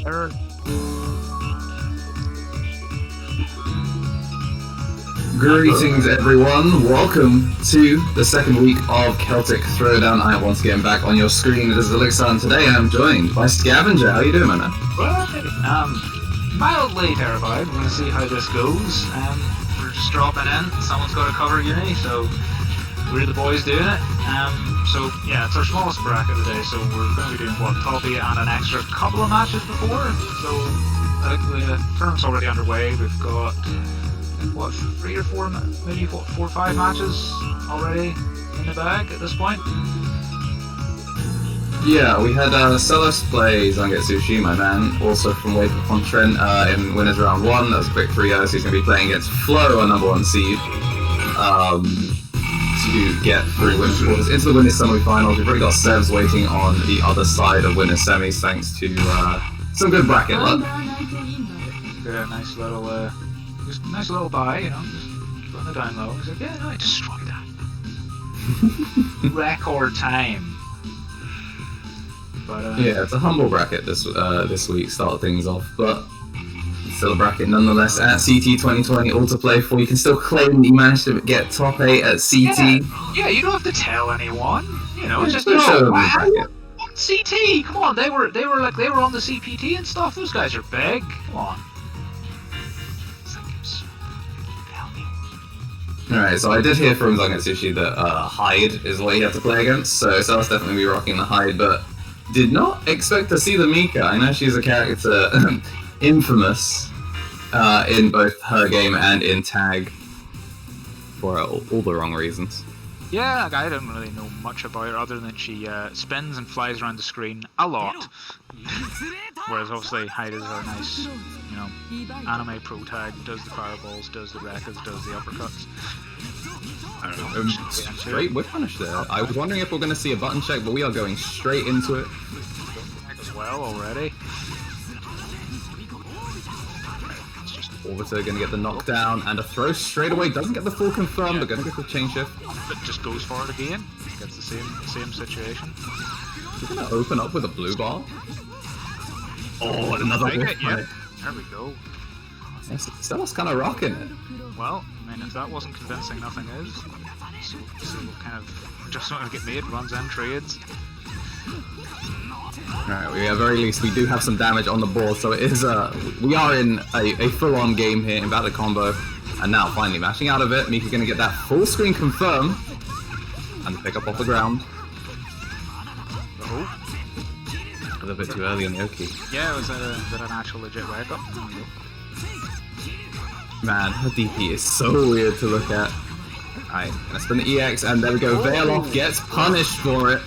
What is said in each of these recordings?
Sure. Greetings everyone, welcome to the second week of Celtic Throwdown. I am once again back on your screen. This is Elixir, and today I'm joined by Scavenger. How you doing, man? Mildly terrified. We're going to see how this goes. We're just dropping in. Someone's got to cover Uni, so we're the boys doing it. So yeah, it's our smallest bracket of the day, so we're going to be doing Toppy and an extra couple of matches before. So I think the tournament's already underway. We've got 3 or 4, maybe 4 or 5 matches already in the bag at this point. Yeah, we had Celos play Zangetsushi, my man, also from Wave upon Trent in winners round 1. That was a quick 3-0, so he's going to be playing against Flo, our number 1 seed, to get through winners quarters into the winners semi-finals. We've already got Sevs waiting on the other side of winners semis, thanks to some good bracket luck. Yeah, nice little buy, you know, just putting it down low. He's like, yeah, no, I destroyed that. Record time. But, yeah, it's a humble bracket this week, start things off, but still a bracket nonetheless. At CT2020 all to play for. You can still claim that you managed to get top 8 at CT. Yeah, you don't have to tell anyone. You know, Yeah, just show them the wow, bracket. on CT. Come on, they were on the CPT and stuff. Those guys are big. Come on. Alright, so I did hear from Zangetsushi that Hyde is what he had to play against, so Sal's definitely be rocking the Hyde, but did not expect to see the Mika. I know she's a character infamous in both her game and in tag for all the wrong reasons. Yeah, like, I don't really know much about her other than she spins and flies around the screen a lot. Whereas obviously Hyde is her nice, you know, anime pro tag, does the fireballs, does the records, does the uppercuts. I don't know, straight whip punish there. I was wondering if we're going to see a button check, but we are going straight into it. As well already. Orbiter gonna get the knockdown and a throw straight away. Doesn't get the full confirm, but gonna get the chain shift. But just goes for it again. Gets the same situation. He's gonna open up with a blue bar. Oh, and another whiff. Yeah. There we go. Stella's kind of rocking it. Well, I mean, if that wasn't convincing, nothing is. So kind of just want to get made, runs in, trades. Alright, at very least we do have some damage on the board, so it is we are in a full-on game here in battle combo, and now finally mashing out of it. Mika gonna get that full screen confirm and the pick up off the ground. A little bit too early on the Oki. Yeah, was that an actual legit wake up? Man, her DP is so weird to look at. Alright, gonna spin the EX, and there we go. Veil off gets punished for it.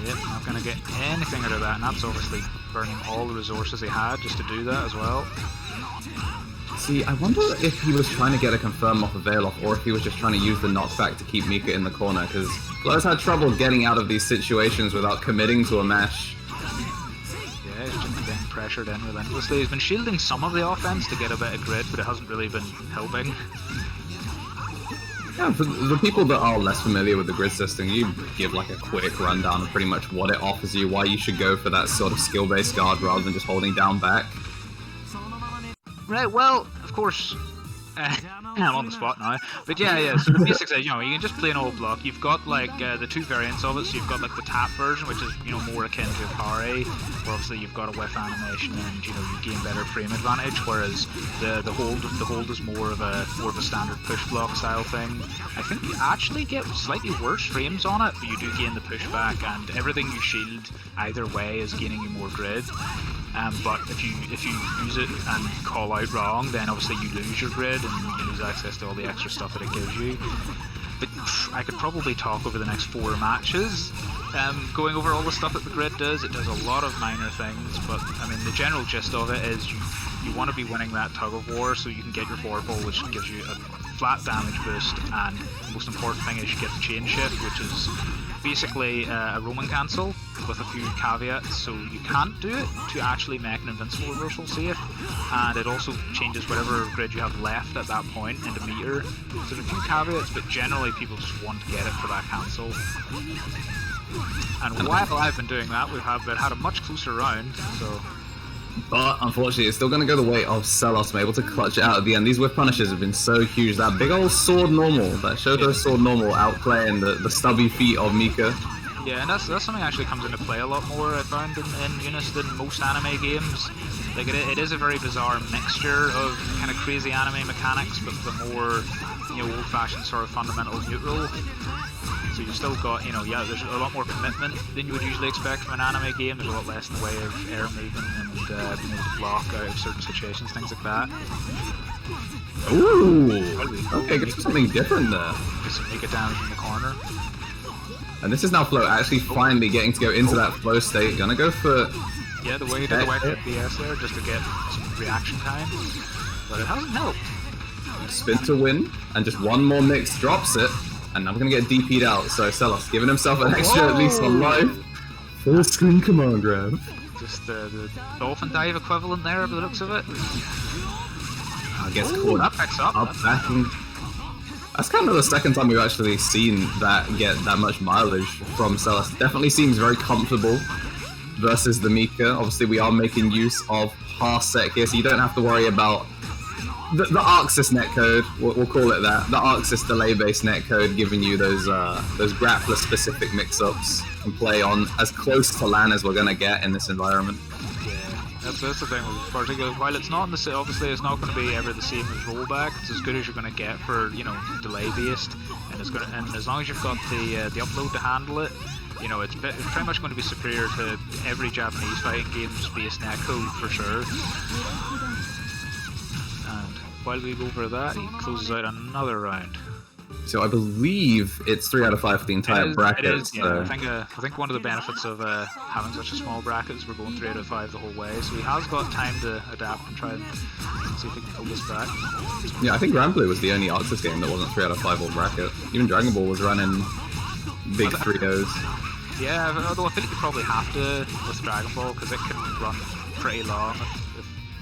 Yep, not gonna get anything out of that, and that's obviously burning all the resources he had just to do that as well. See, I wonder if he was trying to get a confirm off of Veil off, or if he was just trying to use the knockback to keep Mika in the corner, because Flo's had trouble getting out of these situations without committing to a mash. Yeah, he's just getting pressured in relentlessly. He's been shielding some of the offense to get a bit of grid, but it hasn't really been helping. Yeah, for the people that are less familiar with the grid system, you give like a quick rundown of pretty much what it offers you, why you should go for that sort of skill-based guard rather than just holding down back. Right, well, of course, I'm on the spot now, but yeah, so the basics is, you know, you can just play an old block. You've got like the 2 variants of it, so you've got like the tap version, which is, you know, more akin to parry, where obviously you've got a whiff animation and, you know, you gain better frame advantage, whereas the hold is more of a standard push block style thing. I think you actually get slightly worse frames on it, but you do gain the pushback, and everything you shield either way is gaining you more grid. But if you use it and call out wrong, then obviously you lose your grid and you lose access to all the extra stuff that it gives you. But I could probably talk over the next 4 matches, going over all the stuff that the grid does. It does a lot of minor things, but I mean the general gist of it is you want to be winning that tug of war so you can get your forward pull, which gives you a flat damage boost, and the most important thing is you get the chain shift, which is basically a Roman cancel with a few caveats, so you can't do it to actually make an invincible reversal safe, and it also changes whatever grid you have left at that point into meter. So there's a few caveats, but generally people just want to get it for that cancel. And while I've been doing that, we've had a much closer round, so... But unfortunately, it's still going to go the way of Celos, able to clutch it out at the end. These whip punishes have been so huge. That big old sword normal, that Shoto sword normal outplaying the stubby feet of Mika. Yeah, and that's something that actually comes into play a lot more, I found, in Eunice than most anime games. Like, it is a very bizarre mixture of kind of crazy anime mechanics, but the more, old-fashioned sort of fundamental neutral. So you've still got, there's a lot more commitment than you would usually expect from an anime game. There's a lot less in the way of air movement and being able to block out of certain situations, things like that. Ooh! Okay, get something different there. Get some Mika damage in the corner. And this is now Flo actually finally getting to go into that flow state. Gonna go for... Yeah, the way he did the whack BS there, just to get some reaction time. But it hasn't helped. Spin to win, and just one more mix drops it. And I'm gonna get DP'd out, so Celos giving himself an extra at least on life. Full screen command grab. Just the dolphin dive equivalent there, by the looks of it. I guess cool. That picks up. Backing. That's kind of the second time we've actually seen that get that much mileage from Celos. Definitely seems very comfortable versus the Mika. Obviously, we are making use of Parsec here, so you don't have to worry about the Arxis netcode. We'll call it that. The Arxis delay-based netcode, giving you those grappler-specific mix-ups and play on as close to LAN as we're gonna get in this environment. That's the thing with particular. While it's not in the obviously it's not going to be ever the same as rollback. It's as good as you're going to get for delay based, and as long as you've got the upload to handle it, it's pretty much going to be superior to every Japanese fighting game's base netcode for sure. And while we go over that, he closes out another round. So I believe it's 3 out of 5 for the entire bracket. It is, so. yeah. I think one of the benefits of having such a small bracket is we're going 3 out of 5 the whole way, so he has got time to adapt and try and see if he can pull this back. Yeah, I think Grand Blue was the only Arxis game that wasn't 3 out of 5 all bracket. Even Dragon Ball was running big 3-0s. Yeah, although I think you probably have to with Dragon Ball because it can run pretty long.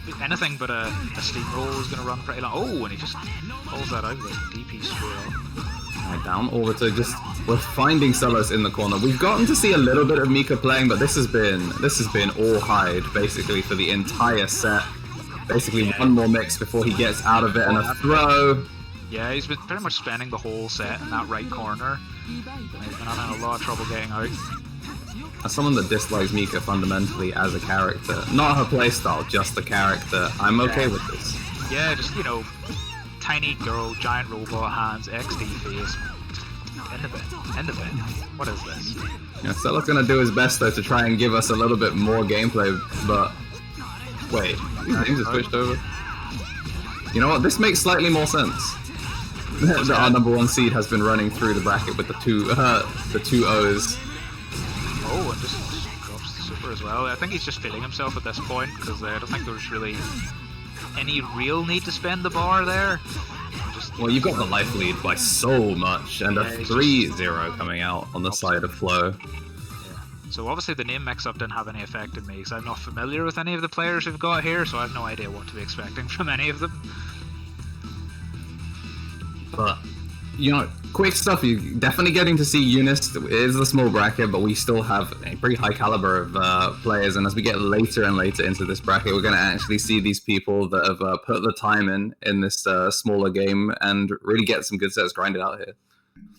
If anything but a steamroll is going to run pretty long. Oh, and he just pulls that out with DP straight up. Down over just we're finding Celos in the corner. We've gotten to see a little bit of Mika playing, but this has been all Hyde basically for the entire set. Basically one more mix before he gets out of it and a throw. Yeah, he's been pretty much spending the whole set in that right corner. He's been having a lot of trouble getting out. As someone that dislikes Mika fundamentally as a character, not her playstyle, just the character, I'm okay with this. Yeah, just tiny girl, giant robot hands, XD face. End of it. What is this? Yeah, Celos gonna do his best though to try and give us a little bit more gameplay, but wait, things have switched over. You know what? This makes slightly more sense. That our number 1 seed has been running through the bracket with the two O's. Oh, and just drops the super as well. I think he's just feeling himself at this point because I don't think there's really any real need to spend the bar there. Well, you've got the life lead by so much, and a 3-0 coming out on the side of Flo. Yeah. So obviously the name mix-up didn't have any effect on me because I'm not familiar with any of the players we've got here, so I have no idea what to be expecting from any of them. But, quick stuff, you're definitely getting to see Eunice. It is a small bracket, but we still have a pretty high caliber of players, and as we get later and later into this bracket, we're going to actually see these people that have put the time in this smaller game and really get some good sets grinded out here.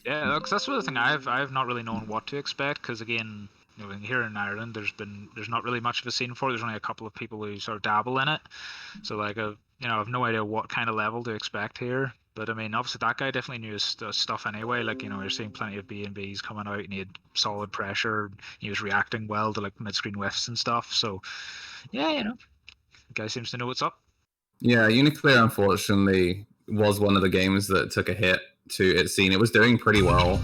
Yeah, because that's the other thing. I've not really known what to expect, because again, here in Ireland, there's not really much of a scene for it. There's only a couple of people who sort of dabble in it, so like I have no idea what kind of level to expect here. But I mean, obviously that guy definitely knew his stuff anyway. Like, you're seeing plenty of B&Bs coming out, and he had solid pressure. He was reacting well to like mid-screen whiffs and stuff. So, yeah, the guy seems to know what's up. Yeah, Uniclr unfortunately was one of the games that took a hit to its scene. It was doing pretty well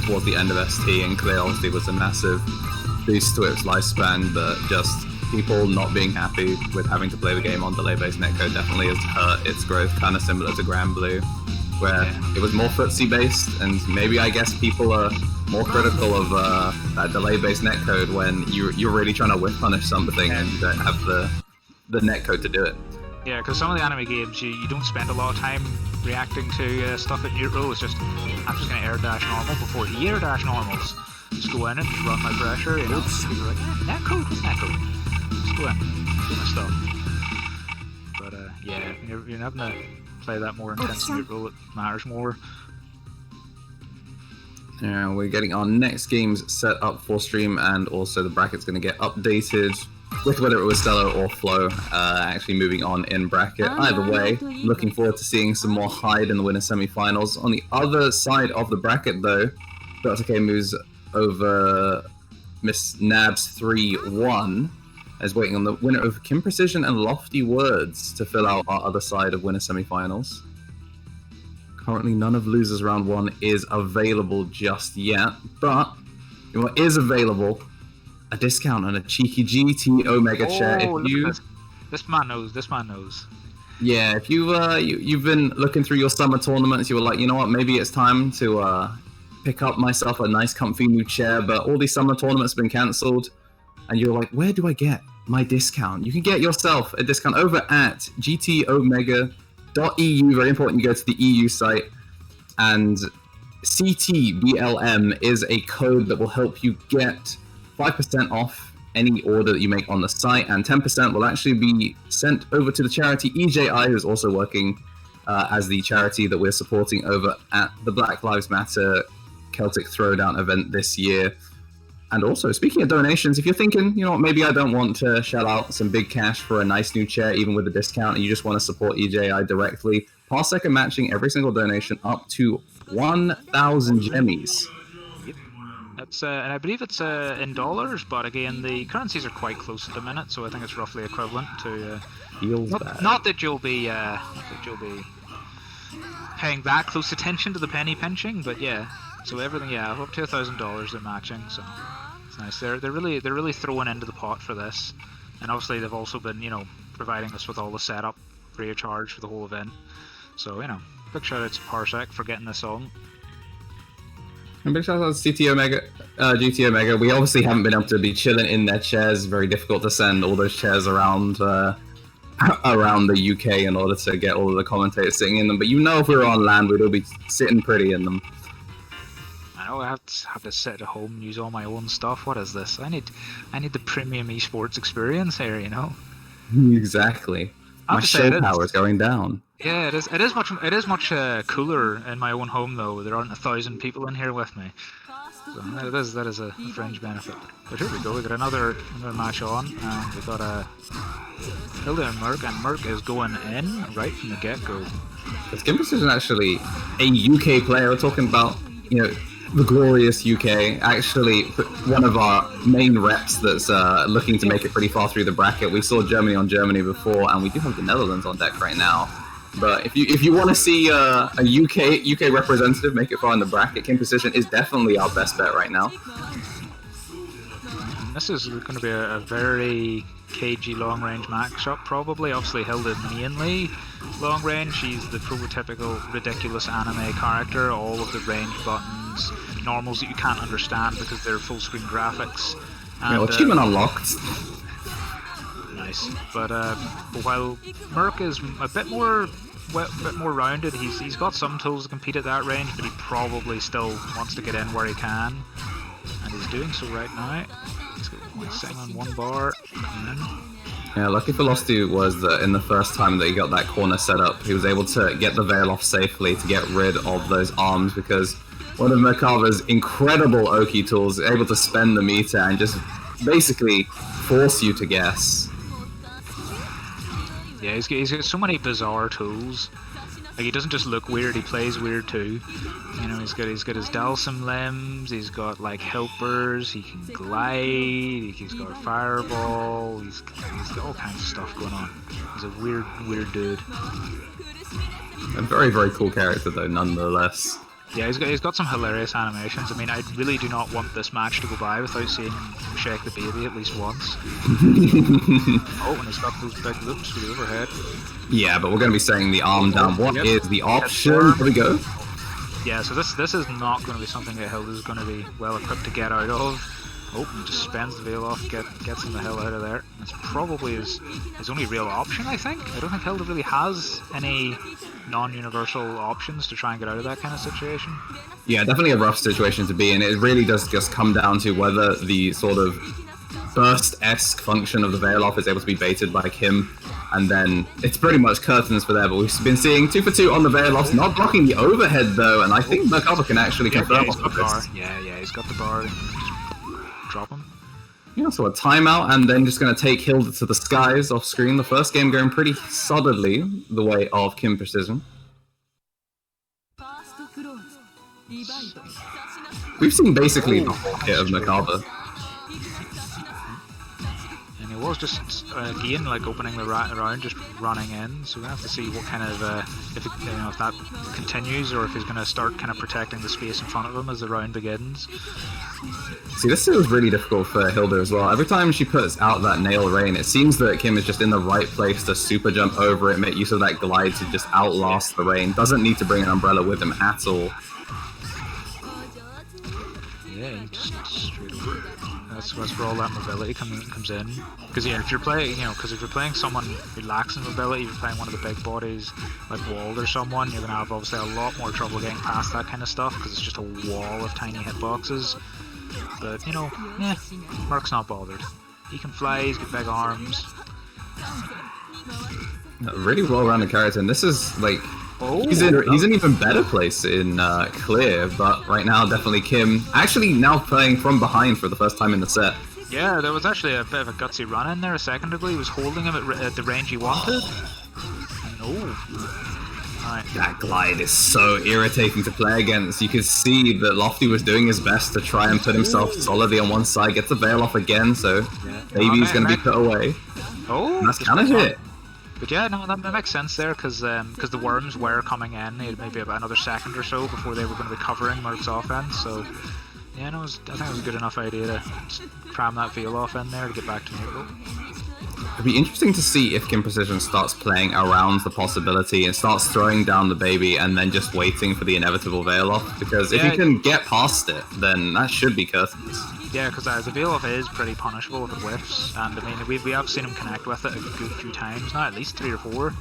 towards the end of ST, and Clear obviously was a massive boost to its lifespan, but just people not being happy with having to play the game on delay-based netcode definitely has hurt its growth, kind of similar to Grand Blue, where it was more footsie-based, and maybe I guess people are more critical of that delay-based netcode when you're really trying to whip punish something and you don't have the netcode to do it. Yeah, because some of the anime games, you don't spend a lot of time reacting to stuff at neutral. It's just, I'm just going to air dash normal before he air dash normals. just go in and just run my pressure, you know. People are like, netcode? What's netcode? Just go in, do my stuff. But yeah, you're having to play that more intense neutral, it matters more. Yeah, we're getting our next games set up for stream, and also the bracket's going to get updated with whether it was Stellar or Flow, actually moving on in bracket. Either way, looking forward to seeing some more Hyde in the winner semi-finals. On the other side of the bracket, though, Dr. K moves over Miss Nabs 3-1, as waiting on the winner of Kim Precision and Lofty Words to fill out our other side of winner semi-finals. Currently, none of losers round 1 is available just yet, but what is available, a discount on a cheeky GT Omega chair. If you, this man knows. This man knows. Yeah, if you've been looking through your summer tournaments, you were like, you know what, maybe it's time to pick up myself a nice, comfy new chair. But all these summer tournaments have been cancelled, and you're like, where do I get my discount? You can get yourself a discount over at GTOmega.eu. Very important, you go to the EU site, and CTBLM is a code that will help you get 5% off any order that you make on the site, and 10% will actually be sent over to the charity EJI, who's also working as the charity that we're supporting over at the Black Lives Matter Celtic Throwdown event this year. And also, speaking of donations, if you're thinking, you know what, maybe I don't want to shell out some big cash for a nice new chair, even with a discount, and you just want to support EJI directly, Parsec are matching every single donation up to 1,000 gemmies. It's and I believe it's in dollars, but again, the currencies are quite close at the minute, so I think it's roughly equivalent to. Not that you'll be paying that close attention to the penny pinching, but yeah. So everything, yeah, up to $1,000 they're matching, so it's nice. They're really throwing into the pot for this, and obviously they've also been, you know, providing us with all the setup free of charge for the whole event. So, you know, big shout out to Parsec for getting this on. And big shout out to GT Omega. We obviously haven't been able to be chilling in their chairs. Very difficult to send all those chairs around around the UK in order to get all of the commentators sitting in them. But you know, if we were on land, we'd all be sitting pretty in them. I know I have to sit at home and use all my own stuff. What is this? I need the premium esports experience here, you know. Exactly. My show power is going down. Yeah, it is. It is much cooler in my own home though. There aren't 1,000 people in here with me, so that is a fringe benefit. But here we go. We got another match on, and we got Hilda and Merc is going in right from the get-go. Is Kim Precision actually a UK player? We're talking about, you know, the glorious UK. Actually, one of our main reps that's looking to make it pretty far through the bracket. We saw Germany on Germany before, and we do have the Netherlands on deck right now. But if you want to see a UK representative make it far in the bracket, Kim Precision is definitely our best bet right now. This is going to be a very cagey long-range matchup, probably. Obviously, Hilda mainly long-range. She's the prototypical ridiculous anime character. All of the range buttons, normals that you can't understand because they're full-screen graphics. And, yeah, achievement unlocked. Nice, but while Merc is a bit more rounded, he's got some tools to compete at that range, but he probably still wants to get in where he can, and he's doing so right now. He's sitting on one bar. Yeah, lucky for Lofty was that in the first time that he got that corner set up, he was able to get the veil off safely to get rid of those arms, because one of Merkava's incredible Oki tools is able to spend the meter and just basically force you to guess. Yeah, he's got so many bizarre tools. Like, he doesn't just look weird, he plays weird too. You know, he's got his Dalsum limbs, he's got like helpers, he can glide, he's got a fireball, he's got all kinds of stuff going on. He's a weird dude. A very, very cool character though, nonetheless. Yeah, he's got some hilarious animations. I mean, I really do not want this match to go by without seeing him shake the baby at least once. Oh, and he's got those big loops for the overhead. Yeah, but we're going to be saying the arm down. What is the option? Here we go. Yeah, so this is not going to be something that Hilda's going to be well equipped to get out of. Oh, and just spends the veil off, gets him the hell out of there. It's probably his only real option, I think. I don't think Hilda really has any non-universal options to try and get out of that kind of situation. Yeah, definitely a rough situation to be in. It really does just come down to whether the sort of burst-esque function of the veil off is able to be baited by Kim, and then it's pretty much curtains for there. But we've been seeing 2 for 2 on the veil offs, not blocking the overhead though, and I think Merkaba can actually confirm he's got the bar. this. Yeah, he's got the bar. Just drop him. Yeah, so a timeout, and then just going to take Hilda to the skies off screen. The first game going pretty solidly the way of Kim Precision. We've seen basically the whole kit of Merkaba. And he was just again like opening the round, just running in. So we have to see what kind of if that continues, or if he's going to start kind of protecting the space in front of him as the round begins. See, this is really difficult for Hilda as well. Every time she puts out that nail rain, it seems that Kim is just in the right place to super jump over it, make use of that glide to just outlast the rain. Doesn't need to bring an umbrella with him at all. Yeah, he just straight over it. That's where all that mobility comes in. Because yeah, if you're playing, if you're playing someone who lacks in mobility, if you're playing one of the big bodies like Wald or someone, you're gonna have obviously a lot more trouble getting past that kind of stuff because it's just a wall of tiny hitboxes. But Merc's not bothered. He can fly. He's got big arms. A really well-rounded character, and this is like. He's in an even better place in Clear, but right now definitely Kim actually now playing from behind for the first time in the set. Yeah, there was actually a bit of a gutsy run in there a second ago. He was holding him at the range he wanted. Right. That glide is so irritating to play against. You could see that Lofty was doing his best to try and put himself solidly on one side, gets the veil off again, so maybe he's going to be put away. Oh, that's kind of hit. But yeah, no, that makes sense there, because the worms were coming in. They had maybe about another second or so before they were going to be covering Merc's offense. So yeah, no, I think it was a good enough idea to just cram that veil off in there to get back to neutral. It'd be interesting to see if Kim Precision starts playing around the possibility and starts throwing down the baby and then just waiting for the inevitable veil off. Because if he can get past it, then that should be curtains. Yeah, because the veil off is pretty punishable if it whiffs, and I mean we have seen him connect with it a good few times now, at least 3 or 4.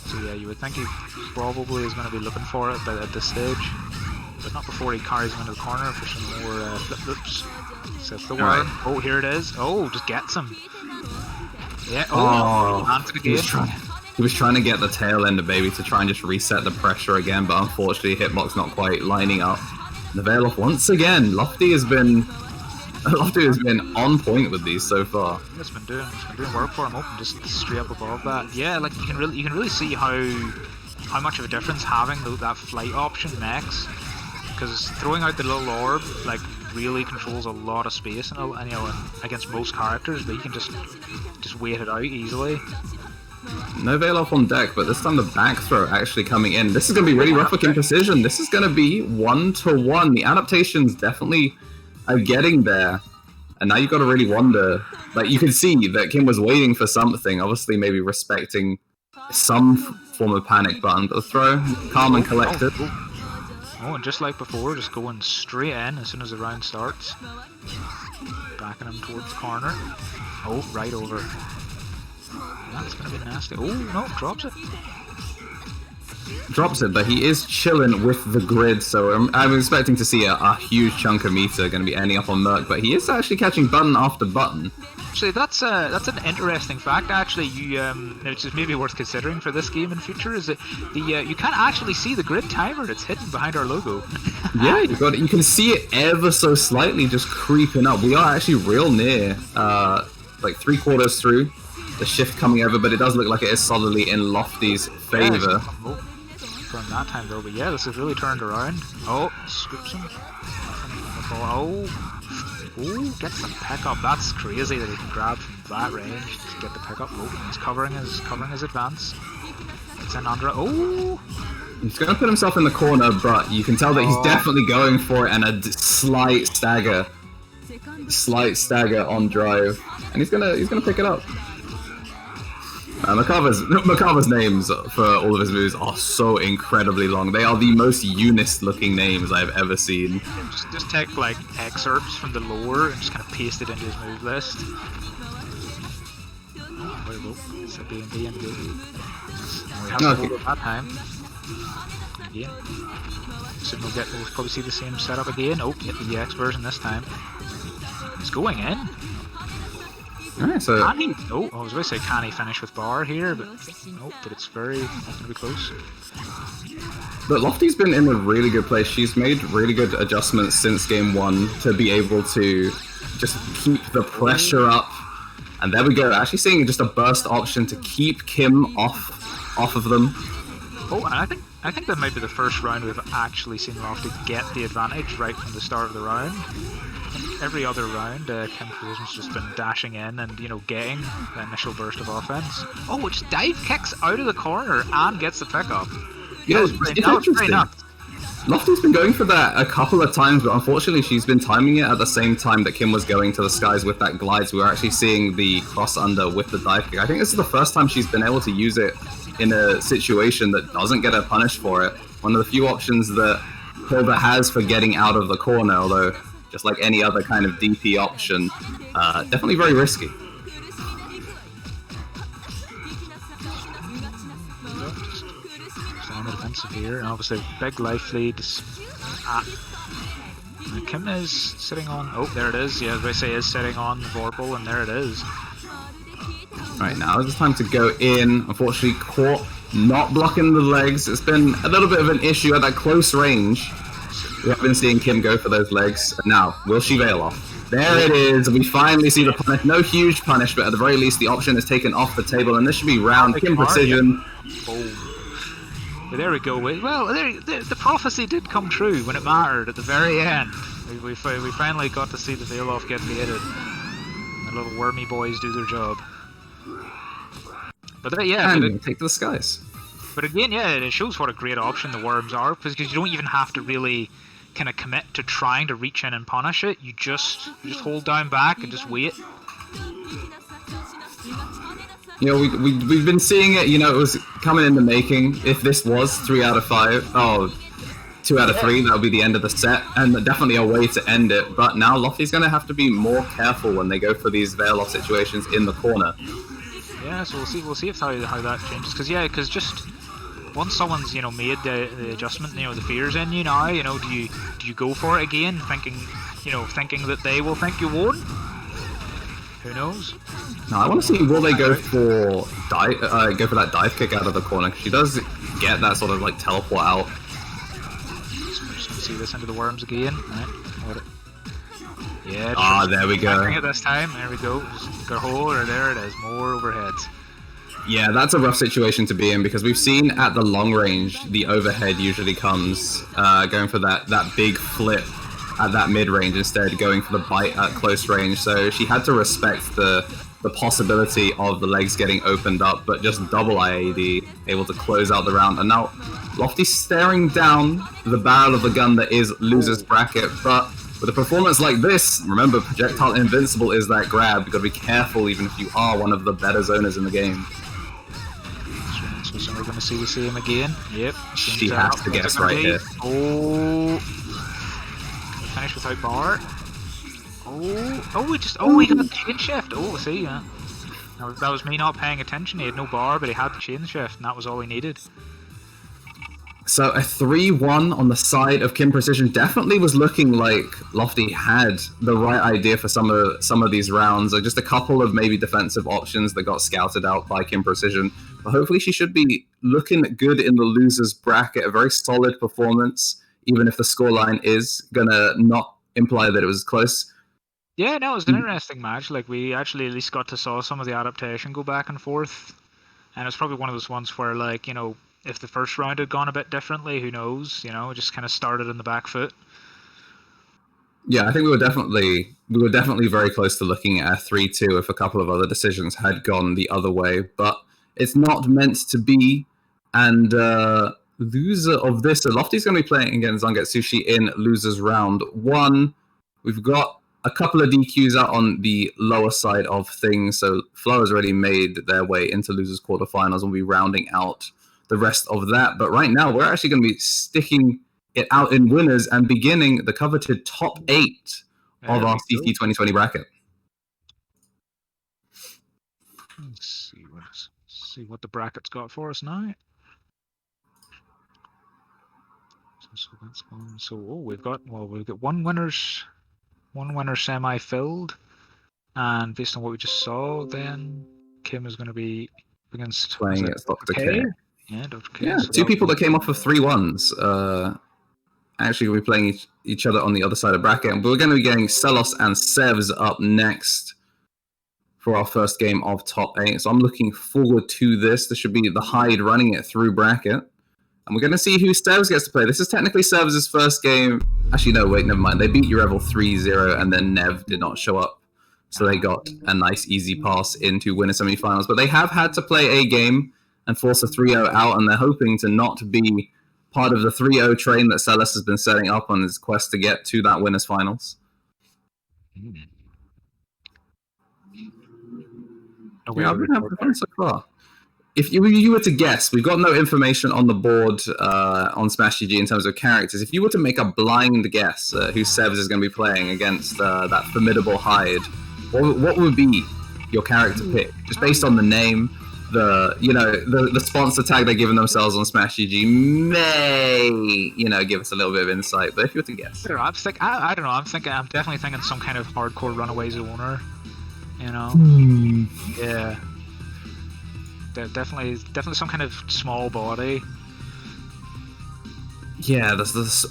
So yeah, you would think he probably is going to be looking for it at this stage, but not before he carries him into the corner for some more flip-loops. Sets the worm. Right. Oh, here it is. Oh, just gets him. Yeah. He was trying to get the tail end of baby to try and just reset the pressure again, but unfortunately hitbox not quite lining up. The veil off once again. Lofty has been on point with these so far. It's been doing work for him. Open just straight up above that. Yeah, like you can really see how much of a difference having that flight option makes, because throwing out the little orb like really controls a lot of space and against most characters, but you can just wait it out easily. No veil off on deck, but this time the back throw actually coming in. This is going to be really rough for Kim Precision. This is going to be 1-to-1. The adaptations definitely are getting there. And now you've got to really wonder. Like, you can see that Kim was waiting for something, obviously maybe respecting some form of panic button. But the throw, calm and collected. Oh, and just like before, just going straight in as soon as the round starts. Backing him towards the corner. Oh, right over. That's going to be nasty. Oh, no, drops it. Drops it, but he is chilling with the grid, so I'm expecting to see a huge chunk of meter going to be ending up on Merc, but he is actually catching button after button. Actually, that's an interesting fact. Actually, which is maybe worth considering for this game in future, is that you can't actually see the grid timer. It's hidden behind our logo. Yeah, you can see it ever so slightly just creeping up. We are actually real near, like 3/4 through the shift coming over, but it does look like it is solidly in Lofty's favor. From that time though, but yeah, this has really turned around. Oh, scoops him. Oh, gets the pickup. That's crazy that he can grab from that range to get the pickup. Oh, he's covering his advance. It's in under. Oh, he's gonna put himself in the corner, but you can tell that he's definitely going for it, and a slight stagger on drive, and he's gonna pick it up. Merkava's names for all of his moves are so incredibly long. They are the most Unis looking names I've ever seen. Just take like excerpts from the lore and just kind of paste it into his move list. Oh, there we go. It's a B&B and good. We have Okay. to hold it that time. Again. So we'll probably see the same setup again. Oh, get the EX version this time. It's going in. Alright, so Can he? Oh, I was going to say can he finish with bar here, but nope. But it's very going to be close. but Lofty's been in a really good place. She's made really good adjustments since game 1 to be able to just keep the pressure up. And there we go. Actually seeing just a burst option to keep Kim off of them. Oh, and I think that might be the first round we've actually seen Lofty get the advantage right from the start of the round. I think every other round, Kim Precision's just been dashing in and, you know, getting the initial burst of offense. Oh, it just dive kicks out of the corner and gets the pickup. Yeah, That was pretty nuts. Lofty's been going for that a couple of times, but unfortunately she's been timing it at the same time that Kim was going to the skies with that glide, so we're actually seeing the cross under with the dive kick. I think this is the first time she's been able to use it in a situation that doesn't get her punished for it. One of the few options that Hilda has for getting out of the corner, although just like any other kind of DP option, definitely very risky. On the defensive here, and obviously big life lead. Kim is sitting on. Oh, there it is. Yeah, as I say, is sitting on the Vorpal, and there it is. Right now, it's time to go in. Unfortunately, caught not blocking the legs. It's been a little bit of an issue at that close range. We have been seeing Kim go for those legs. Now, will she veil off? There it is. We finally see the punish. No huge punish, but at the very least, the option is taken off the table, and this should be round. Kim Precision. Oh. But there we go. Well, the prophecy did come true when it mattered at the very end. We finally got to see the veil off get baited. The little wormy boys do their job. But yeah, and take to the skies. But again, yeah, it shows what a great option the worms are, because you don't even have to really kind of commit to trying to reach in and punish it. You just hold down back and just wait. You know, we've been seeing it. You know, it was coming in the making. If this was 3 out of 5, 2 out of 3, that would be the end of the set, and definitely a way to end it. But now Lofty's going to have to be more careful when they go for these veil off situations in the corner. Yeah, so we'll see if how that changes. Because just once someone's made the adjustment, the fear's in you now. Do you go for it again, thinking that they will think you won't? Who knows? Now I want to see, will they go for that dive kick out of the corner? Because she does get that sort of like teleport out. So we're just gonna see this into the worms again. Right. Yeah. There we go. Bring it this time. There we go. Just got a hole, or there it is. More overheads. Yeah, that's a rough situation to be in, because we've seen at the long range the overhead usually comes going for that big flip at that mid range instead going for the bite at close range. So she had to respect the possibility of the legs getting opened up, but just double IAD, able to close out the round. And now Lofty staring down the barrel of the gun that is loser's bracket, but with a performance like this, remember, projectile invincible is that grab. You've got to be careful even if you are one of the better zoners in the game. So we're going to see the same again. Yep. She has to guess right here. Oh. Finish without bar. He got the chain shift. Oh, see, yeah. That was me not paying attention. He had no bar, but he had the chain shift, and that was all he needed. So a 3-1 on the side of Kim Precision definitely was looking like Lofty had the right idea for some of these rounds. Just a couple of maybe defensive options that got scouted out by Kim Precision. But hopefully she should be looking good in the loser's bracket. A very solid performance, even if the scoreline is gonna not imply that it was close. Yeah, no, it was an interesting match. Like, we actually at least got to saw some of the adaptation go back and forth. And it's probably one of those ones where, like, if the first round had gone a bit differently, who knows? It just kind of started in the back foot. Yeah, I think we were definitely very close to looking at a 3-2 if a couple of other decisions had gone the other way. But it's not meant to be. And loser of this, so Lofty's going to be playing against Zangetsushi in losers round 1. We've got a couple of DQs out on the lower side of things, so Flow has already made their way into losers quarterfinals, and we'll be rounding out the rest of that. But right now, we're actually going to be sticking it out in winners and beginning the coveted top 8 of our CT2020 bracket. Let's see what the bracket's got for us now. So that's one. So we've got one winner semi-filled, and based on what we just saw, then Kim is going to be against Playing against Dr. K. Yeah, Dr. K. Yeah, so two people that came off of 3-1s. Actually, we'll be playing each other on the other side of the bracket, and we're going to be getting Celos and Sevs up next for our first game of top 8. So I'm looking forward to this. This should be the Hyde running it through bracket. And we're going to see who Sevs gets to play. This is technically Sevs' first game. Actually, no, wait, never mind. They beat Urevel 3-0, and then Nev did not show up. So they got a nice, easy pass into winner semifinals. But they have had to play a game and force a 3-0 out, and they're hoping to not be part of the 3-0 train that Celis has been setting up on his quest to get to that winners finals. Yeah, I've been having fun so far. If you were to guess, we've got no information on the board on Smash GG in terms of characters. If you were to make a blind guess who Sevs is going to be playing against that formidable Hyde, what would be your character pick? Just based on the name, the sponsor tag they're giving themselves on Smash GG may give us a little bit of insight. But if you were to guess, I don't know. I'm definitely thinking some kind of hardcore runaway zoner. Yeah. Definitely some kind of small body. Yeah,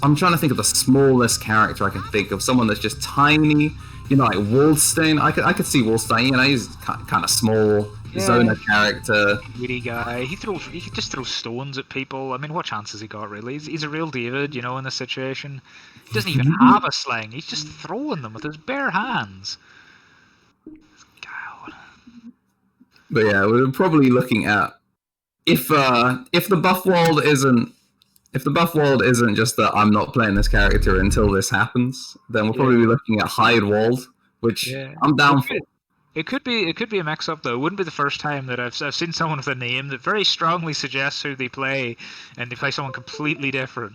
I'm trying to think of the smallest character I can think of. Someone that's just tiny, like Waldstein. I could see Waldstein. He's kind of small, Zona character. Witty guy. He could just throw stones at people. I mean, what chance has he got really? He's a real David, in this situation. He doesn't even have a sling. He's just throwing them with his bare hands. But yeah, we're probably looking at if the buff world isn't just that I'm not playing this character until this happens, then we'll probably be looking at Hyde Wald, which I'm down for. It could be a mix-up though. It wouldn't be the first time that I've seen someone with a name that very strongly suggests who they play, and they play someone completely different.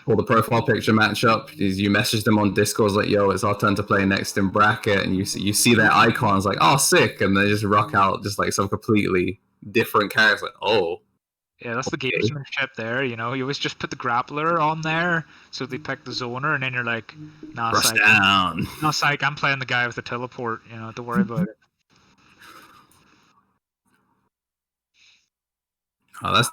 Or the profile picture matchup is you message them on Discord like, yo, it's our turn to play next in bracket, and you see their icons like, oh, sick, and they just rock out just like some completely different character. Like, oh. Yeah, that's the gamesmanship there, You always just put the grappler on there, so they pick the zoner, and then you're like, nah, psych. Down. No, psych, I'm playing the guy with the teleport, don't worry about it. Oh, that's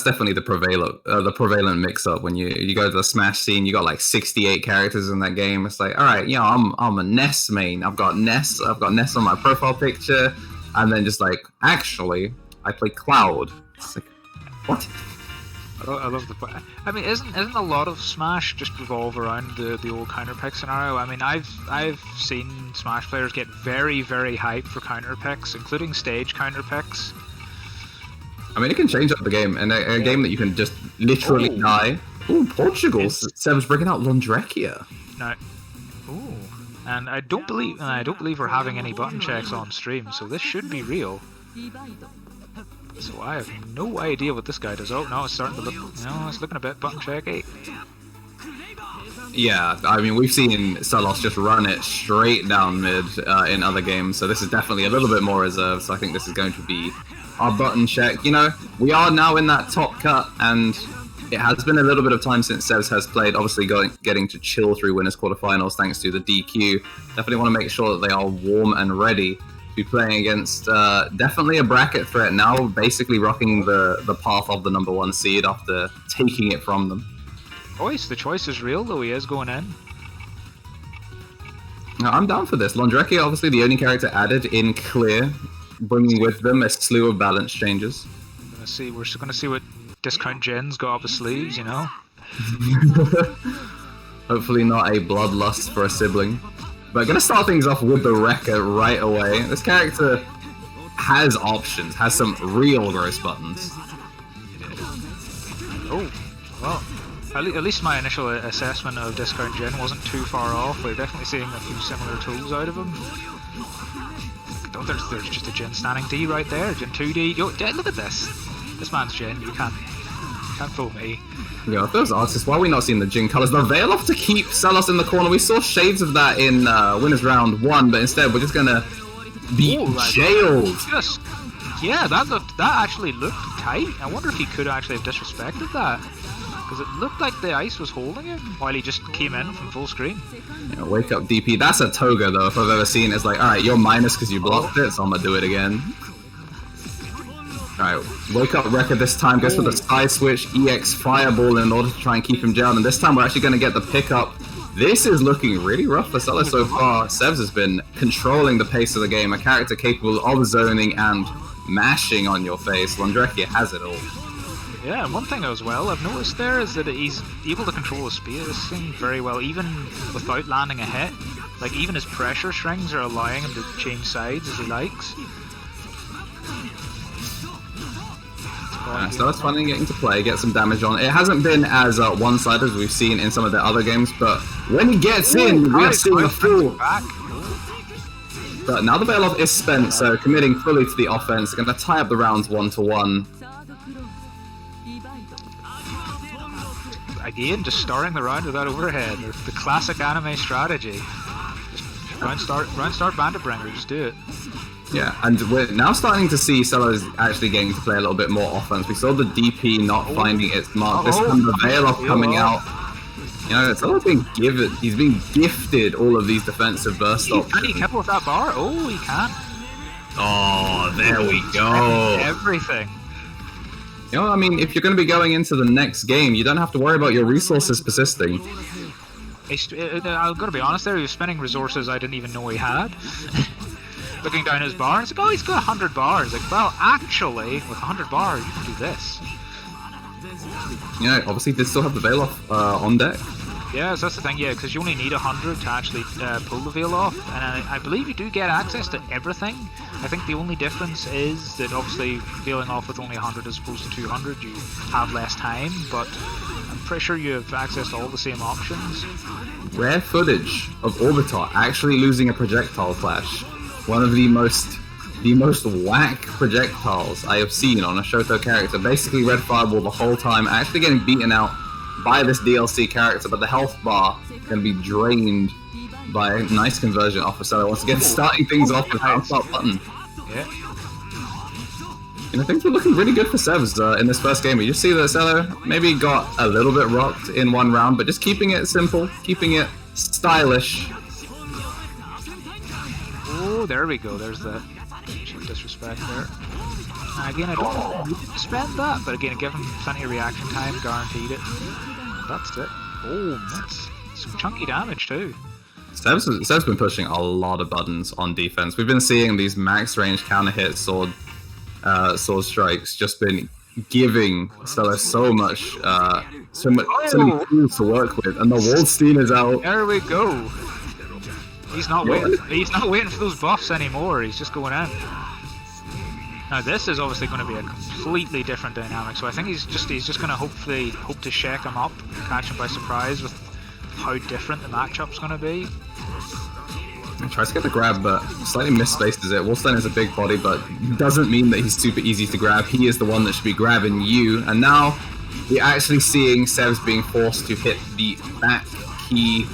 definitely the prevalent mix-up when you go to the Smash scene. You got like 68 characters in that game. It's like, all right, I'm a Ness main. I've got Ness on my profile picture, and then just like, actually, I play Cloud. It's like, what? I love the. I mean, isn't a lot of Smash just revolve around the old counter pick scenario? I mean, I've seen Smash players get very, very hyped for counter picks, including stage counter picks. I mean, it can change up the game, and a game that you can just literally die. Ooh, Portugal! Sev's bringing out Londrekia. No. Ooh, and I don't believe we're having any button checks on stream, so this should be real. So I have no idea what this guy does. Oh no, it's starting to look. It's looking a bit button checky. Yeah, I mean, we've seen Celos just run it straight down mid in other games, so this is definitely a little bit more reserved. So I think this is going to be our button check. We are now in that top cut, and it has been a little bit of time since Sevs has played. Obviously, getting to chill through winners quarterfinals thanks to the DQ. Definitely want to make sure that they are warm and ready to be playing against definitely a bracket threat now, basically rocking the path of the number 1 seed after taking it from them. The choice is real, though. He is going in. Now, I'm down for this. Londrekia, obviously the only character added in clear, bringing with them a slew of balance changes. We're going to see what Discount Jen's got up his sleeves, Hopefully not a bloodlust for a sibling. But going to start things off with the Wrecker right away. This character has options, has some real gross buttons. Oh, well. At least my initial assessment of Discount Gen wasn't too far off. We're definitely seeing a few similar tools out of him. Oh, there's just a Gen standing D right there. Gen 2D. Yo, look at this. This man's Gen. You can't fool me. Yeah, if those artists, why are we not seeing the Jin colors? The veil off to keep Celos in the corner. We saw shades of that in Winners Round 1, but instead we're just gonna be jailed. Just, yeah, that actually looked tight. I wonder if he could actually have disrespected that. Because it looked like the ice was holding him while he just came in from full screen. Yeah, wake up DP. That's a toga though, if I've ever seen it. It's like, alright, you're minus because you blocked it, so I'm gonna do it again. Alright, wake up record this time, goes for the side switch, EX fireball in order to try and keep him jailed, and this time we're actually gonna get the pickup. This is looking really rough for Stella so far. Sevs has been controlling the pace of the game, a character capable of zoning and mashing on your face. Londrekia has it all. Yeah, and one thing as well I've noticed there is that he's able to control his spacing very well, even without landing a hit. Like, even his pressure strings are allowing him to change sides as he likes. So that's finally getting to play, get some damage on. It hasn't been as one-sided as we've seen in some of the other games, but when he gets in, we are seeing a full. But now the Veil-Off is spent, so committing fully to the offense, going to tie up the rounds 1-1. Again, just starting the round without overhead. The classic anime strategy. Just round start bandit bringer, just do it. Yeah, and we're now starting to see Cello's actually getting to play a little bit more offense. We saw the DP not finding its mark. This time the Veil-Off coming out. You know, Cello's being given, he's being gifted all of these defensive burst options. Can he keep with that bar? Oh, he can. Oh, there we go. Everything. You know, I mean, if you're going to be going into the next game, you don't have to worry about your resources persisting. I'm going to be honest there, he was spending resources I didn't even know he had. Looking down his bar, and it's like, oh, he's got 100 bars. Like, well, actually, with 100 bars, you can do this. Yeah, obviously, they still have the Veil-Off on deck. Yeah, so that's the thing, yeah, because you only need 100 to actually pull the Veil-Off, and I believe you do get access to everything. I think the only difference is that obviously Veiling off with only 100 as opposed to 200, you have less time, but I'm pretty sure you have access to all the same options. Rare footage of Orbitar actually losing a projectile clash. One of the most whack projectiles I have seen on a Shoto character. Basically red fireball the whole time, actually getting beaten out by this DLC character, but the health bar can be drained by a nice conversion off of Cello. Once again, starting things off with that start button. Yeah. And I think we're looking really good for Sevs in this first game. You just see that Cello maybe got a little bit rocked in one round, but just keeping it simple, keeping it stylish. Oh, there we go. There's the disrespect there. Again, I don't need to spend that, but again, give him plenty of reaction time, guaranteed it. That's it. Oh, that's some chunky damage too. Sev's been pushing a lot of buttons on defense. We've been seeing these max range counter hit sword strikes just been giving Stella so many tools to work with, and the Waldstein is out. There we go. He's not waiting. He's not waiting for those buffs anymore. He's just going in. Now this is obviously going to be a completely different dynamic. So I think he's just going to hope to shake him up, catch him by surprise with how different the matchup's going to be. He tries to get the grab, but slightly misspaces it. Waldstein is a big body, but doesn't mean that he's super easy to grab. He is the one that should be grabbing you. And now we're actually seeing Sevs being forced to hit the back key,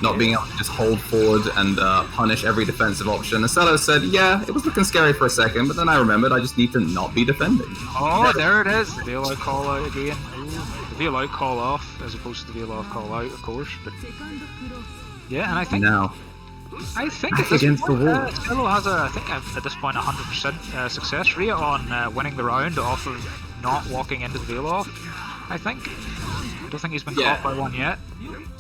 not being able to just hold forward and punish every defensive option. Acelo said, yeah, it was looking scary for a second, but then I remembered I just need to not be defending. Oh, there it is. The veil out call out again. Ooh, the veil out call off, as opposed to the veil off call out, of course. But yeah, and I think now, at this against point, the wall. Acelo has at this point 100% success rate on winning the round off of not walking into the veil off. I think. I don't think he's been caught by one yet.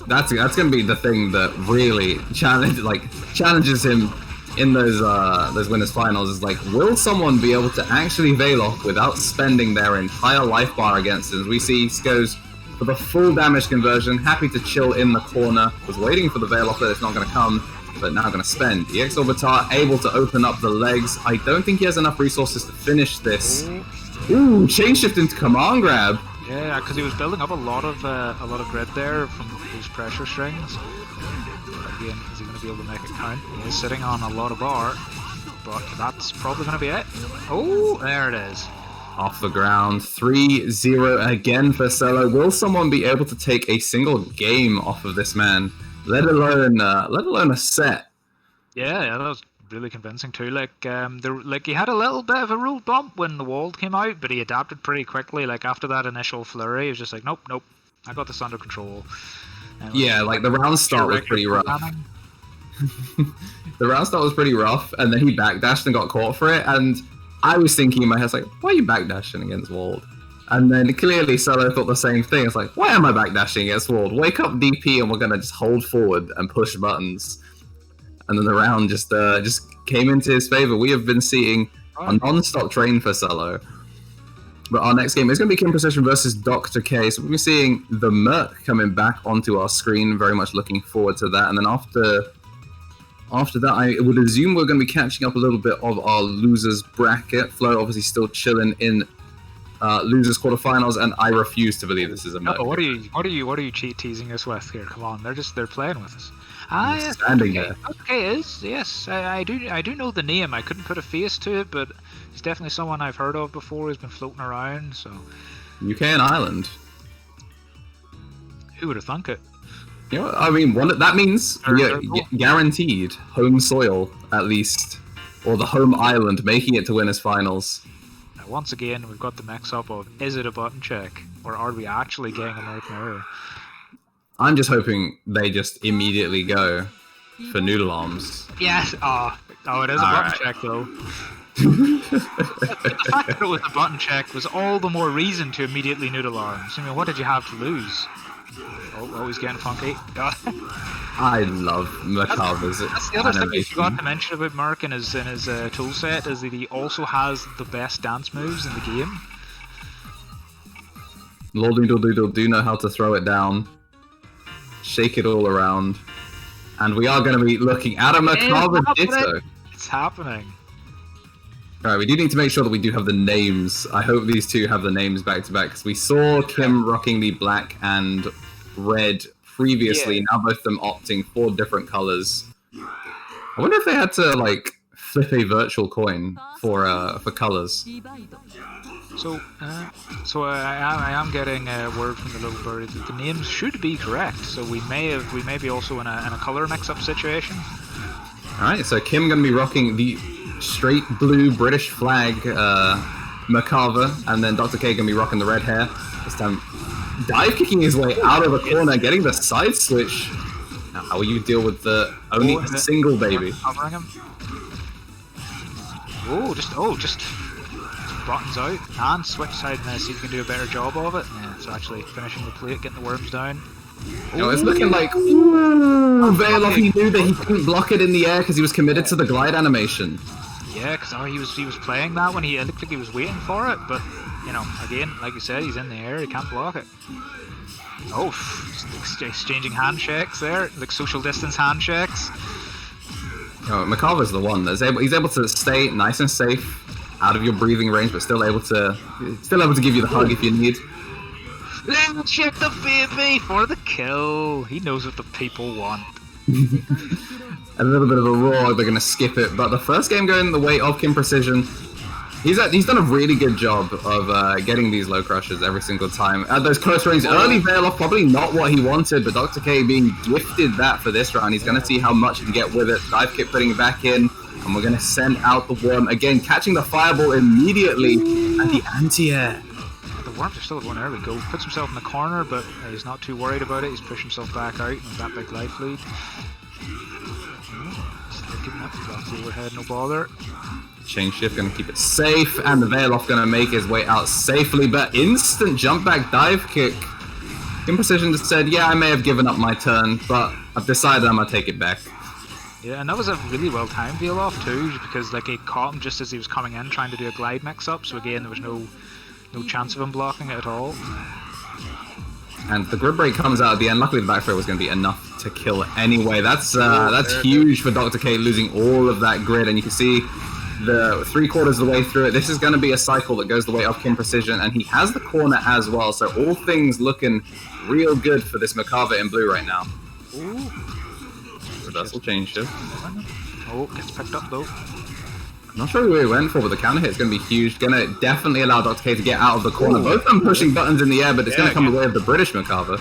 That's gonna be the thing that really challenges him in those winners finals. Is like, will someone be able to actually veil off without spending their entire life bar against him? We see goes for the full damage conversion, happy to chill in the corner, was waiting for the veil off that it's not gonna come, but now gonna spend. EX Orbitar able to open up the legs. I don't think he has enough resources to finish this. Ooh, chain shift into command grab. Yeah, because he was building up a lot of grid there from those pressure strings. Again, is he going to be able to make it count? He is sitting on a lot of bar, but that's probably going to be it. Oh, there it is. Off the ground, 3-0 again for Acelo. Will someone be able to take a single game off of this man? Let alone a set. Yeah, that was really convincing too. Like he had a little bit of a rule bump when the wall came out, but he adapted pretty quickly. Like after that initial flurry, he was just like, nope, I got this under control. Yeah, like the round start was pretty rough. The round start was pretty rough, and then he backdashed and got caught for it. And I was thinking in my head, like, why are you backdashing against Wald? And then clearly Solo thought the same thing. It's like, why am I backdashing against Wald? Wake up DP and we're gonna just hold forward and push buttons. And then the round just came into his favor. We have been seeing a non-stop train for Solo. But our next game is going to be Kim Precision versus Dr. K. So we'll be seeing the Merc coming back onto our screen. Very much looking forward to that. And then after that, I would assume we're going to be catching up a little bit of our losers bracket. Flo obviously still chilling in losers quarterfinals, and I refuse to believe this is a Merc. No, what are you teasing us with here? Come on, they're playing with us. Yes, standing there. Okay, yes, I do know the name. I couldn't put a face to it, but he's definitely someone I've heard of before. He's been floating around. So UK and Ireland. Who would have thunk it? You know, I mean, that means guaranteed home soil at least, or the home island, making it to winners finals. Now, once again, we've got the mix-up of is it a button check or are we actually getting American error? I'm just hoping they just immediately go for noodle arms. Yes. Oh, it is a button check though. The fact that it was a button check was all the more reason to immediately noodle arms. I mean, what did you have to lose? Oh, he's getting funky. I love Macabra's That's the other thing you forgot to mention about Merc in his tool set is that he also has the best dance moves in the game. Lord Noodle Doodle do know how to throw it down, shake it all around, and we are going to be looking at a Macabre Ditto. It's happening. Alright, we do need to make sure that we do have the names. I hope these two have the names back to back, because we saw Kim rocking the black and red previously, now both of them opting for different colors. I wonder if they had to, like, flip a virtual coin for colors. So I am getting a word from the little bird that the names should be correct. So we may be also in a color mix-up situation. Alright, so Kim gonna be rocking the straight blue British flag Macabre, and then Dr. K gonna be rocking the red hair. This time dive kicking his way out of the corner, getting the side switch. Now, how will you deal with the only single baby? Covering him. Just buttons out and switch side and see if you can do a better job of it. Yeah, so actually finishing the plate, getting the worms down. You know, it's looking like Veilov, he knew that he couldn't block it in the air because he was committed to the glide animation. Yeah, because he was playing that when it looked like he was waiting for it, but you know, again, like you said, he's in the air, he can't block it. Oh, exchanging handshakes there, like social distance handshakes. Oh, Macabre's the one that's he's able to stay nice and safe, out of your breathing range, but still able to give you the hug if you need. Let's check the baby for the kill. He knows what the people want. A little bit of a roar, they're gonna skip it, but the first game going the way of Kim Precision, he's done a really good job of getting these low crushes every single time. At those close range, early Veilov, probably not what he wanted, but Dr. K being gifted that for this round. He's gonna see how much he can get with it. Dive kick putting it back in, and we're gonna send out the worm again, catching the fireball immediately at the anti-air. The worms are still at one. There we go. Puts himself in the corner, but he's not too worried about it. He's pushed himself back out with that big life lead. Still keeping up the overhead, no bother. Chain shift gonna keep it safe, and the Veilov gonna make his way out safely, but instant jump back dive kick. Kim Precision just said, yeah, I may have given up my turn, but I've decided I'm gonna take it back. Yeah, and that was a really well timed Veilov too, because like it caught him just as he was coming in trying to do a glide mix up, so again there was no chance of him blocking it at all. And the grid break comes out at the end. Luckily the back throw was going to be enough to kill anyway. That's huge for Dr. K, losing all of that grid, and you can see the 3/4 of the way through it. This is going to be a cycle that goes the way of Kim Precision, and he has the corner as well, so all things looking real good for this Macabre in blue right now. Ooh. Reversal change shift. Oh, gets picked up though. I'm not sure who he went for, but the counter hit is going to be huge. Going to definitely allow Dr. K to get out of the corner. Both of them pushing buttons in the air, but it's going to come the way of the British Macabre.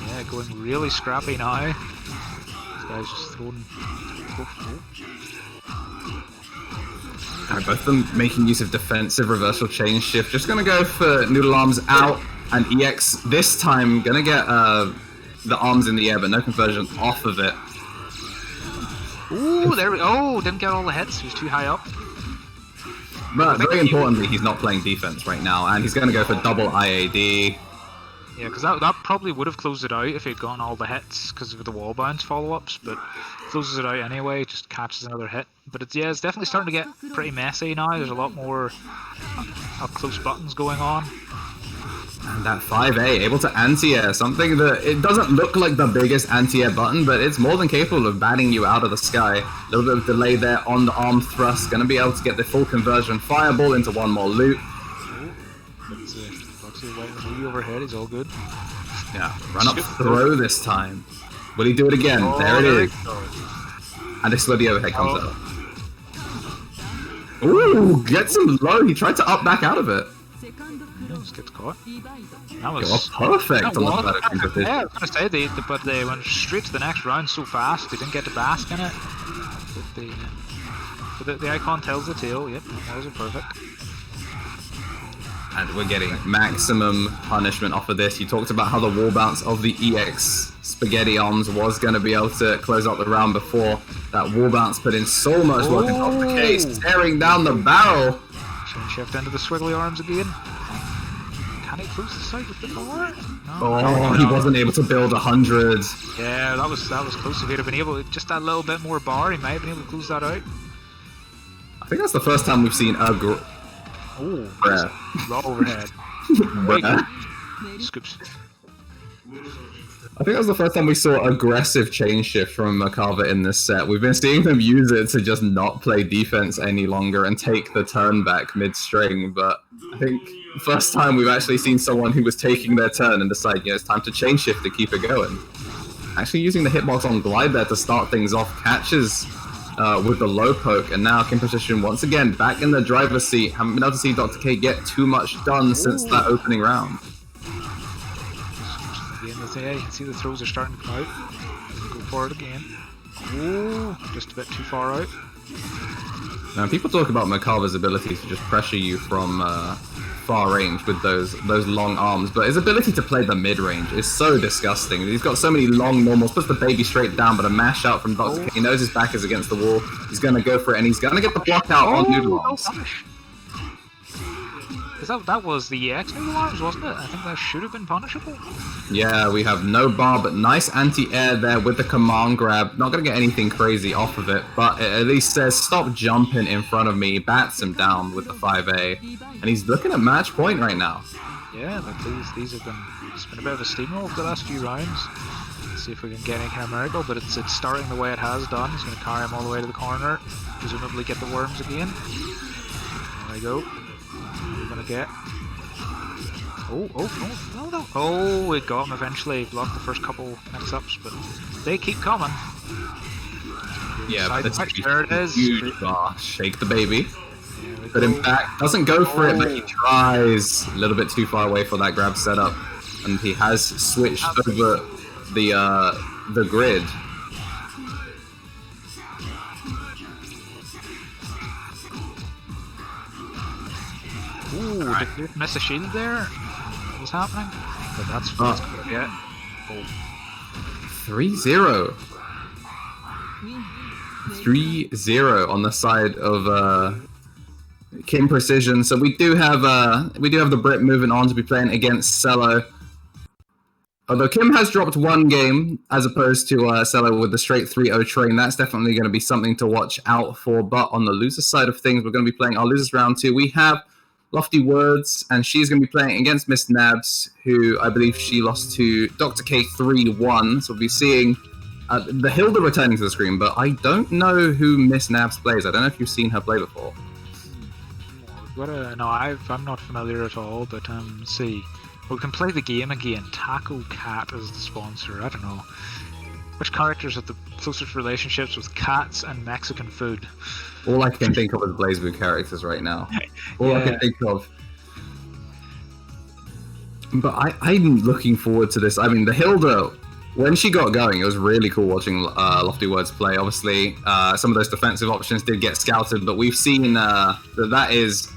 Yeah, going really scrappy now. This guy's just throwing... Both of them making use of defensive reversal chain shift. Just gonna go for Noodle Arms out, and EX this time gonna get the arms in the air, but no conversion off of it. Ooh, there we go. Oh, didn't get all the hits. He was too high up. But very importantly, he's not playing defense right now, and he's gonna go for double IAD. Yeah, because that probably would have closed it out if he'd gotten all the hits because of the wall bounce follow-ups, but closes it out anyway, just catches another hit. But it's definitely starting to get pretty messy now. There's a lot more up-close buttons going on. And that 5A, able to anti-air, something that it doesn't look like the biggest anti-air button, but it's more than capable of batting you out of the sky. A little bit of delay there on the arm thrust, gonna be able to get the full conversion. Fireball into one more loop. Overhead, he's all good. Yeah, run up throw this time. Will he do it again? Oh, there it is. And this is where the overhead comes out. Ooh, gets him low. He tried to up back out of it. Yeah, just gets caught. That was perfect on the side of competition. Yeah, I was gonna say but they went straight to the next round so fast. They didn't get to bask in it. But the icon tells the tale. Yep, that was perfect. And we're getting maximum punishment off of this. You talked about how the wall bounce of the EX Spaghetti Arms was going to be able to close out the round before. That wall bounce put in so much work on the case, tearing down the barrel. Chain shift into the swiggly arms again. Can he close the side with the bar? No. Oh, he wasn't able to build 100. Yeah, that was close. If he'd have been able to, just that little bit more bar, he might have been able to close that out. I think that's the first time we've seen a raw overhead. Scoops. I think that was the first time we saw aggressive chain shift from Makava in this set. We've been seeing them use it to just not play defense any longer and take the turn back mid-string, but I think the first time we've actually seen someone who was taking their turn and decide, it's time to chain shift to keep it going. Actually using the hitbox on glide there to start things off, catches with the low poke, and now Kim Precision once again back in the driver's seat. Haven't been able to see Dr. K get too much done since that opening round. Again, you can see the throws are starting to come out. Go for it again. Ooh, just a bit too far out. Now, people talk about Makava's ability to just pressure you from far range with those long arms, but his ability to play the mid-range is so disgusting. He's got so many long normals, puts the baby straight down, but a mash out from Dr. K. He knows his back is against the wall. He's going to go for it, and he's going to get the block out on Noodle Arms. That was the EX Noodle Arms, wasn't it? I think that should have been punishable. Yeah, we have no bar, but nice anti-air there with the command grab. Not going to get anything crazy off of it, but it at least says, stop jumping in front of me, bats him down with the 5A. And he's looking at match point right now. Yeah, but these have been, it's been a bit of a steamroll for the last few rounds. Let's see if we can get any kind of miracle, but it's starting the way it has done. He's going to carry him all the way to the corner, presumably get the worms again. There we go. We're going to get... Oh, no. Oh, we got him eventually. Blocked the first couple mix-ups, but they keep coming. Yeah, but this there it is. Huge bar. Shake the baby. Put him back. Doesn't go for it, but he tries. A little bit too far away for that grab setup. And he has switched over the grid. Ooh, did you miss a shield there? What was happening? But that's going to get. 3-0. 3-0 on the side of Kim Precision. So we do have the Brit moving on to be playing against Cello. Although Kim has dropped one game as opposed to Cello with the straight 3-0 train, that's definitely going to be something to watch out for. But on the loser side of things, we're going to be playing our losers round 2. We have Lofty Words, and she's going to be playing against Miss Nabs, who I believe she lost to Dr. K 3-1. So we'll be seeing the Hilda returning to the screen, but I don't know who Miss Nabs plays. I don't know if you've seen her play before. No, I'm not familiar at all, but let's see. We can play the game again. Taco Cat is the sponsor. I don't know. Which characters have the closest relationships with cats and Mexican food? All I can think of is BlazBlue characters right now. All I can think of. But I'm looking forward to this. I mean, the Hilda When she got going, it was really cool watching Lofty Words play. Obviously, some of those defensive options did get scouted, but we've seen that is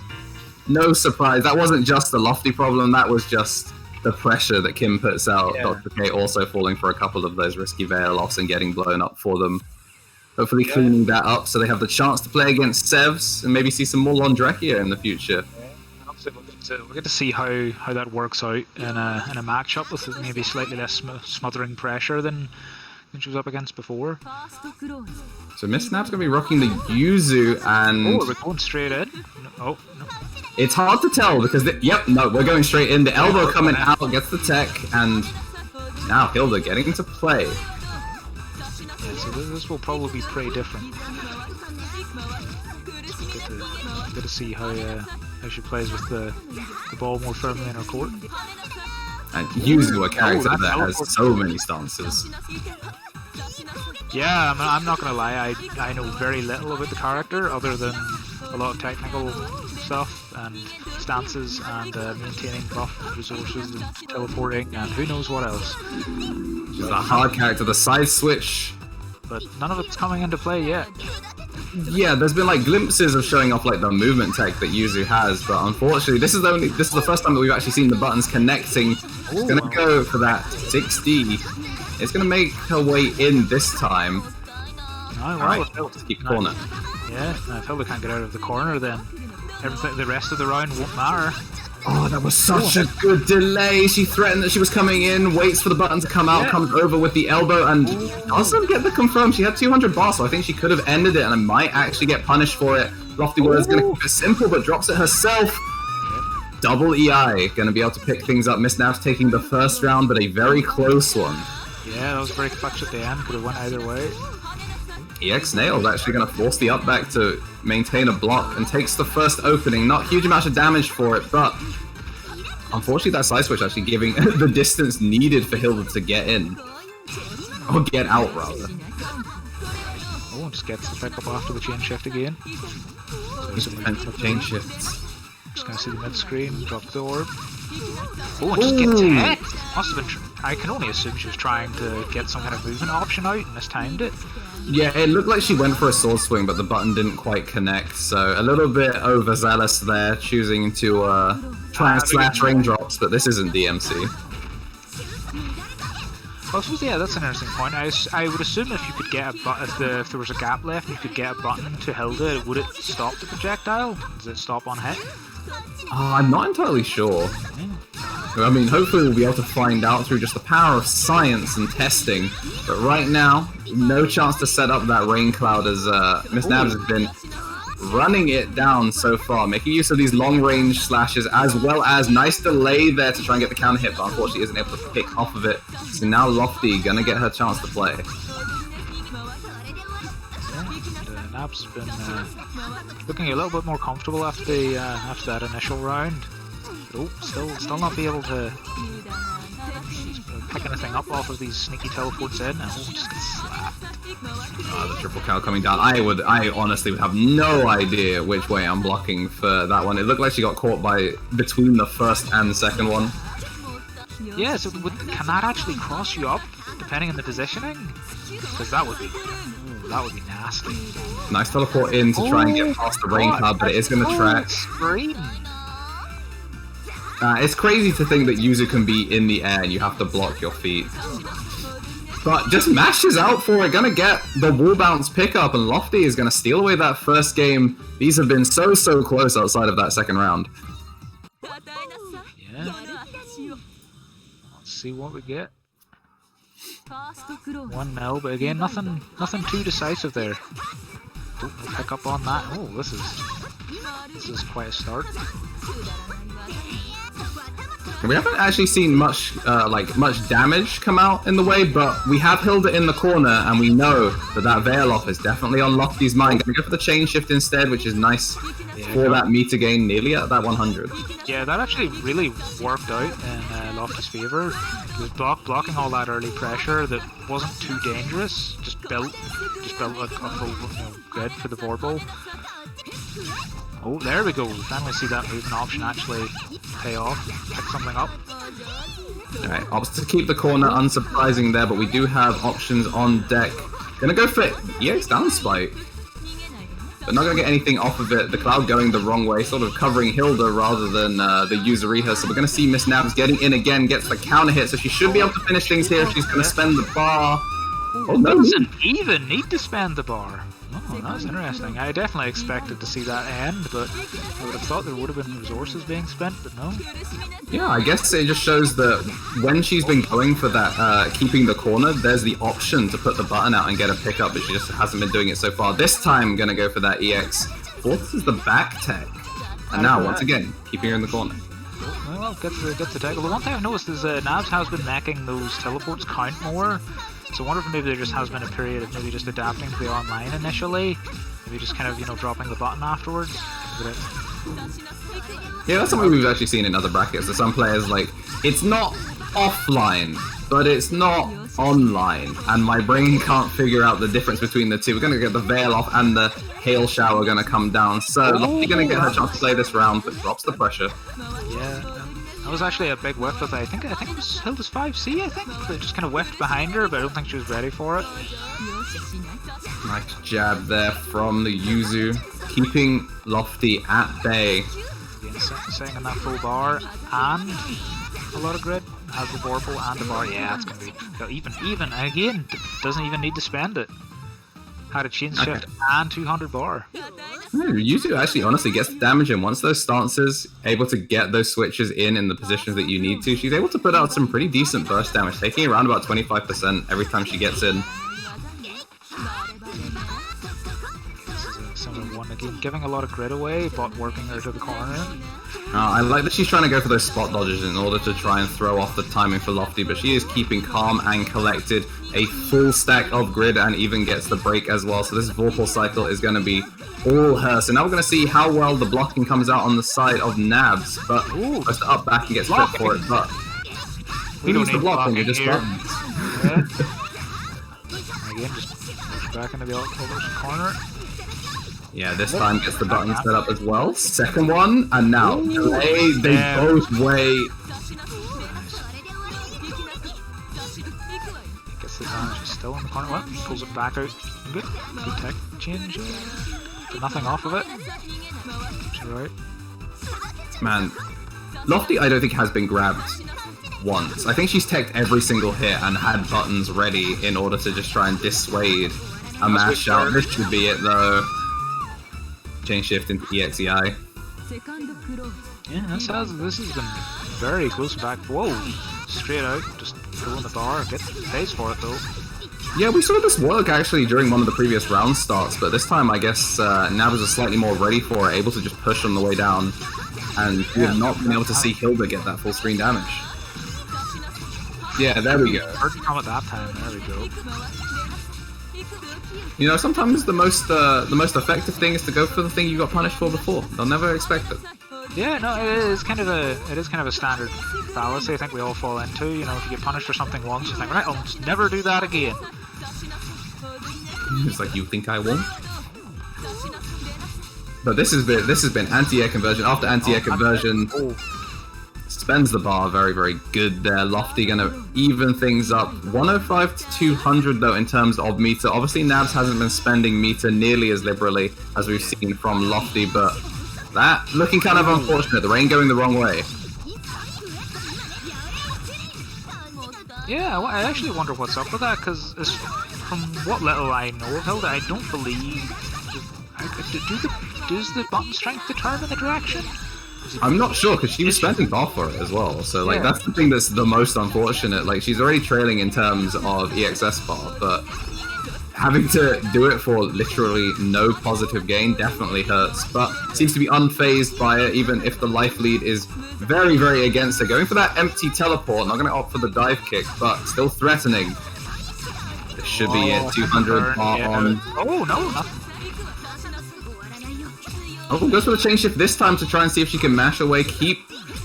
no surprise. That wasn't just the Lofty problem, that was just the pressure that Kim puts out. Yeah. Dr. K also falling for a couple of those risky Veil offs and getting blown up for them. Hopefully cleaning that up so they have the chance to play against Sevs and maybe see some more Londrekia in the future. We'll get to see how that works out in a matchup with maybe slightly less smothering pressure than she was up against before. So Miss Snap's going to be rocking the Yuzu and... Oh, we're going straight in? Oh, no. It's hard to tell because, we're going straight in. The elbow coming out gets the tech, and now Hilda getting to play. Yeah, so this will probably be pretty different. So good to see how she plays with the ball more firmly in her court. And Yuzu, a character that has so many stances. Yeah, I'm not gonna lie, I know very little about the character other than a lot of technical stuff and stances and maintaining buff resources and teleporting and who knows what else. She's a hard character. The side switch, but none of it's coming into play yet. Yeah, there's been like glimpses of showing off like the movement tech that Yuzu has, but unfortunately this is the first time that we've actually seen the buttons connecting. She's gonna go for that 6D. It's gonna make her way in this time. Alright, keep corner. Yeah, if Hilda can't get out of the corner, then everything, the rest of the round won't matter. Oh, that was such a good delay. She threatened that she was coming in, waits for the button to come out, comes over with the elbow, and doesn't get the confirm. She had 200 bar, so I think she could have ended it, and I might actually get punished for it. Lofty Word's going to keep it simple, but drops it herself. Double EI, going to be able to pick things up. Miss Nav's taking the first round, but a very close one. Yeah, that was very clutch at the end. Could have went either way. EX Nail's actually going to force the up back to maintain a block and takes the first opening. Not huge amount of damage for it, but unfortunately that side switch actually giving the distance needed for Hilda to get in. Or get out, rather. Oh, just gets the pick up after the chain shift again. So defensive chain shifts. Just going to see the mid screen, drop the orb. Oh, and just gets hit! Must have been... I can only assume she was trying to get some kind of movement option out and mistimed it. Yeah, it looked like she went for a sword swing, but the button didn't quite connect, so a little bit overzealous there, choosing to try and slash raindrops, but this isn't DMC. Well, I suppose, yeah, that's an interesting point. I would assume if you could get a if there was a gap left and you could get a button to Hilda, would it stop the projectile? Does it stop on hit? I'm not entirely sure. I mean, hopefully we'll be able to find out through just the power of science and testing. But right now, no chance to set up that rain cloud as Miss Navs has been running it down so far, making use of these long-range slashes as well as nice delay there to try and get the counter hit, but unfortunately isn't able to pick off of it. So now Lofty gonna get her chance to play. Nav's been looking a little bit more comfortable after that initial round. Oh, still not be able to pick anything up off of these sneaky teleports in. Oh, just gets slapped. The triple cow coming down. I honestly would have no idea which way I'm blocking for that one. It looked like she got caught between the first and the second one. Yeah, so can that actually cross you up depending on the positioning? Because that would be nasty. Nice teleport in to try and get past the rain cloud, but it is going to track. It's crazy to think that Yuzu can be in the air and you have to block your feet. But just mashes out for it, gonna get the wall bounce pickup, and Lofty is gonna steal away that first game. These have been so close outside of that second round. Yeah. Let's see what we get. 1-0, but again, nothing too decisive there. Oh, we'll pick up on that. Oh, this is quite a start. We haven't actually seen much damage come out in the way, but we have Hilda in the corner, and we know that Veil off is definitely on Lofty's mind. Gonna go for the chain shift instead, which is nice for that meter gain, nearly at that 100. Yeah, that actually really worked out in Lofty's favour. He was blocking all that early pressure that wasn't too dangerous. Just built a full grid for the Vorpal. Oh, there we go. Finally see that movement option actually pay off. Pick something up. Alright, opts to keep the corner, unsurprising there, but we do have options on deck. Gonna go for EX down spike. But not gonna get anything off of it. The Cloud going the wrong way, sort of covering Hilda rather than the Yuzuriha. So we're gonna see Miss Nabs getting in again, gets the counter hit, so she should be able to finish things here. She's gonna spend the bar. Oh no! Doesn't even need to spend the bar. Oh, that's interesting. I definitely expected to see that end, but I would have thought there would have been resources being spent, but no. Yeah, I guess it just shows that when she's been going for that, keeping the corner, there's the option to put the button out and get a pickup, but she just hasn't been doing it so far. This time, gonna go for that EX. Fourth is the back tech. And now, once again, keeping her in the corner. Well, get the tech. Well, the one thing I've noticed is Nabs has been making those teleports count more. So I wonder if maybe there just has been a period of maybe just adapting to the online initially, maybe just kind of, you know, dropping the button afterwards. Yeah, that's something we've actually seen in other brackets. There's some players like, it's not offline, but it's not online, and my brain can't figure out the difference between the two. We're gonna get the veil off and the hail shower gonna come down, so Lofty gonna get her chance to play this round, but drops the pressure. Yeah. That was actually a big whiff with it. I think it was Hilda's 5C, I think. It just kind of whiffed behind her, but I don't think she was ready for it. Nice jab there from the Yuzu, keeping Lofty at bay. Again, sitting in that full bar, and a lot of grid. Has the Vorpal and the bar. Yeah, it's going to be even. Again, doesn't even need to spend it. Had a chain shift and 200 bar. Yuzu actually honestly gets the damage in. Once those stances, able to get those switches in the positions that you need to, she's able to put out some pretty decent burst damage, taking around about 25% every time she gets in. This is a similar one again, giving a lot of grid away, but working her to the corner. I like that she's trying to go for those spot dodges in order to try and throw off the timing for Lofty, but she is keeping calm and collected. A full stack of grid and even gets the break as well, so this Vorpal cycle is going to be all her. So now we're going to see how well the blocking comes out on the side of Nabs, but goes to up back and gets hit for it, but we don't need to block when you're just buttons. Yeah. Again, just push back into the over corner. Yeah, this time gets the button set up as well. Second one, and now they both wait. Gets the damage, he's still in the corner. Well, pulls it back out. Good tech change. Did nothing off of it. Right. Man, Lofty I don't think has been grabbed once. I think she's teched every single hit and had buttons ready in order to just try and dissuade a mash out. This should be it though. Chain shift into EXEI. Yeah, this has been very close back. Whoa, straight out, just throwing the bar. Pays for it though. Yeah, we saw this work actually during one of the previous round starts, but this time I guess Nabs was slightly more ready for it, able to just push on the way down, and we have not been able to see Hilda get that full screen damage. Yeah, there we go. First time at that time. There we go. You know, sometimes the most effective thing is to go for the thing you got punished for before. They'll never expect it. Yeah, no, it is kind of a standard fallacy I think we all fall into. You know, if you get punished for something once, you think, right, I'll just never do that again. It's like, you think I won't? But this has been anti-air conversion after anti-air conversion. Spends the bar very, very good there. Lofty gonna even things up. 105 to 200 though in terms of meter. Obviously Nabs hasn't been spending meter nearly as liberally as we've seen from Lofty, but that looking kind of unfortunate. The rain going the wrong way. Yeah, well, I actually wonder what's up with that, because from what little I know of Hilda, I don't believe... Does the button strength determine the direction? I'm not sure, because she was spending bar for it as well, so like that's the thing that's the most unfortunate. Like, she's already trailing in terms of EXS bar, but having to do it for literally no positive gain definitely hurts, but seems to be unfazed by it, even if the life lead is very, very against her. Going for that empty teleport, not going to opt for the dive kick, but still threatening. This should be it, 200 bar on. Oh, no, nothing. Oh, goes for the chain shift this time to try and see if she can mash her way, keep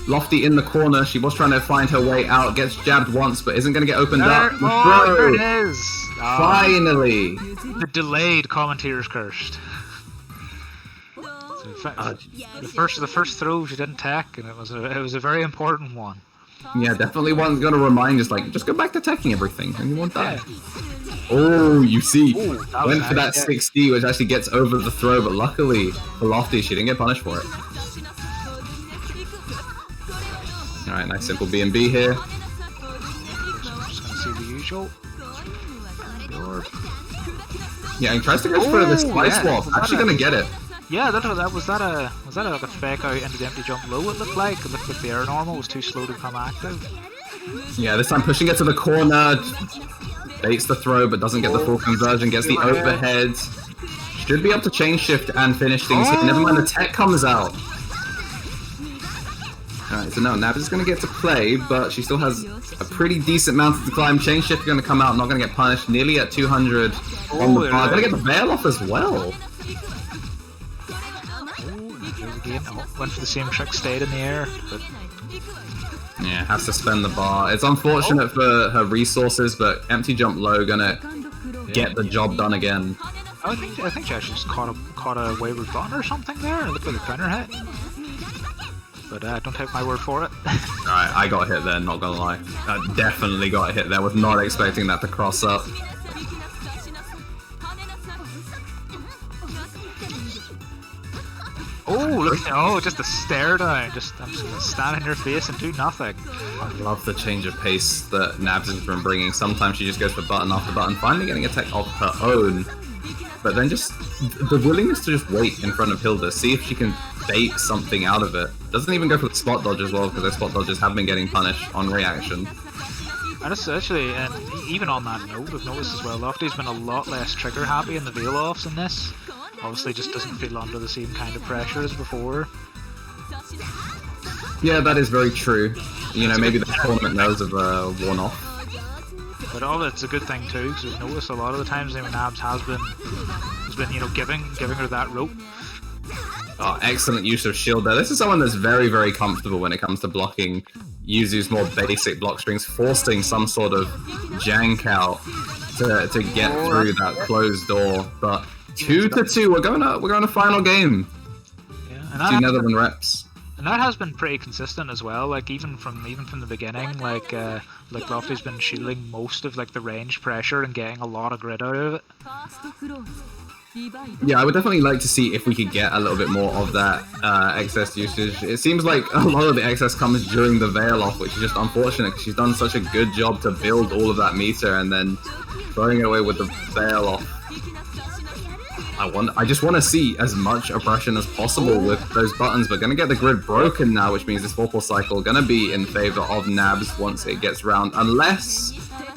Lofty in the corner. She was trying to find her way out, gets jabbed once, but isn't going to get opened up. Oh, there it is! Finally! The delayed commentator's cursed. So The first throw she didn't tech, and it was a very important one. Yeah, definitely one's gonna remind us, like, just go back to teching everything, and you won't die. Oh, you see, went for that 6D, which actually gets over the throw, but luckily for Lofty, she didn't get punished for it. Alright, nice simple B&B here. I'm just gonna see the usual. Yeah, and tries to go for the slice swap. Actually gonna get it. Yeah, was that like a fake out into the empty jump low? It looked like the air normal was too slow to become active. Yeah, this time pushing it to the corner, baits the throw but doesn't get the full conversion, gets the overhead. Should be able to chain shift and finish things here. Never mind, the tech comes out. Alright, so now Nab is going to get to play, but she still has a pretty decent mountain to climb. Chain shift going to come out, not going to get punished. Nearly at 200 on the bar. Going to get the veil off as well. Went for the same trick, stayed in the air, but yeah, has to spend the bar. It's unfortunate for her resources, but empty jump low gonna get the job done again. I think she actually just caught a wayward button or something there. It looked like a counter hit, but don't take my word for it. Alright, I got hit there, not gonna lie. I definitely got hit there. Was not expecting that to cross up. Oh, look! Oh, just a stare down. I'm just gonna stand in your face and do nothing. I love the change of pace that Nabs has been bringing. Sometimes she just goes for button after button, finally getting a tech of her own. But then just the willingness to just wait in front of Hilda, see if she can bait something out of it. Doesn't even go for the spot dodge as well, because those spot dodges have been getting punished on reaction. And it's actually, and even on that note, we've noticed as well, Lofty's been a lot less trigger happy in the veil offs in this. Obviously just doesn't feel under the same kind of pressure as before. Yeah, that is very true. You know, maybe the tournament knows of worn off. But it's a good thing too, because we've noticed a lot of the times when Nabs has been, you know, giving her that rope. Oh, excellent use of shield there. This is someone that's very, very comfortable when it comes to blocking Yuzu's more basic block strings, forcing some sort of jank out to get through that closed door. But 2-2, we're going to final game. Yeah, and 2 Netherlands reps. And that has been pretty consistent as well. Like even from the beginning, like Lofty's been shielding most of like the range pressure and getting a lot of grid out of it. Yeah, I would definitely like to see if we could get a little bit more of that excess usage. It seems like a lot of the excess comes during the veil off, which is just unfortunate because she's done such a good job to build all of that meter and then throwing it away with the veil off. I just want to see as much oppression as possible with those buttons. We're going to get the grid broken now, which means this 4-4 cycle going to be in favor of Nabs once it gets round, unless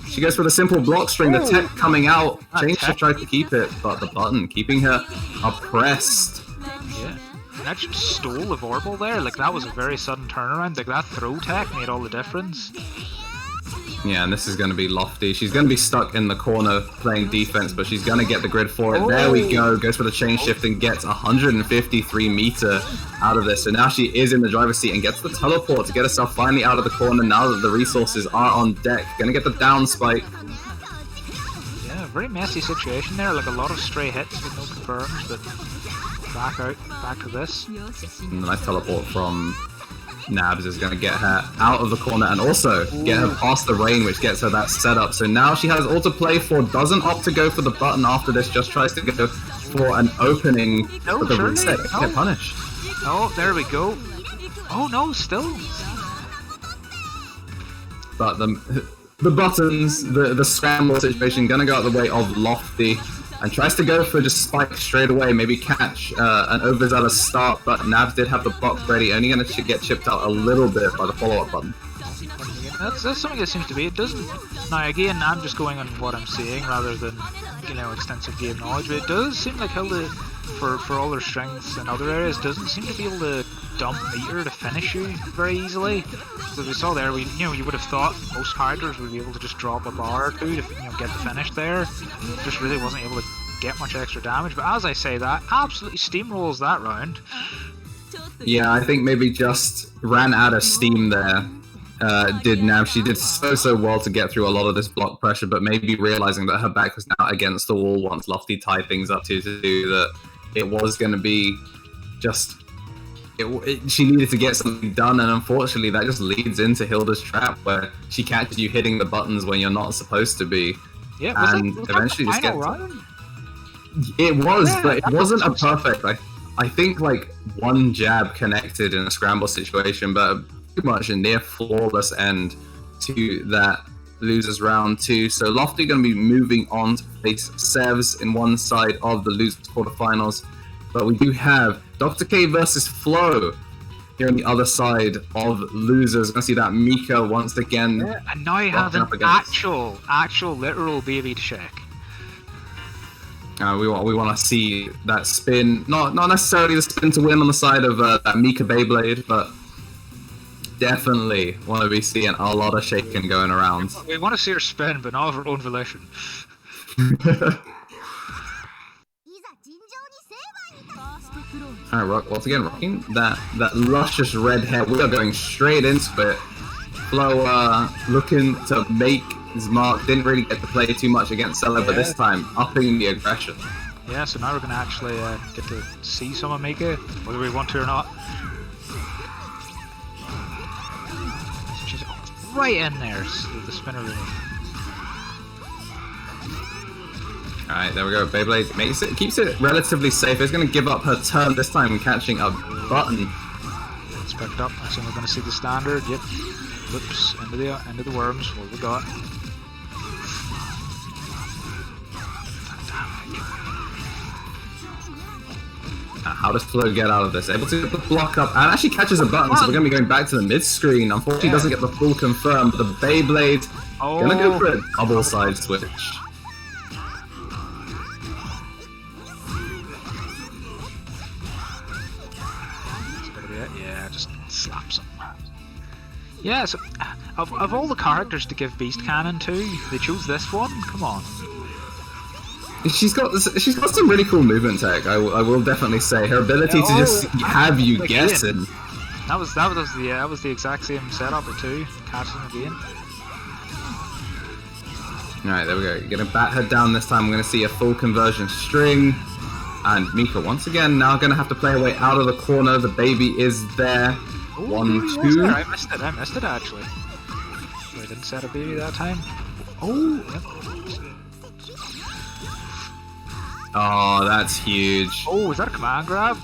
she goes for the simple block string, the tech coming out. Change to try to keep it, but the button keeping her oppressed. Yeah, and that just stole the Vorpal there. Like that was a very sudden turnaround. Like that throw tech made all the difference. Yeah, and this is going to be Lofty. She's going to be stuck in the corner playing defense, but she's going to get the grid for it. There we go. Goes for the chain shift and gets 153 meter out of this. So now she is in the driver's seat and gets the teleport to get herself finally out of the corner now that the resources are on deck. Going to get the down spike. Yeah, very messy situation there. Like a lot of stray hits with no confirms, but back to this. And a nice teleport from Nabs is going to get her out of the corner and also get her past the rain, which gets her that setup. So now she has all to play for, doesn't opt to go for the button after this, just tries to go for an opening for the reset. Get punished. Oh, there we go. Oh no, still. But the buttons, the scramble situation, going to go out the way of Lofty. And tries to go for just spike straight away, maybe catch an overs at a start, but Nabs did have the box ready, only going to get chipped out a little bit by the follow-up button. That's something that seems to be. It doesn't. Now again, I'm just going on what I'm seeing rather than extensive game knowledge, but it does seem like Hilda, for all her strengths in other areas, doesn't seem to be able to dump meter to finish you very easily. So we saw there, you would have thought most characters would be able to just drop a bar or two to get the finish there. Just really wasn't able to get much extra damage. But as I say that, absolutely steamrolls that round. Yeah, I think maybe just ran out of steam there. She did so well to get through a lot of this block pressure, but maybe realizing that her back was now against the wall once Lofty tied things up to do that, it was going to be just she needed to get something done, and unfortunately that just leads into Hilda's trap where she catches you hitting the buttons when you're not supposed to be. Yeah, and eventually just gets. Run? It was, Yeah, but it wasn't a perfect. I think like one jab connected in a scramble situation, but pretty much a near flawless end to that losers round 2. So Lofty going to be moving on to face Sevs in one side of the losers quarterfinals, but we do have Dr. K versus Flo here on the other side of losers. Gonna see that Mika once again. Yeah, and now you have an actual literal baby to shake. We want to see that spin, not necessarily the spin to win on the side of that Mika Beyblade, but definitely want to be seeing a lot of shaking going around. We want to see her spin, but not of her own volition. Alright, once again, rocking that luscious red hair. We are going straight into it. Flo looking to make his mark. Didn't really get to play too much against Sella, but this time upping the aggression. Yeah, so now we're going to actually get to see some of Mika, whether we want to or not. She's right in there, the spinner really. Alright, there we go. Beyblade keeps it relatively safe. It's going to give up her turn this time, catching a button. It's picked up. I assume we're going to see the standard. Yep. Whoops. Into the worms. What have we got? How does Flo get out of this? Able to get the block up and actually catches a button, so we're going to be going back to the mid-screen. Unfortunately, doesn't get the full confirm, but the Beyblade going to go for a double side switch. Yeah, just slaps him. Yeah, so of all the characters to give Beast Cannon to, they chose this one? Come on. She's got some really cool movement tech. I will definitely say her ability to just have you guessing. That was the exact same setup too. Catching again. Alright, there we go. You're gonna bat her down this time. We're gonna see a full conversion string. And Mika once again now gonna have to play her way out of the corner. The baby is there. Ooh, 1, 2. I missed it actually. I didn't set a baby that time. Oh, that's huge. Oh, was that a command grab?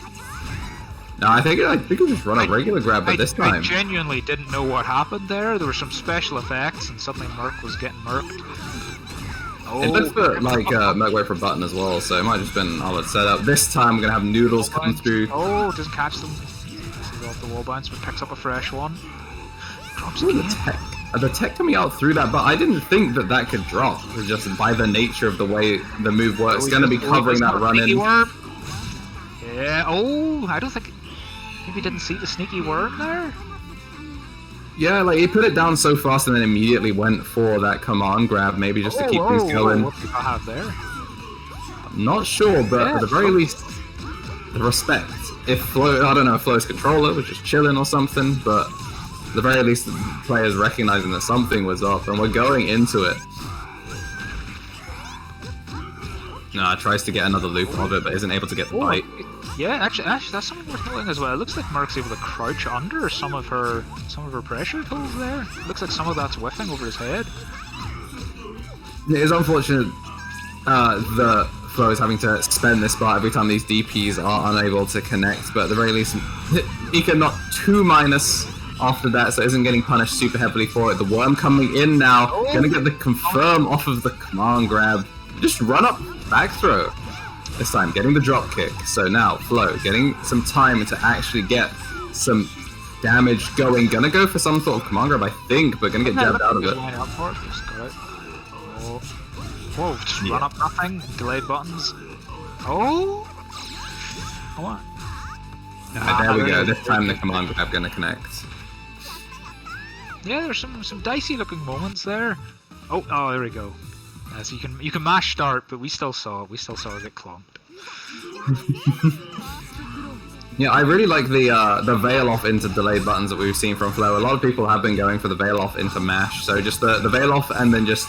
No, I think it just run a regular grab, but this time. I genuinely didn't know what happened there. There were some special effects, and suddenly Merc was getting murked. It looked like Merc went for a button as well, so it might have just been all set up. This time we're gonna have Noodles come through. Oh, it doesn't catch them. This is off the wall bounce, but picks up a fresh one. Drops again. The tech coming out through that, but I didn't think that could drop, just by the nature of the way the move works. It's going to be covering that run-in. Yeah, I don't think... Maybe didn't see the sneaky worm there? Yeah, like he put it down so fast and then immediately went for that command grab, maybe just to keep things going. What did I have there? I'm not sure, but at the very least, the respect. If Flo, I don't know if Flo's controller was just chilling or something, but at the very least, the players recognizing that something was up, and we're going into it. No, tries to get another loop of it, but isn't able to get the bite. Yeah, actually, that's something worth noting as well. It looks like Merc's able to crouch under some of her pressure tools there. It looks like some of that's whiffing over his head. It is unfortunate the Flo is having to spend this bar every time these DPs are unable to connect, but at the very least, Mika not too minus after that, so isn't getting punished super heavily for it. The worm coming in now, gonna get the confirm off of the command grab. Just run up back throw. This time getting the drop kick. So now Flo getting some time to actually get some damage going. Gonna go for some sort of command grab, I think, but gonna get jabbed out of it. Whoa, just run up nothing. Delayed buttons. Oh! What? There we go. This time the command grab gonna connect. Yeah, there's some dicey looking moments there. Oh, there we go. So you can mash start, but we still saw it get clonked. Yeah, I really like the veil off into delayed buttons that we've seen from Flo. A lot of people have been going for the veil off into mash, so just the veil off and then just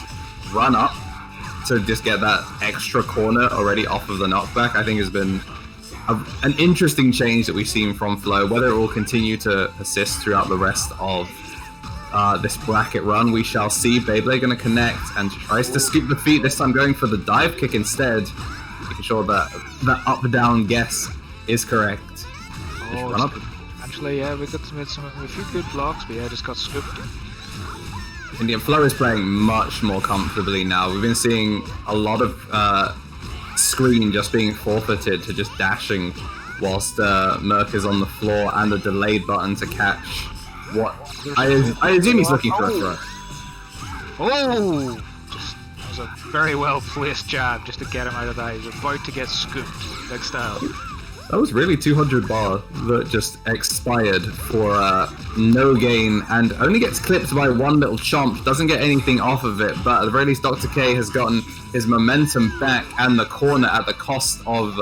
run up to just get that extra corner already off of the knockback. I think has been an interesting change that we've seen from Flo. Whether it will continue to persist throughout the rest of this bracket run, we shall see. Beyblade going to connect and tries to scoop the feet, this time going for the dive kick instead, making sure that that up-down guess is correct. Actually, yeah, we got a few good blocks, but yeah, just got scooped. Indian Flo is playing much more comfortably now. We've been seeing a lot of screen just being forfeited to just dashing whilst Merc is on the floor, and the delayed button to catch what I assume he's looking for a throw. Oh! That was a very well placed jab just to get him out of that. He's about to get scooped, big style. That was really 200 bar that just expired for no gain and only gets clipped by one little chomp, doesn't get anything off of it, but at the very least Dr. K has gotten his momentum back and the corner at the cost of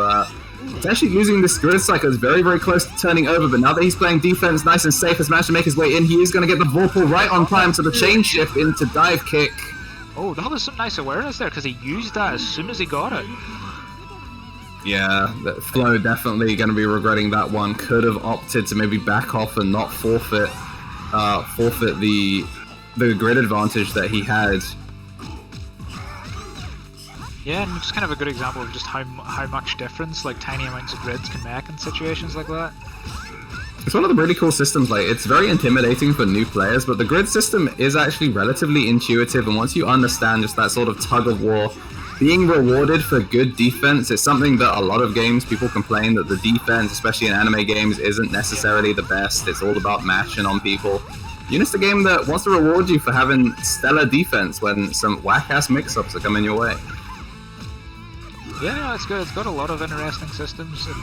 potentially losing this grid cycle. Is very, very close to turning over, but now that he's playing defense nice and safe, has managed to make his way in. He is going to get the Vorpal right on time to the chain shift into dive kick. Oh, that was some nice awareness there because he used that as soon as he got it. Yeah, Flo definitely going to be regretting that one. Could have opted to maybe back off and not forfeit the grid advantage that he had. Yeah, and just kind of a good example of just how much difference like tiny amounts of grids can make in situations like that. It's one of the really cool systems. Like, it's very intimidating for new players, but the grid system is actually relatively intuitive, and once you understand just that sort of tug of war, being rewarded for good defense is something that a lot of games people complain that the defense, especially in anime games, isn't necessarily the best. It's all about mashing on people. Unis, a game that wants to reward you for having stellar defense when some whack-ass mix-ups are coming your way. Yeah, no, it's good. It's got a lot of interesting systems, and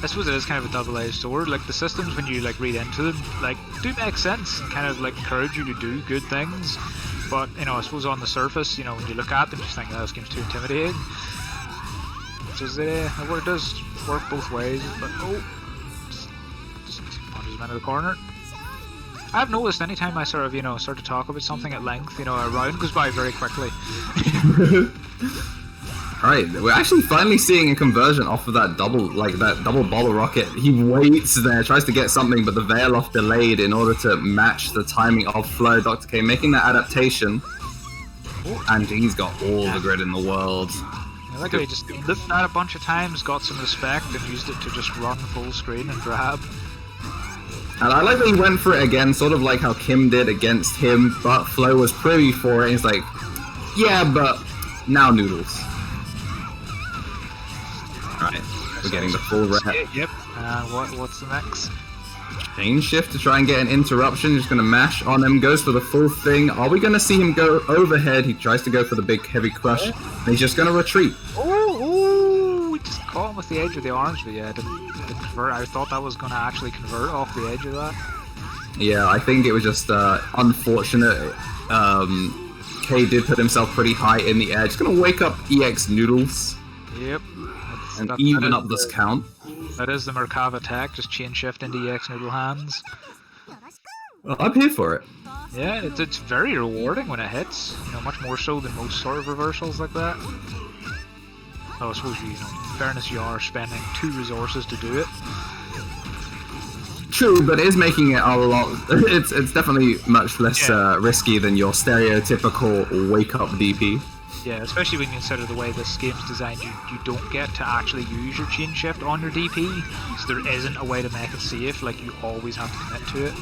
I suppose it is kind of a double-edged sword. Like, the systems, when you like read into them, like, do make sense and kind of like encourage you to do good things. But, you know, I suppose on the surface, you know, when you look at them, you just think, oh, this game's too intimidating. Which is, it does work both ways, but, just punches him into the corner. I've noticed anytime I sort of, you know, start to talk about something at length, you know, a round goes by very quickly. Alright, we're actually finally seeing a conversion off of that double bottle rocket. He waits there, tries to get something, but the veil off delayed in order to match the timing of Flo. Dr. K making that adaptation. And he's got all the grid in the world. I like how he just looked at it a bunch of times, got some respect, and used it to just run full screen and grab. And I like that he went for it again, sort of like how Kim did against him, but Flo was privy for it, and he's like, yeah, but now noodles. Alright, we're getting the full rep. Yep, what's the next? Chain shift to try and get an interruption, just going to mash on him, goes for the full thing. Are we going to see him go overhead? He tries to go for the big heavy crush, and he's just going to retreat. Oh, we just caught him with the edge of the orange, but yeah, didn't convert. I thought that was going to actually convert off the edge of that. Yeah, I think it was just unfortunate. K did put himself pretty high in the air. Just going to wake up EX Noodles. Yep. And even up this count. That is the Merkava attack, just chain shift into EX Noodle hands. Well, I'm here for it. Yeah, it's very rewarding when it hits. You know, much more so than most sort of reversals like that. Oh, I suppose you know, in fairness, you are spending 2 resources to do it. True, but it is making it a lot. It's definitely much less risky than your stereotypical wake-up DP. Yeah, especially when you consider the way this game's designed, you don't get to actually use your chain shift on your DP, so there isn't a way to make it safe, like you always have to commit to it.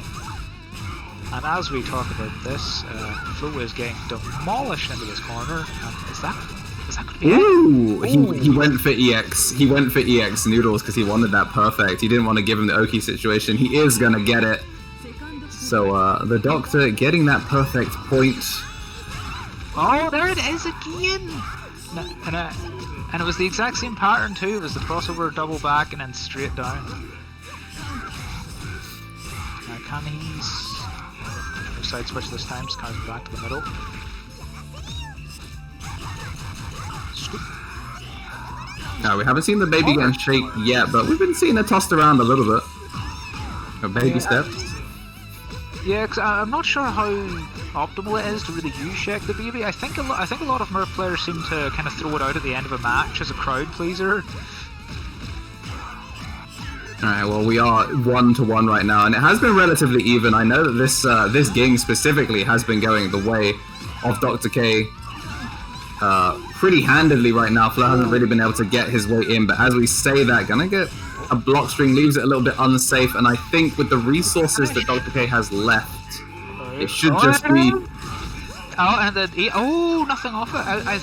And as we talk about this, Flo is getting demolished into this corner, and is that going to be it? He went for EX. He went for EX Noodles because he wanted that perfect. He didn't want to give him the Oki situation. He is going to get it. So the Doctor getting that perfect point. Oh, there it is again! And it was the exact same pattern too. It was the crossover, double back, and then straight down. Now can he side switch this time? Just comes back to the middle. Scoop. No, we haven't seen the baby getting shaped yet, but we've been seeing it tossed around a little bit. Baby steps. Yeah, cause I'm not sure how optimal it is to really use Shake the Baby. I think a lot of Merc players seem to kind of throw it out at the end of a match as a crowd pleaser. Alright, well we are 1-1 right now, and it has been relatively even. I know that this game specifically has been going the way of Dr. K pretty handedly right now. Flo hasn't really been able to get his way in, but as we say that, gonna get a block string, leaves it a little bit unsafe, and I think with the resources that Dr. K has left, it should just be... Oh, and then nothing off it.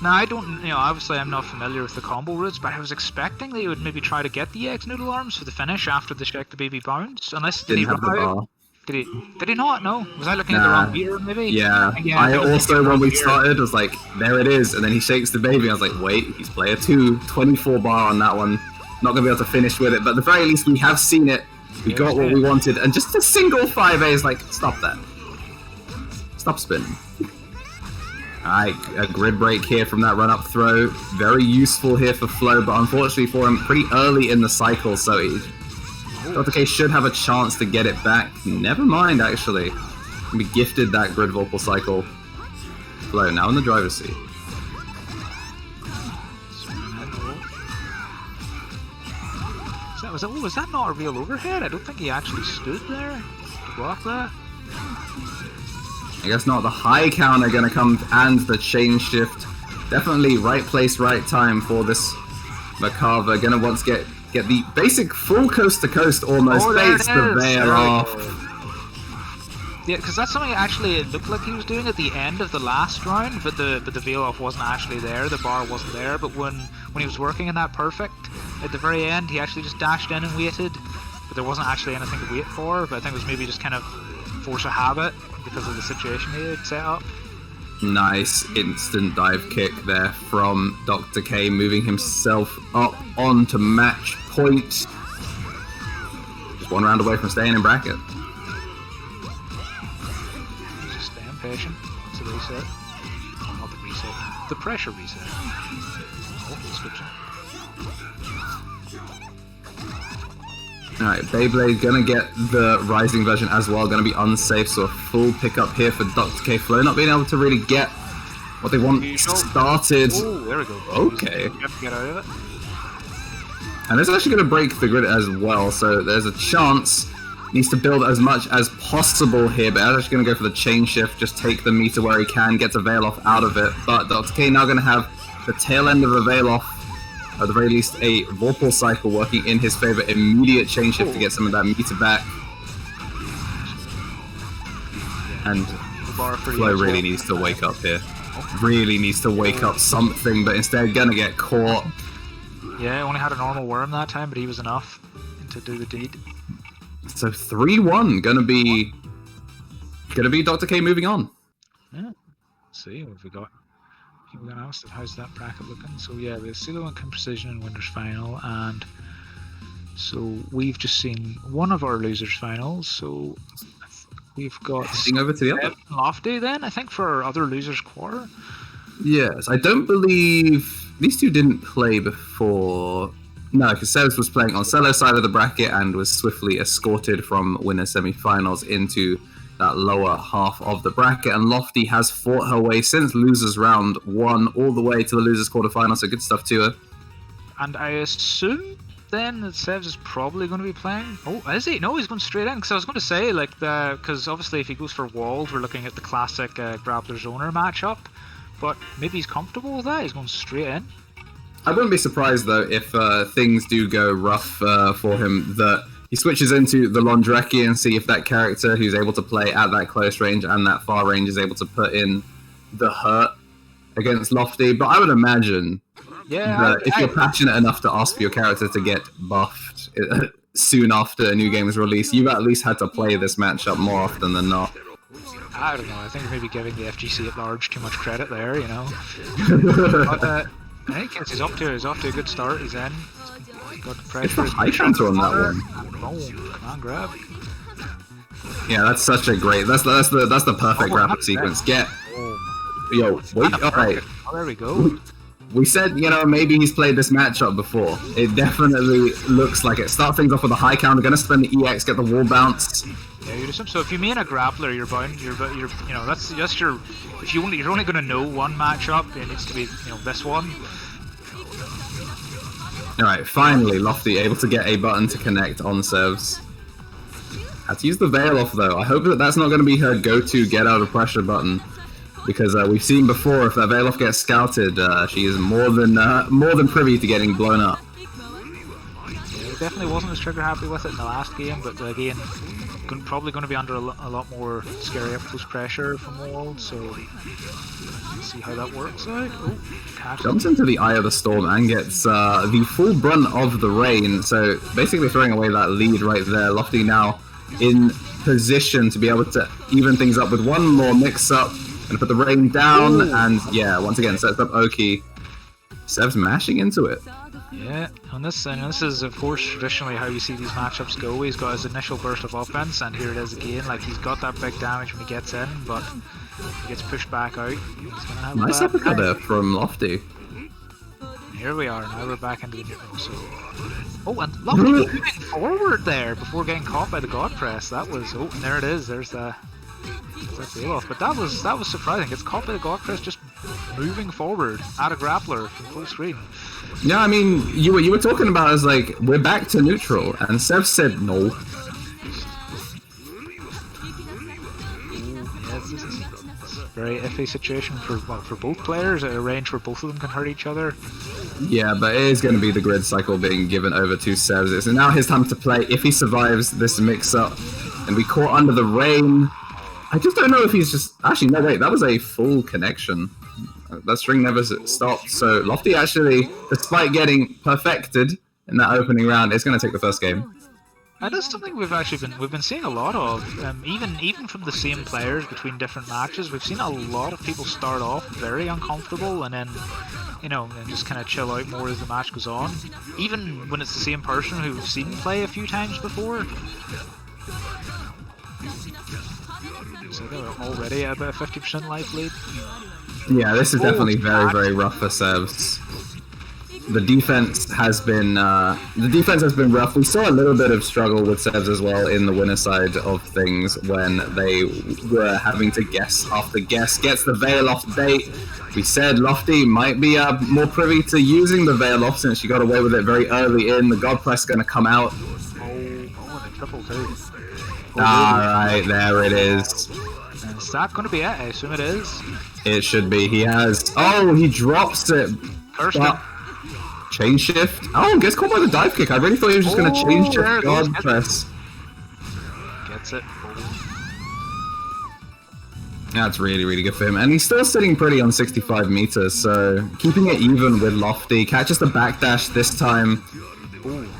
Now, I don't, obviously I'm not familiar with the combo routes, but I was expecting they would maybe try to get the EX noodle arms for the finish after the Shake the Baby bounce. Unless, did he run out? Did he not? No. Was I looking at the wrong meter, maybe? Yeah. I also, when we started, was like, there it is, and then he shakes the baby, and I was like, wait, he's player 2, 24 bar on that one. Not going to be able to finish with it, but at the very least, we have seen it. We got what we wanted, and just a single 5A is like, stop that. Stop spinning. Alright, a grid break here from that run-up throw. Very useful here for Flo, but unfortunately for him, pretty early in the cycle, so Dr. K should have a chance to get it back. Never mind, actually. We gifted that grid vocal cycle. Flo, now in the driver's seat. Was that not a real overhead? I don't think he actually stood there to block that. I guess not. The high counter gonna come and the chain shift. Definitely right place, right time for this Macabre. Gonna once get the basic full coast to coast almost. Baits the veil off. Yeah, because that's something actually it looked like he was doing at the end of the last round, but the veil off wasn't actually there. The bar wasn't there. But when he was working in that perfect at the very end, he actually just dashed in and waited. But there wasn't actually anything to wait for. But I think it was maybe just kind of force a habit because of the situation he had set up. Nice instant dive kick there from Dr. K, moving himself up onto match point. Just one round away from staying in bracket. Just staying patient. It's a reset. Oh, not the reset. The pressure reset. Oh, description. Alright, Beyblade gonna get the Rising version as well, gonna be unsafe, so a full pickup here for Dr. K. Flo not being able to really get what they want started. Oh, there we go. Okay. You have to get out of it. And this is actually gonna break the grid as well, so there's a chance. Needs to build as much as possible here, but I'm actually gonna go for the chain shift, just take the meter where he can, get a veil off out of it. But Dr. K now gonna have the tail end of a veil off. At the very least, a Vorpal cycle working in his favor. Immediate chain shift to get some of that meter back. And Flo really needs to wake up here. Really needs to wake up something, but instead gonna get caught. Yeah, only had a normal worm that time, but he was enough to do the deed. So 3-1, gonna be Dr. K moving on. Yeah. Let's see what have we got. We're going to ask how's that bracket looking. So yeah, the Silo and Kim Precision in Winners Final, and so we've just seen one of our losers finals. So we've got heading over to the other Lofty then, I think, for our other losers quarter. Yes, I don't believe these two didn't play before. No, because Sebs was playing on Celo's side of the bracket and was swiftly escorted from winner semi-finals into that lower half of the bracket, and Lofty has fought her way since losers round 1 all the way to the losers quarterfinal, so good stuff to her. And I assume then that Sebs is probably going to be playing. Oh, is he? No, he's going straight in, because I was going to say, like, because obviously if he goes for Walled, we're looking at the classic Grappler Zoner matchup, but maybe he's comfortable with that, he's going straight in. I wouldn't be surprised though if things do go rough for him, that he switches into the Londreki and see if that character who's able to play at that close range and that far range is able to put in the hurt against Lofty. But I would imagine that if you're passionate enough to ask for your character to get buffed soon after a new game is released, you've at least had to play this matchup more often than not. I don't know, I think you're maybe giving the FGC at large too much credit there, you know. But I think he's off to a good start, he's in. Got the pressure. It's the high counter on that one. Boom, come on, grab. Yeah, that's such a great. That's the perfect graphic sequence. Get. Yo, wait. Alright. Oh, there we go. We said, maybe he's played this matchup before. It definitely looks like it. Start things off with a high counter. Gonna spend the EX, get the wall bounce. Yeah, you do some. So if you main a grappler, you're bound. You're that's your. If you're only gonna know one matchup, it needs to be this one. Alright, finally Lofty able to get a button to connect on Sevs. Had to use the Veil off though. I hope that that's not going to be her go-to get out of pressure button. Because we've seen before, if that Veil off gets scouted, she is more than privy to getting blown up. Yeah, definitely wasn't as trigger happy with it in the last game, but again, probably going to be under a lot more scary up close pressure from Wald, so let's see how that works out. Oh, jumps into the Eye of the Storm and gets the full brunt of the rain, so basically throwing away that lead right there. Lofty now in position to be able to even things up with one more mix-up and put the rain down. Ooh. And yeah, once again sets up Oki. Sev's mashing into it. Yeah, and this is of course traditionally how you see these matchups go. He's got his initial burst of offense, and here it is again. Like, he's got that big damage when he gets in, but he gets pushed back out. He's gonna have nice uppercut there from Lofty. Here we are, now we're back into the neutral. So, oh, and Lofty moving forward there before getting caught by the God Press. That was, oh, and there it is. There's the Veil off, but that was surprising. Gets caught by the God Press just moving forward at a grappler from full screen. Yeah, I mean, you were talking about as like, we're back to neutral, and Sev said no. Yeah, this is a very iffy situation for both players, at a range where both of them can hurt each other. Yeah, but it is going to be the grid cycle being given over to Sev. It's now his time to play if he survives this mix-up. And we caught under the rain. I just don't know if he's just... Actually, no, wait, that was a full connection. That string never stopped, so Lofty actually, despite getting perfected in that opening round, is going to take the first game. That is something we've been seeing a lot of, even from the same players between different matches. We've seen a lot of people start off very uncomfortable and then, you know, and just kind of chill out more as the match goes on. Even when it's the same person who we've seen play a few times before. So they're already at about a 50% life lead. Yeah, this is definitely very, very rough for Sevs. The defense has been rough. We saw a little bit of struggle with Sevs as well in the winner side of things when they were having to guess after guess. Gets the Veil off bait. We said Lofty might be more privy to using the Veil off since she got away with it very early in. The God Press going to come out. Oh, and a triple two. Alright, there it is. And is that going to be it? I assume it is. It should be. He has... Oh, he drops it. Kirsten. Chain shift. Oh, gets caught by the dive kick. I really thought he was just going to chain shift God Press. Gets it. That's really, really good for him. And he's still sitting pretty on 65 meters, so keeping it even with Lofty. Catches the backdash this time.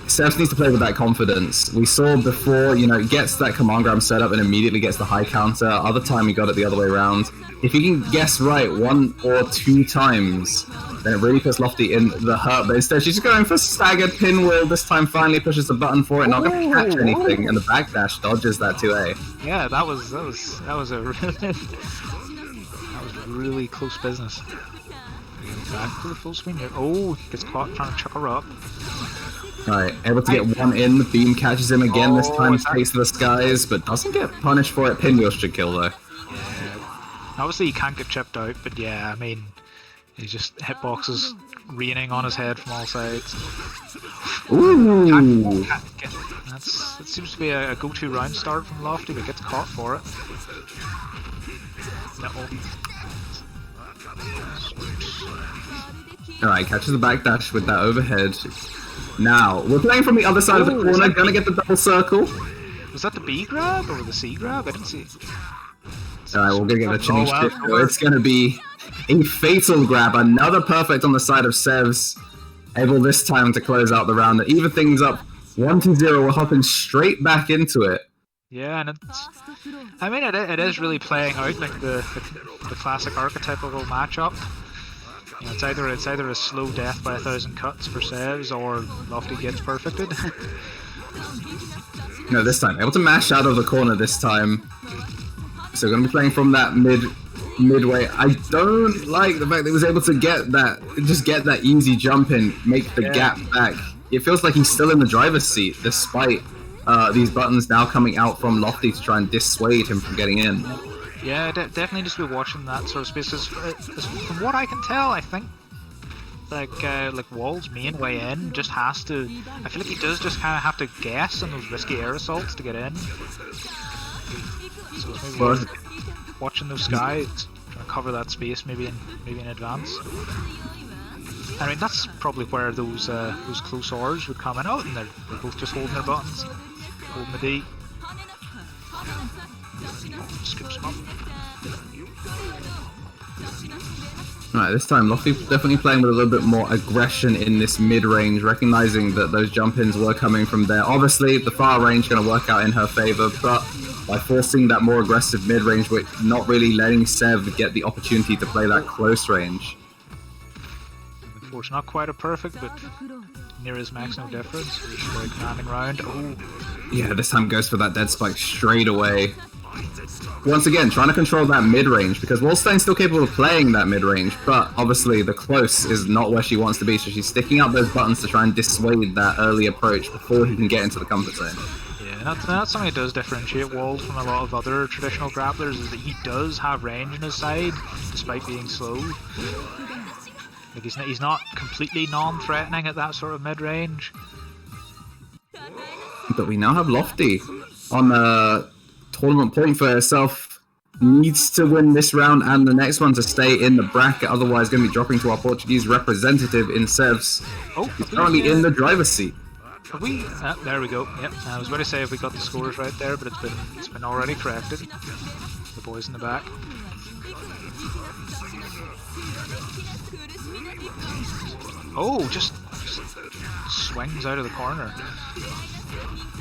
Sevs needs to play with that confidence. We saw before, you know, gets that command grab set up and immediately gets the high counter. Other time he got it the other way around. If he can guess right 1 or 2 times, then it really puts Lofty in the hurt. But instead, she's just going for staggered pinwheel. This time finally pushes the button for it. Not going to catch anything, and the backdash dodges that 2A. Yeah, that was a really close business. Back to the full screen here. Oh, he gets caught trying to chuck her up. Right, able to get one in. The beam catches him again. This time takes to the skies, but doesn't get punished for it. Pinwheel should kill though. Yeah. Obviously he can't get chipped out, but yeah, I mean, he just hitboxes raining on his head from all sides. Ooh! That seems to be a go-to round start from Lofty, but gets caught for it. Alright, catches the backdash with that overhead. Now, we're playing from the other side of the corner, gonna get the double circle. Was that the B grab or the C grab? I didn't see. Alright, we're gonna get a change shift. It's gonna be a fatal grab. Another perfect on the side of Sevs. Able this time to close out the round. Even things up 1-0. We're hopping straight back into it. Yeah, and it's... I mean, it is really playing out like the classic archetypal matchup. You know, it's either a slow death by 1,000 cuts for Sevs, or Lofty gets perfected. No, this time able to mash out of the corner this time. So going to be playing from that midway. I don't like the fact that he was able to get that easy jump in, make the gap back. It feels like he's still in the driver's seat, despite these buttons now coming out from Lofty to try and dissuade him from getting in. Yeah, definitely just be watching that sort of space. From what I can tell, I think like Wall's main way in just has to. I feel like he does just kind of have to guess on those risky air assaults to get in. So maybe Well, watching those skies, trying to cover that space maybe in advance. I mean that's probably where those close R's would come in out, and they're both just holding their buttons, holding the D. Scoops them up. Right, this time Lofty definitely playing with a little bit more aggression in this mid-range, recognizing that those jump-ins were coming from there. Obviously, the far range going to work out in her favor, but by forcing that more aggressive mid-range, but not really letting Sev get the opportunity to play that close range. Of course, not quite a perfect, but near his max, no difference. Very commanding round. Oh, Yeah, this time goes for that dead spike straight away. Once again, trying to control that mid-range, because Wallstein's still capable of playing that mid-range, but obviously the close is not where she wants to be, so she's sticking out those buttons to try and dissuade that early approach before he can get into the comfort zone. yeah, that's something that does differentiate Wall from a lot of other traditional grapplers, is that he does have range on his side, despite being slow. Like he's not completely non-threatening at that sort of mid-range. But we now have Lofty on a tournament point for herself. Needs to win this round and the next one to stay in the bracket, otherwise going to be dropping to our Portuguese representative in Sevs. Oh, He's currently in the driver's seat. Have we? There we go. Yep. I was about to say if we got the scores right there, but it's been already corrected. The boys in the back. Oh, just swings out of the corner.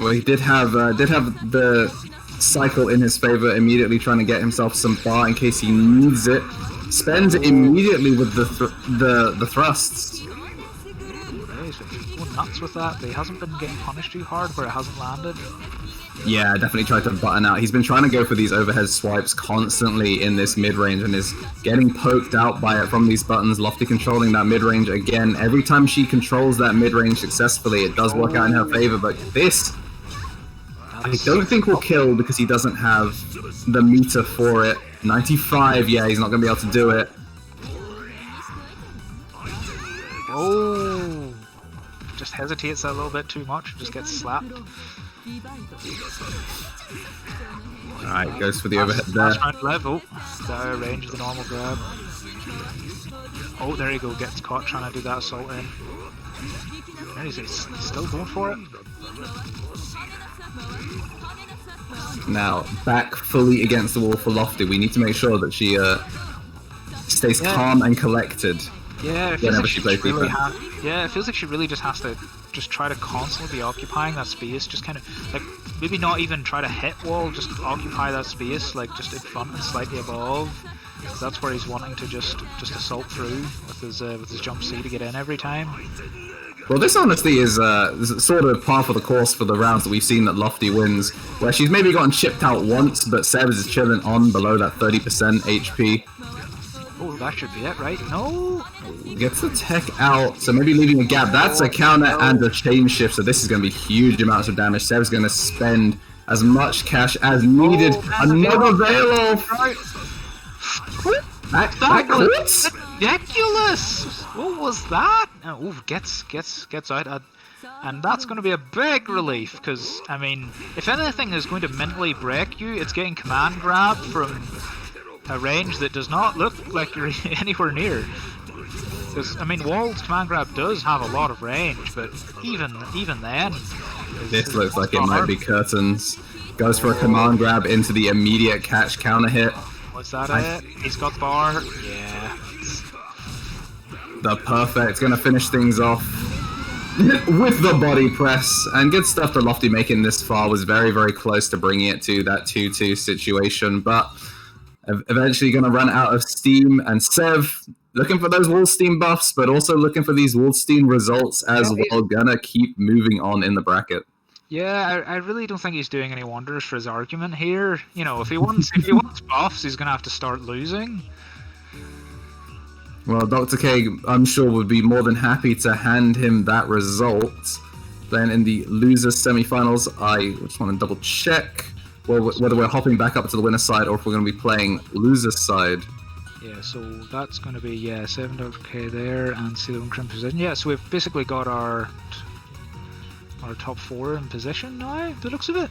Well, he did have the cycle in his favor, immediately trying to get himself some bar in case he needs it. Spends it immediately with the thrusts. He's going nuts with that, but he hasn't been getting punished too hard where it hasn't landed. Yeah, definitely tried to button out. He's been trying to go for these overhead swipes constantly in this mid-range and is getting poked out by it from these buttons. Lofty controlling that mid-range again. Every time she controls that mid-range successfully, it does work out in her favor, but this I don't think will kill because he doesn't have the meter for it. 95, yeah, he's not going to be able to do it. Oh, just hesitates a little bit too much, just gets slapped. Alright, goes for the overhead there. Last round level. The range of the normal grab. Oh, there you go, gets caught trying to do that assault in. There he's still going for it. Now, back fully against the wall for Lofty. We need to make sure that she stays calm and collected. Yeah, it feels like she plays really it feels like she really just has to just try to constantly be occupying that space, just kind of like maybe not even try to hit Wall, just occupy that space, like just in front and slightly above. Because that's where he's wanting to just assault through with his jump C to get in every time. Well, this honestly is sort of par for the course for the rounds that we've seen that Lofty wins, where she's maybe gotten chipped out once, but Sebs is chilling on below that 30% HP. Oh, that should be it, right? No! Gets the tech out, so maybe leaving a gap. That's a counter and a chain shift, so this is going to be huge amounts of damage. Seb's going to spend as much cash as needed. Another veil off! That was ridiculous! What was that? Oh, gets out. And that's going to be a big relief, because, I mean, if anything is going to mentally break you, it's getting command grab from a range that does not look like you're anywhere near. Because, I mean, Wall's command grab does have a lot of range, but even then... This looks like it might be curtains. Goes for a command grab into the immediate catch counter hit. Was that it? He's got bar. Yeah. The perfect. Gonna finish things off with the body press. And good stuff to Lofty making this far. Was very, very close to bringing it to that 2-2 situation. But eventually gonna run out of steam. And Sev looking for those Wallstein buffs, but also looking for these Wallstein results as well. Gonna keep moving on in the bracket. Yeah, I really don't think he's doing any wonders for his argument here. You know, if he wants buffs, he's gonna have to start losing. Well, Dr. K, I'm sure, would be more than happy to hand him that result. Then in the losers semi-finals, I just want to double check whether we're hopping back up to the winner's side or if we're going to be playing loser's side. Yeah, so that's going to be, yeah, 7k there and Sailor Moon in position. Yeah, so we've basically got our top 4 in position now, the looks of it.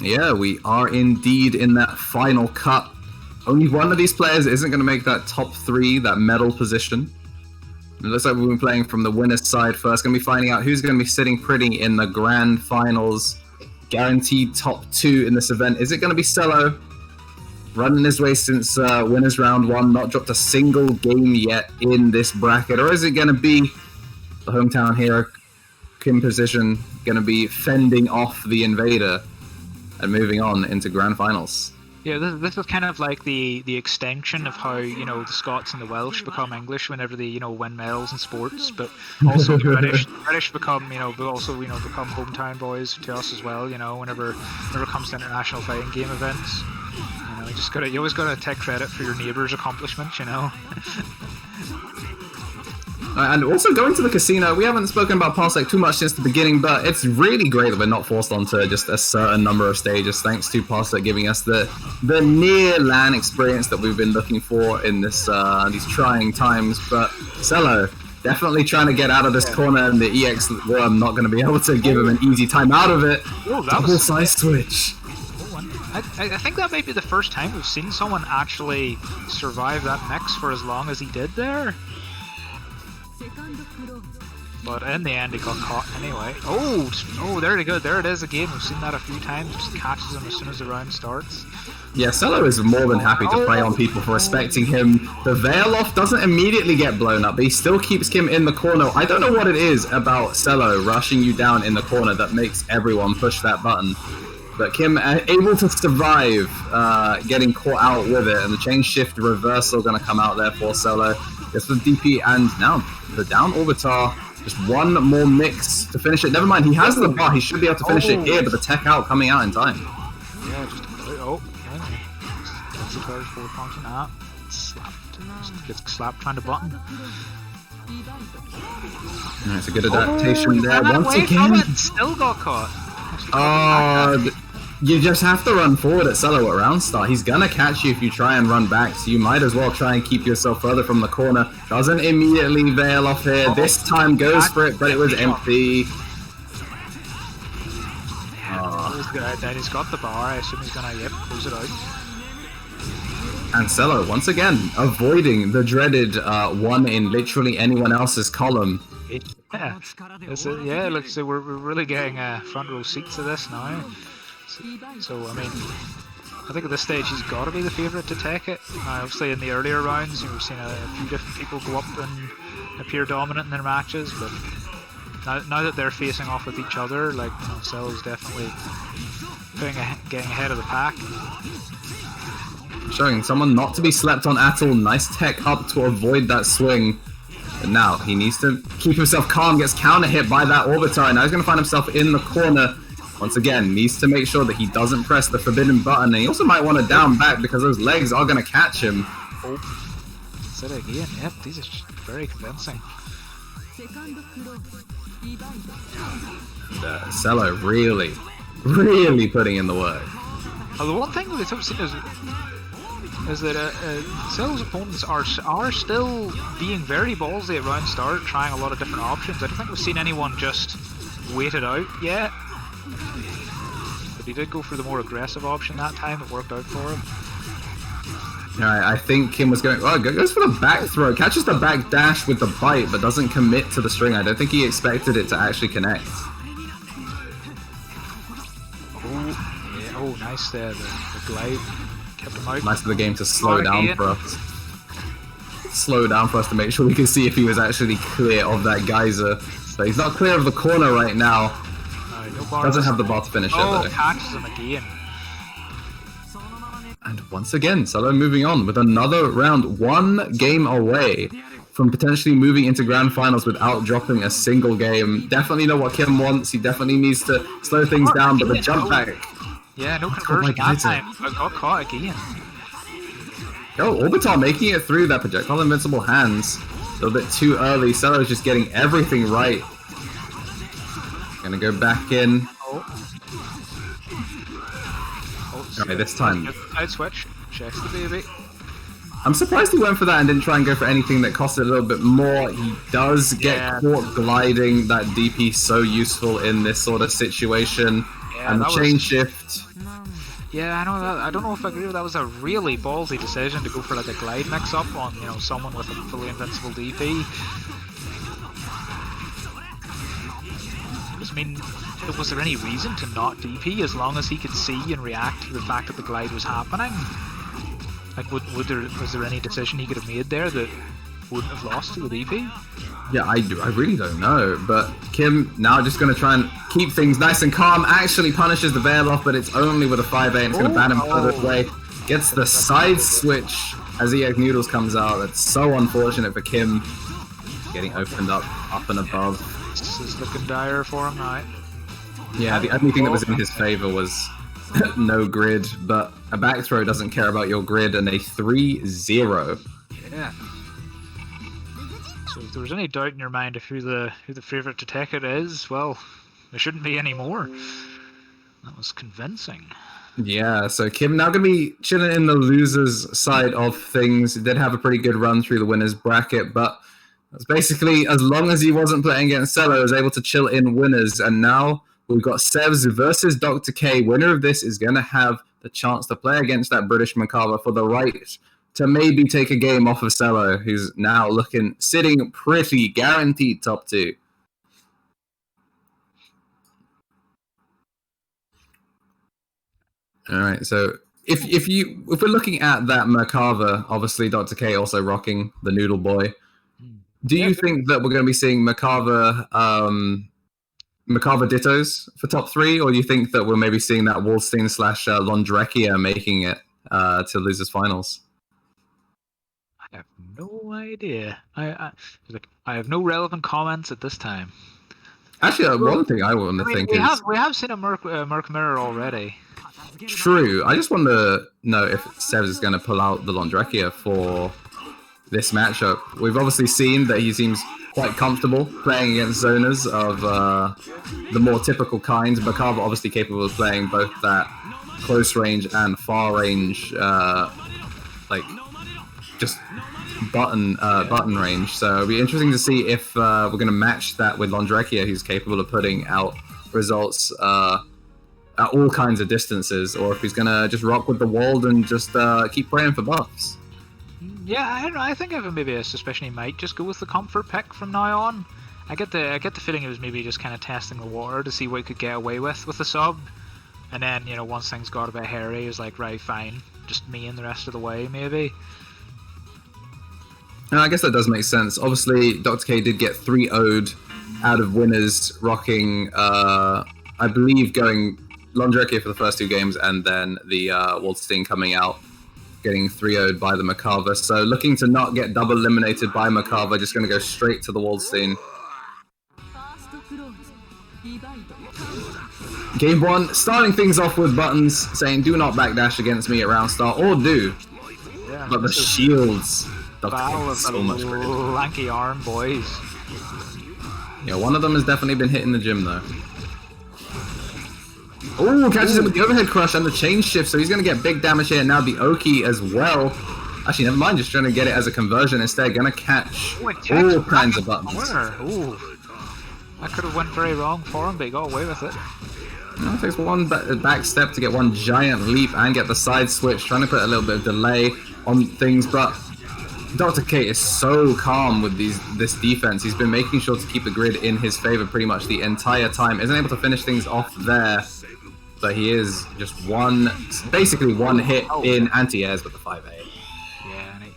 Yeah, we are indeed in that final cut. Only one of these players isn't going to make that top 3, that medal position. It looks like we've been playing from the winner's side first. Going to be finding out who's going to be sitting pretty in the grand finals. Guaranteed top 2 in this event. Is it going to be Cello? Running his way since winners round 1, not dropped a single game yet in this bracket. Or is it going to be the hometown hero, Kim Position, going to be fending off the invader and moving on into grand finals? Yeah, this is kind of like the extension of how, you know, the Scots and the Welsh become English whenever they, you know, win medals in sports, but also the British become, you know, but also, you know, become hometown boys to us as well, you know, whenever it comes to international fighting game events. You know, you always gotta take credit for your neighbour's accomplishments, you know. And also going to the casino, we haven't spoken about Parsec too much since the beginning, but it's really great that we're not forced onto just a certain number of stages, thanks to Parsec giving us the near LAN experience that we've been looking for in this these trying times. But Cello definitely trying to get out of this corner, and the EX Worm not going to be able to give him an easy time out of it. Double side switch. I think that might be the first time we've seen someone actually survive that mix for as long as he did there. But in the end, he got caught anyway. Oh, there they go. There it is again. We've seen that a few times. Just catches him as soon as the round starts. Yeah, Cello is more than happy to prey on people for respecting him. The veil off doesn't immediately get blown up, but he still keeps Kim in the corner. I don't know what it is about Cello rushing you down in the corner that makes everyone push that button. But Kim able to survive getting caught out with it, and the chain shift reversal going to come out there for Cello. Gets the DP, and now the down Orbitar. Just one more mix to finish it. Never mind, he has the bar. He should be able to finish it here, but the tech out coming out in time. Yeah, just that's the charge forward function. Slapped. Just gets slapped trying to button. It's a good adaptation there. Once again, still got caught. You just have to run forward at Cello at round start. He's gonna catch you if you try and run back, so you might as well try and keep yourself further from the corner. Doesn't immediately veil off here. This time goes for it, but it was empty. Then he's got the bar. I assume he's gonna close it out. And Cello once again avoiding the dreaded one in literally anyone else's column. Yeah, yeah. Look, so we're really getting front row seats to this now. So I mean, I think at this stage he's got to be the favourite to take it. Obviously, in the earlier rounds, we've seen a few different people go up and appear dominant in their matches, but now that they're facing off with each other, like, you know, Cell's definitely getting ahead of the pack. Showing someone not to be slept on at all. Nice tech up to avoid that swing. But now he needs to keep himself calm, gets counter hit by that Orbitar, and now he's going to find himself in the corner. Once again, needs to make sure that he doesn't press the forbidden button, and he also might want to down back because those legs are going to catch him. Said it again, yep, these are very convincing. Cello really putting in the work. The one thing with the is that Cello's opponents are still being very ballsy at round start, trying a lot of different options. I don't think we've seen anyone just wait it out yet. But he did go for the more aggressive option that time. It worked out for him. Alright, I think Kim was going... Oh, goes for the back throw. Catches the back dash with the bite, but doesn't commit to the string. I don't think he expected it to actually connect. Oh, nice there. The glide kept him out. Nice of the game to slow down for us. Slow down for us to make sure we can see if he was actually clear of that geyser. So he's not clear of the corner right now. No, doesn't have the bar to finish it though. Catches him again. And once again, Cello moving on with another round, one game away from potentially moving into grand finals without dropping a single game. Definitely know what Kim wants. He definitely needs to slow things down, but the jump back. Yeah, no conversion that time. I got caught again. Oh, Orbitar making it through that projectile invincible hands. A little bit too early. Cello's just getting everything right. Gonna go back in. Oh, okay, this time. Side switch. Checks the baby. I'm surprised he went for that and didn't try and go for anything that costed a little bit more. He does get caught gliding. That DP so useful in this sort of situation. Yeah, and the chain shift. Yeah, I know that. I don't know if I agree with that. Was a really ballsy decision to go for like a glide mix-up on, you know, someone with a fully invincible DP. I mean, was there any reason to not DP as long as he could see and react to the fact that the glide was happening? Like, was there any decision he could have made there that wouldn't have lost to the DP? Yeah, I really don't know, but Kim now just going to try and keep things nice and calm, actually punishes the Veil off, but it's only with a 5A and it's going to ban him further away. Gets the side switch as EX Noodles comes out. That's so unfortunate for Kim. Getting opened up and above. This is looking dire for him now. Yeah, the only thing that was in his favor was no grid, but a back throw doesn't care about your grid, and a 3-0. Yeah. So if there was any doubt in your mind of who the favorite to take it is, well, there shouldn't be any more. That was convincing. Yeah, so Kim now going to be chilling in the losers side of things. He did have a pretty good run through the winners bracket, but that's basically as long as he wasn't playing against Cello, he was able to chill in winners, and now we've got Sevs versus Dr. K. Winner of this is going to have the chance to play against that British Macabre for the right to maybe take a game off of Cello, who's now sitting pretty guaranteed top 2. All right, so if we're looking at that Macabre, obviously Dr. K also rocking the Noodle Boy. Do you think that we're going to be seeing Macabre Dittos for top 3, or do you think that we're maybe seeing that Waldstein / Londrekia making it to losers finals? I have no idea. I have no relevant comments at this time. Actually, one thing I want to think is we have seen a Merc Mirror already. True. I just want to know if Sevs is going to pull out the Londrekia for this matchup. We've obviously seen that he seems quite comfortable playing against zoners of the more typical kind. Macabre obviously capable of playing both that close range and far range, like just button range. So it'll be interesting to see if we're going to match that with Londrekia, who's capable of putting out results at all kinds of distances, or if he's going to just rock with the walled and just keep praying for buffs. Yeah, I don't know. I think I have maybe a suspicion he might just go with the comfort pick from now on. I get the feeling he was maybe just kind of testing the water to see what he could get away with the sub, and then, you know, once things got a bit hairy, he was like, right, fine, just me and the rest of the way, maybe. And I guess that does make sense. Obviously, Dr. K did get 3-0'd out of winners, rocking, I believe, going Londrekia for the first 2 games, and then the Waldstein coming out, getting 3-0'd by the Macabre. So looking to not get double eliminated by Macabre, just going to go straight to the Waldstein. Game 1, starting things off with buttons, saying do not backdash against me at round start, or do. Yeah, but the shields. Battle of so much lanky arm boys. Yeah, one of them has definitely been hitting the gym though. Oh, catches him with the overhead crush and the chain shift, so he's going to get big damage here. Now the Oki as well. Actually, never mind, just trying to get it as a conversion instead. Going to catch all kinds of buttons. Ooh. That could have went very wrong for him, but he got away with it. Now it takes one back step to get one giant leap and get the side switch, trying to put a little bit of delay on things, but Dr. K is so calm with this defense. He's been making sure to keep the grid in his favor pretty much the entire time. Isn't able to finish things off there, but he is just basically one hit in anti-airs with the 5A.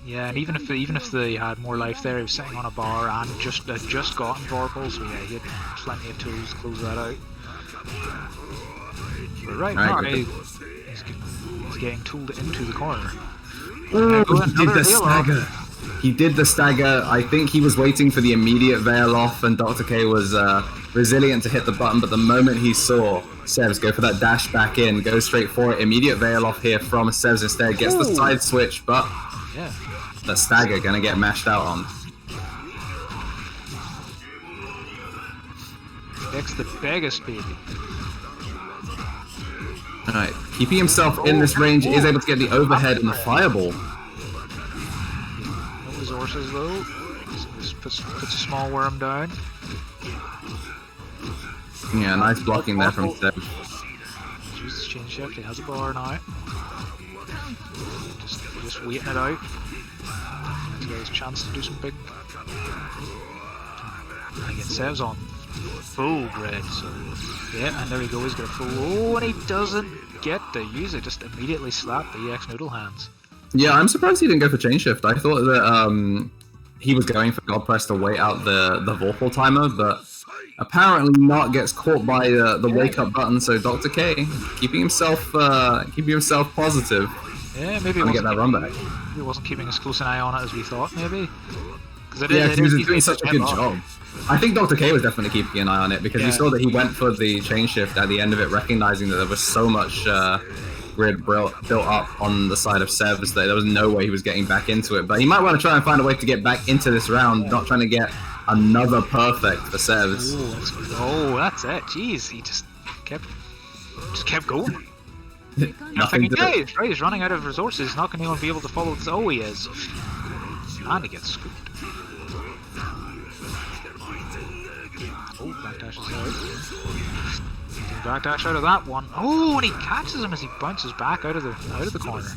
Yeah, and even if they had more life there, he was sitting on a bar and just gotten Vorpal, so yeah, he had plenty of tools to close that out. But right now, he's getting tooled into the corner. Oh, he did the stagger. He did the stagger. I think he was waiting for the immediate veil off, and Dr. K was resilient to hit the button, but the moment he saw Sevs go for that dash back in, go straight for it, immediate veil off here from Sevs instead, gets the side switch, but yeah, the stagger gonna get mashed out on. That's the biggest baby. Alright, keeping himself in this range, is able to get the overhead and the fireball. dashes though. Just puts a small worm down. Yeah, nice blocking there from Seb. Uses chain shift, he has a bar now. Just waiting it out. He's got his chance to do some big. And again, Seb's on full grid, so yeah, and there he goes, he's got a full. Oh, and he doesn't get to use it, just immediately slap the EX noodle hands. Yeah, I'm surprised he didn't go for chain shift. I thought that he was going for God Press to wait out the Vorpal timer, but apparently not, gets caught by the wake up button. So Dr. K keeping himself positive. Yeah, maybe he to get that run back. He wasn't keeping as close an eye on it as we thought, maybe. Because he was doing such a good job. I think Dr. K was definitely keeping an eye on it because you saw that he went for the chain shift at the end of it, recognizing that there was so much grid built up on the side of Sevs that there was no way he was getting back into it. But he might want to try and find a way to get back into this round, not trying to get another perfect for Sevs. Oh, that's it. Jeez, he just kept going. Nothing to right, he's running out of resources. He's not going to be able to follow this. Oh, he is. And he gets scooped. Oh, backdashes out. Backdash out of that one. Oh, and he catches him as he bounces back out of the corner.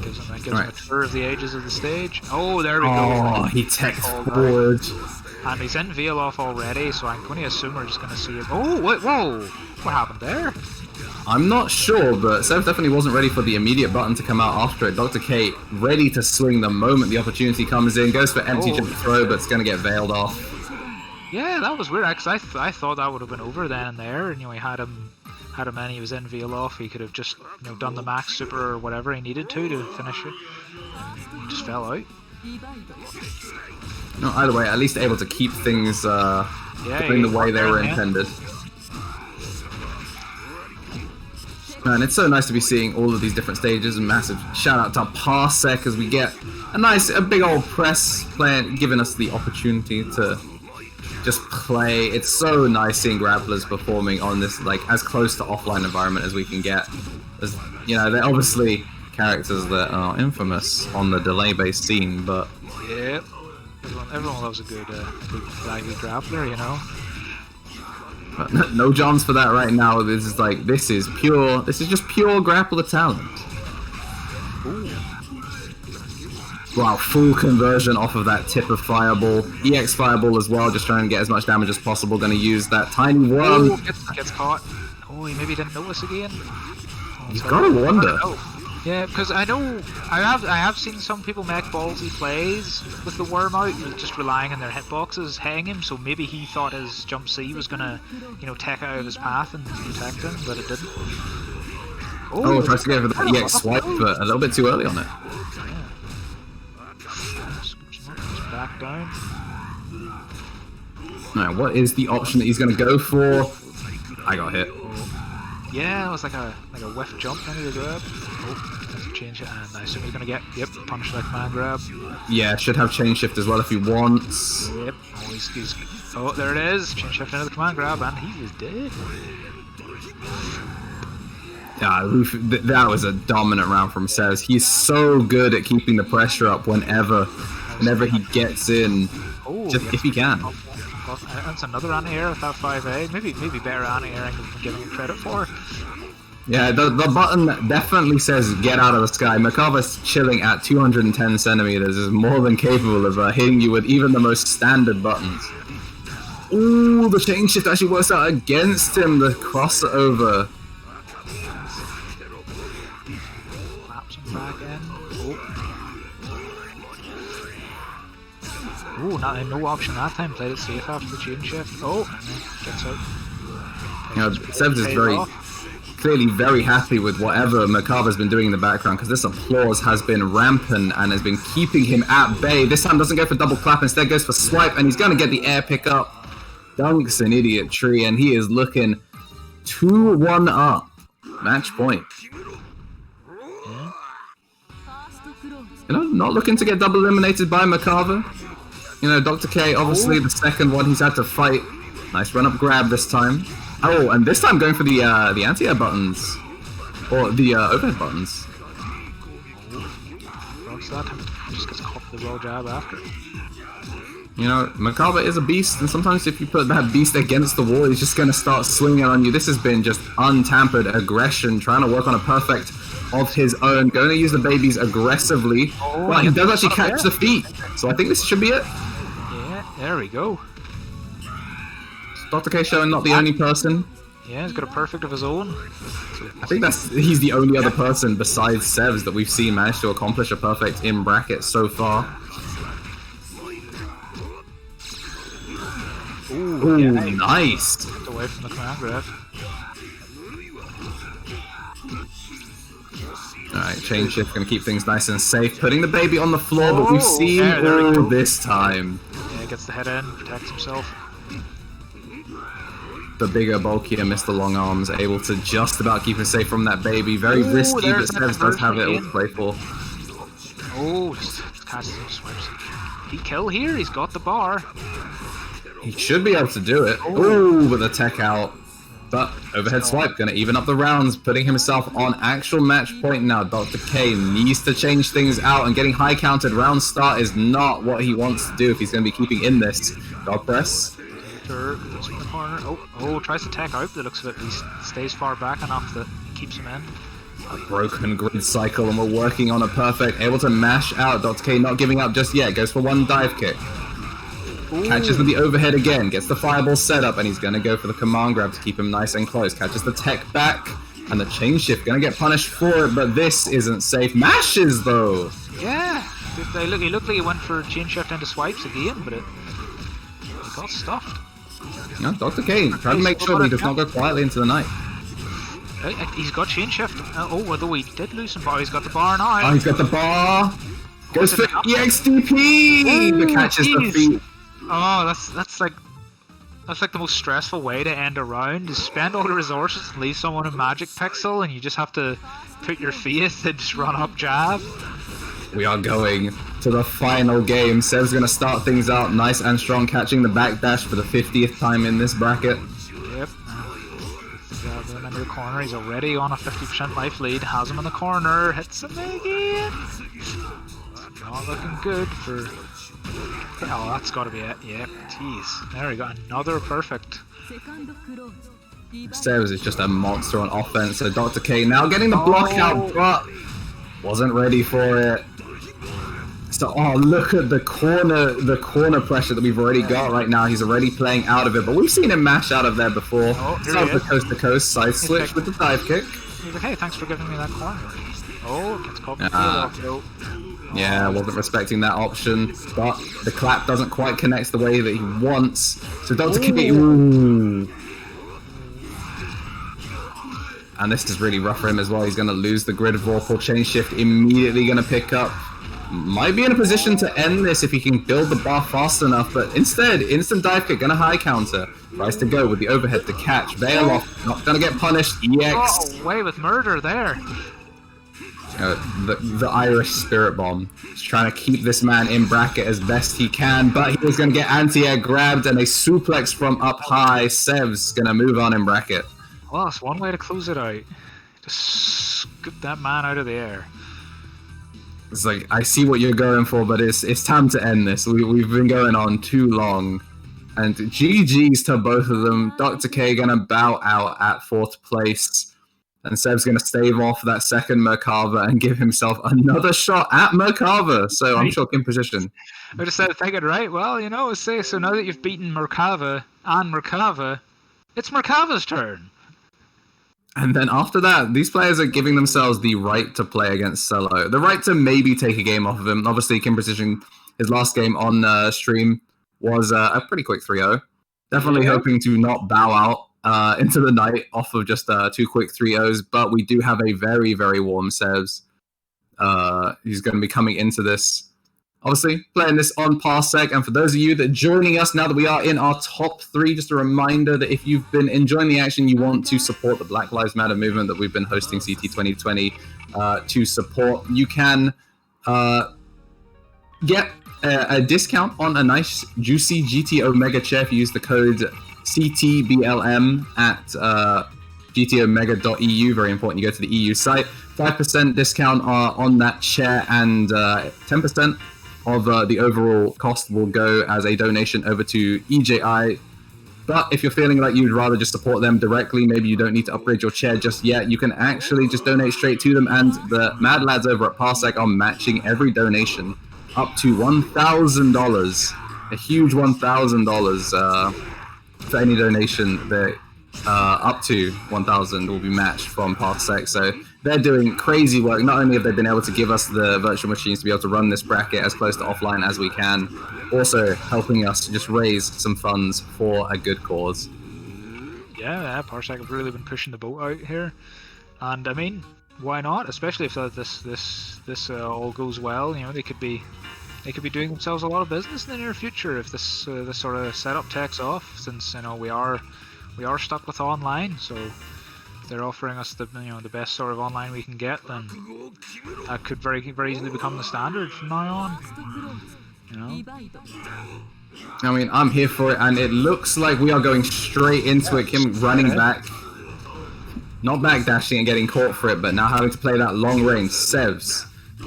Gives him a tour of the edges of the stage. Oh, there we go. Oh, he teched forward. And he's in Veloff already, so I'm going to assume we're just going to see it. Oh, wait, whoa! What happened there? I'm not sure, but Sev definitely wasn't ready for the immediate button to come out after it. Dr. K ready to swing the moment the opportunity comes in, goes for empty jump throw, but it's going to get veiled off. Yeah, that was weird, because I thought that would have been over then and there, and he had him in, he was in Veloff, he could have just done the max super or whatever he needed to finish it. And he just fell out. No, either way, at least able to keep things going the way they were intended. Man, it's so nice to be seeing all of these different stages, and massive shout out to Parsec as we get a big old press player giving us the opportunity to just play. It's so nice seeing grapplers performing on this, like, as close to offline environment as we can get. As, they're obviously characters that are infamous on the delay-based scene, but yeah, everyone loves a good flaggy grappler, But no Johns for that right now. This is just pure grappler talent. Ooh. Wow, full conversion off of that tip of Fireball. EX Fireball as well, just trying to get as much damage as possible. Going to use that tiny worm. Gets caught. Oh, he maybe didn't notice again. You've got to wonder. Yeah, because I have seen some people make ballsy plays with the worm out, just relying on their hitboxes hang him. So maybe he thought his jump C was gonna, tech out of his path and protect him, but it didn't. Oh, tries to go for the EX swipe, but a little bit too early on it. Back down. Now, what is the option that he's going to go for? I got hit. Yeah, it was like a whiff jump into the grab. Oh, has to change it, and I assume he's going to get punch like man grab. Yeah, should have chain shift as well if he wants. Yep. Oh, there it is. Chain shift into the command grab, and he is dead. Yeah, that was a dominant round from Sevs. He's so good at keeping the pressure up whenever he gets in, if he can. That's another anti-air with that 5A. Maybe better anti-air I can give him credit for. Yeah, the button definitely says get out of the sky. Macabra's chilling at 210 centimeters is more than capable of hitting you with even the most standard buttons. Ooh, the chain shift actually works out against him, the crossover. Laps him back in. Oh, no option that time. Played it safe after the chain shift. Oh, gets out. Sevs is clearly very happy with whatever Macabra's been doing in the background, because this applause has been rampant and has been keeping him at bay. This time doesn't go for double clap, instead goes for swipe, and he's going to get the air pickup. Dunks an idiot tree, and he is looking 2-1 up. Match point. Not looking to get double eliminated by Macabra. Dr. K, obviously the second one he's had to fight. Nice run-up grab this time. Oh, and this time going for the anti-air buttons. Or the overhead buttons. so that time he just gets caught with the raw jab after. You know, Macabre is a beast, and sometimes if you put that beast against the wall, he's just going to start swinging on you. This has been just untampered aggression, trying to work on a perfect of his own. Going to use the babies aggressively. Well, he does actually catch the feet, so I think this should be it. Yeah, there we go. Dr. K showing not the only person. Yeah, he's got a perfect of his own. I think he's the only other person besides Sevs that we've seen manage to accomplish a perfect in bracket so far. Ooh, yeah, nice! Away from the command grab. Alright, chain shift gonna keep things nice and safe. Putting the baby on the floor, but we've seen this time. Yeah, gets the head in, protects himself. The bigger, bulkier Mr. Long Arms able to just about keep him safe from that baby. Very risky, but Sevs does have it all to play for. Oh, just catches him, swipes. He kill here, he's got the bar. He should be able to do it. Ooh, with the tech out. But overhead swipe, gonna even up the rounds, putting himself on actual match point now. Dr. K needs to change things out, and getting high counted round start is not what he wants to do if he's gonna be keeping in this. Dog press. Corner. Oh, tries to tech out the looks of it, but he stays far back enough that keeps him in. A broken grid cycle, and we're working on a perfect. Able to mash out. Dr. K not giving up just yet. Goes for one dive kick. Ooh. Catches with the overhead again, gets the fireball set up, and he's going to go for the command grab to keep him nice and close. Catches the tech back, and the chain shift going to get punished for it, but this isn't safe. Mashes, though! Yeah! He looked like he went for chain shift into swipes again, but he got stuffed. No, Dr. K trying to make sure that he does not go quietly into the night. He's got chain shift. Although he did lose some bar, he's got the bar now. Oh, he's got the bar! Goes for EXDP! But catches the feet. Oh, that's like the most stressful way to end a round. Is spend all the resources and leave someone in magic pixel, and you just have to put your faith and just run up jab. We are going to the final game. Sev's gonna start things out nice and strong, catching the backdash for the 50th time in this bracket. Yep. Grab him into the corner. He's already on a 50% life lead. Has him in the corner. Hits him again. Not looking good for. Oh, that's got to be it. Yeah, jeez. There we go. Another perfect. Sevs is just a monster on offense. So Dr. K now getting the block out, but wasn't ready for it. So, oh, look at the corner pressure that we've already got right now. He's already playing out of it, but we've seen him mash out of there before. Starts the coast to coast side switch with the dive kick. He's like, hey, thanks for giving me that corner. Oh, gets caught. Yeah, wasn't respecting that option, but the clap doesn't quite connect the way that he wants. So Dr. K, ooh. And this is really rough for him as well. He's going to lose the grid of Vorpal chain shift, immediately going to pick up. Might be in a position to end this if he can build the bar fast enough, but instead, instant dive kick, going to high counter. Tries to go with the overhead to catch. Bail off, not going to get punished. EX. Oh, away with murder there. The Irish Spirit Bomb. He's trying to keep this man in bracket as best he can, but he was going to get anti-air grabbed and a suplex from up high. Sev's going to move on in bracket. Well, that's one way to close it out. Just scoop that man out of the air. It's like, I see what you're going for, but it's time to end this. We've been going on too long. And GG's to both of them. Dr. K going to bow out at 4th place. And Sev's going to stave off that second Merkava and give himself another shot at Merkava. So I'm shocking position. I just started thinking, right, well, you know, so now that you've beaten Merkava and Merkava, it's Merkava's turn. And then after that, these players are giving themselves the right to play against Cello. The right to maybe take a game off of him. Obviously, Kim Precision, his last game on stream was a pretty quick 3-0. Definitely hoping to not bow out into the night off of just 2 quick 3-0s, but we do have a very, very warm Sevs. He's going to be coming into this, obviously, playing this on Parsec. And for those of you that are joining us now that we are in our top 3, just a reminder that if you've been enjoying the action, you want to support the Black Lives Matter movement that we've been hosting CT2020 to support, you can get a discount on a nice, juicy GT Omega chair if you use the code CTBLM at gtomega.eu, very important. You go to the EU site. 5% discount on that chair, and 10% of the overall cost will go as a donation over to EJI. But if you're feeling like you'd rather just support them directly, maybe you don't need to upgrade your chair just yet, you can actually just donate straight to them, and the mad lads over at Parsec are matching every donation up to $1,000. A huge $1,000 for any donation that up to 1,000 will be matched from Parsec. So they're doing crazy work. Not only have they been able to give us the virtual machines to be able to run this bracket as close to offline as we can, also helping us to just raise some funds for a good cause. Yeah, Parsec have really been pushing the boat out here, and I mean, why not? Especially if this all goes well, you know, they could be doing themselves a lot of business in the near future if this sort of setup takes off. Since, you know, we are stuck with online, so if they're offering us the best sort of online we can get, then that could very easily become the standard from now on. You know? I mean, I'm here for it, and it looks like we are going straight into it. Kim running back, not backdashing and getting caught for it, but now having to play that long range. Sevs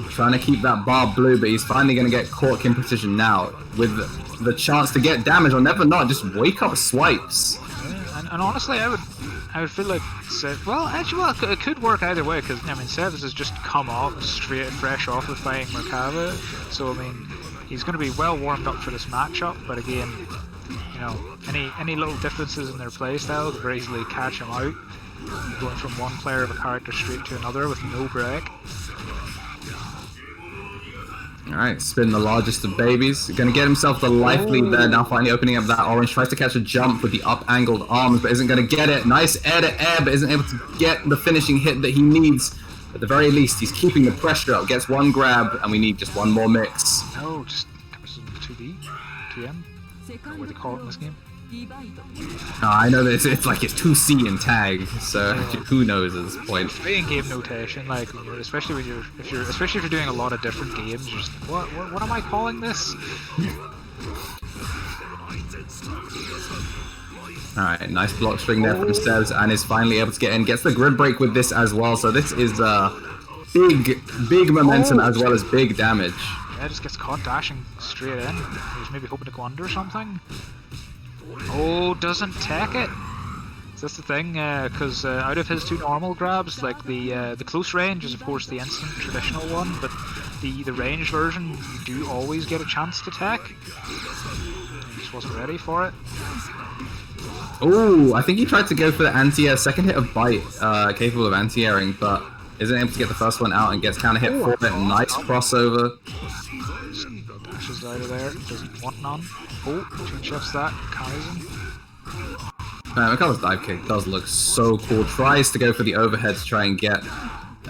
trying to keep that bar blue, but he's finally going to get caught. Kim Precision now with the chance to get damage, or never not, just wake up swipes. And honestly, I would feel like well, actually, it could work either way, because I mean, Sevs has just come off fresh off of fighting Merkava, so I mean, he's going to be well warmed up for this matchup. But again, you know, any little differences in their playstyle could very easily catch him out, going from one player of a character straight to another with no break. Alright, spin the largest of babies. Gonna get himself the life lead there, now finally opening up that orange. Tries to catch a jump with the up-angled arms, but isn't gonna get it. Nice air-to-air, but isn't able to get the finishing hit that he needs. At the very least, he's keeping the pressure up. Gets one grab, and we need just one more mix. No, just 2D? 2M? What do they call it in this game? I know that it's like it's 2C in tag, so who knows at this point. In game notation, like especially if you're doing a lot of different games, you're just like, what am I calling this? Alright, nice block string there from Sevs, and is finally able to get in. Gets the grid break with this as well, so this is big momentum as well as big damage. Yeah, just gets caught dashing straight in. He's maybe hoping to go under or something. Oh, doesn't tech it. So that's the thing, because out of his two normal grabs, like the close range is of course the instant traditional one, but the range version, you do always get a chance to tech. He just wasn't ready for it. Oh, I think he tried to go for the anti-air, second hit of bite, capable of anti-airing, but isn't able to get the first one out and gets counter hit for it. Nice crossover. Dashes out of there, doesn't want none. Oh, two shifts that, carries him. Merkava's dive kick does look so cool. Tries to go for the overhead to try and get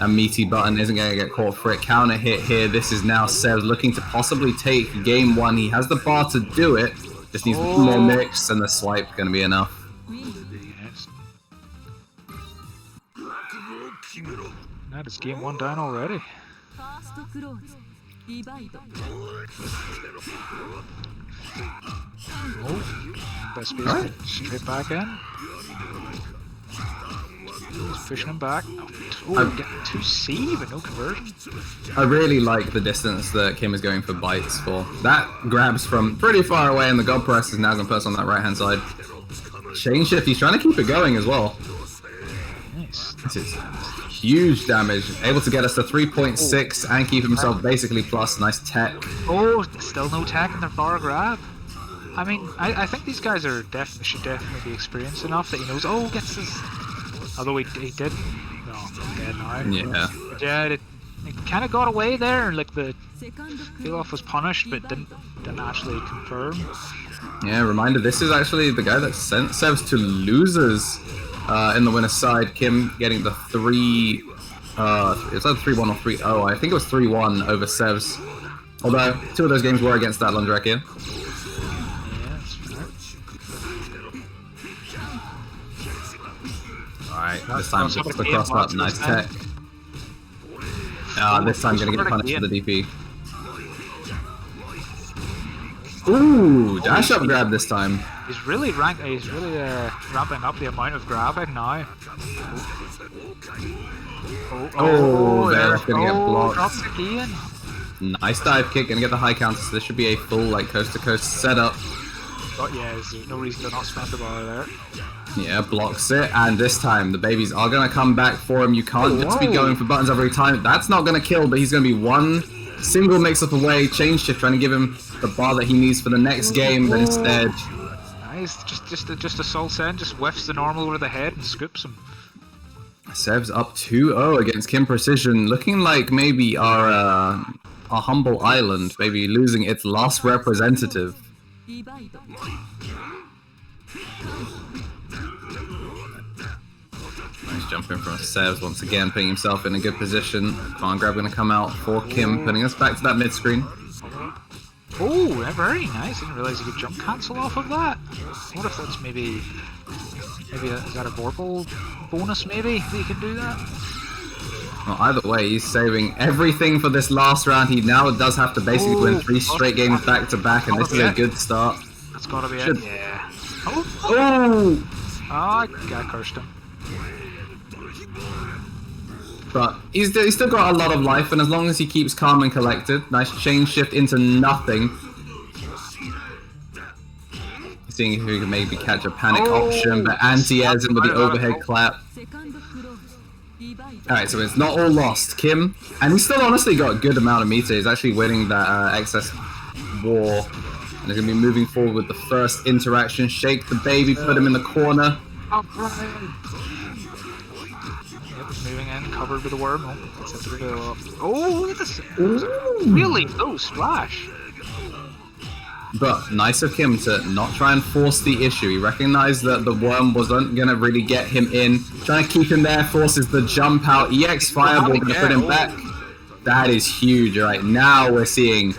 a meaty button, isn't going to get caught for it. Counter hit here. This is now Sevs looking to possibly take game one. He has the bar to do it. Just needs one more mix, and the swipe going to be enough. Yes. That is game one down already. Oh, best space straight back in. He's pushing him back. Oh, getting 2C, but no conversion. I really like the distance that Kim is going for bites for. That grabs from pretty far away, and the God Press is now going to put us on that right hand side. Chain shift, he's trying to keep it going as well. Nice. This is huge damage. Able to get us to 3.6 and keep himself basically plus. Nice tech. Oh, still no tech in their bar grab. I mean, I think these guys are should definitely be experienced enough that he knows. Oh, gets his. Although he did. No, dead now. Yeah. But yeah, it kind of got away there. Like the feel off was punished, but didn't actually confirm. Yeah, reminder. This is actually the guy that sent Sevs to losers in the winner's side. Kim getting the 3. It's either 3-1 or 3-0. I think it was 3-1 over Sevs. Although 2 of those games were against that Lundrakia. Alright, this time just the cross up, nice tech. This time gonna get punished for the DP. Ooh, dash up grab this time. He's really ramping up the amount of grabbing now. They're gonna get blocked. Drops again. Nice dive kick, gonna get the high counter, so this should be a full like coast-to-coast setup. But yeah, there's no reason to not spend the bar there. Yeah, blocks it, and this time the babies are gonna come back for him. You can't just be going for buttons every time. That's not gonna kill, but he's gonna be one single mix-up away. Change shift trying to give him the bar that he needs for the next game, but instead... Nice, just a soul send, just whiffs the normal over the head and scoops him. Sev's up 2-0 against Kim Precision, looking like maybe our humble island, maybe losing its last representative. Nice jump in from Sevs once again, putting himself in a good position. Command grab going to come out for Kim, putting us back to that mid screen. Oh, very nice. I didn't realize you could jump cancel off of that. What if that's maybe is that a Vorpal bonus maybe that you can do that? Well, either way, he's saving everything for this last round. He now does have to basically win 3 straight games back to back, and this is a good start. That's gotta be it. Yeah. Oh! I cursed him. But he's still got a lot of life, and as long as he keeps calm and collected, nice chain shift into nothing. Seeing if we can maybe catch a panic option, but anti-airs him with the overhead clap. Alright, so it's not all lost. Kim, and he's still honestly got a good amount of meter. He's actually winning that excess war. And he's going to be moving forward with the first interaction. Shake the baby, put him in the corner. Moving in, covered with a worm. Oh, look at this. Really? Oh, splash. But nice of Kim to not try and force the issue. He recognized that the worm wasn't going to really get him in. Trying to keep him there, forces the jump out. EX Fireball going to put him back. That is huge. Right now we're seeing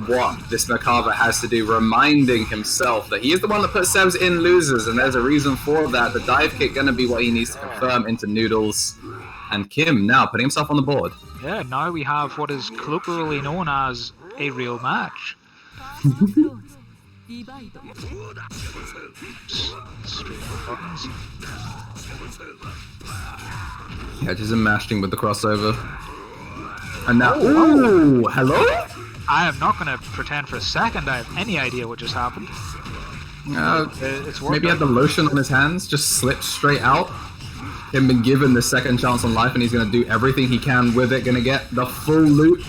what this Macabre has to do, reminding himself that he is the one that put Sevs in losers, and there's a reason for that. The dive kick going to be what he needs to confirm into Noodles. And Kim now putting himself on the board. Yeah, now we have what is colloquially known as a real match. Catches him mashing with the crossover. And now, ooh, hello? I am not going to pretend for a second I have any idea what just happened. It's maybe he had the lotion on his hands, just slipped straight out. Him been given the second chance on life, and he's going to do everything he can with it. Going to get the full loot.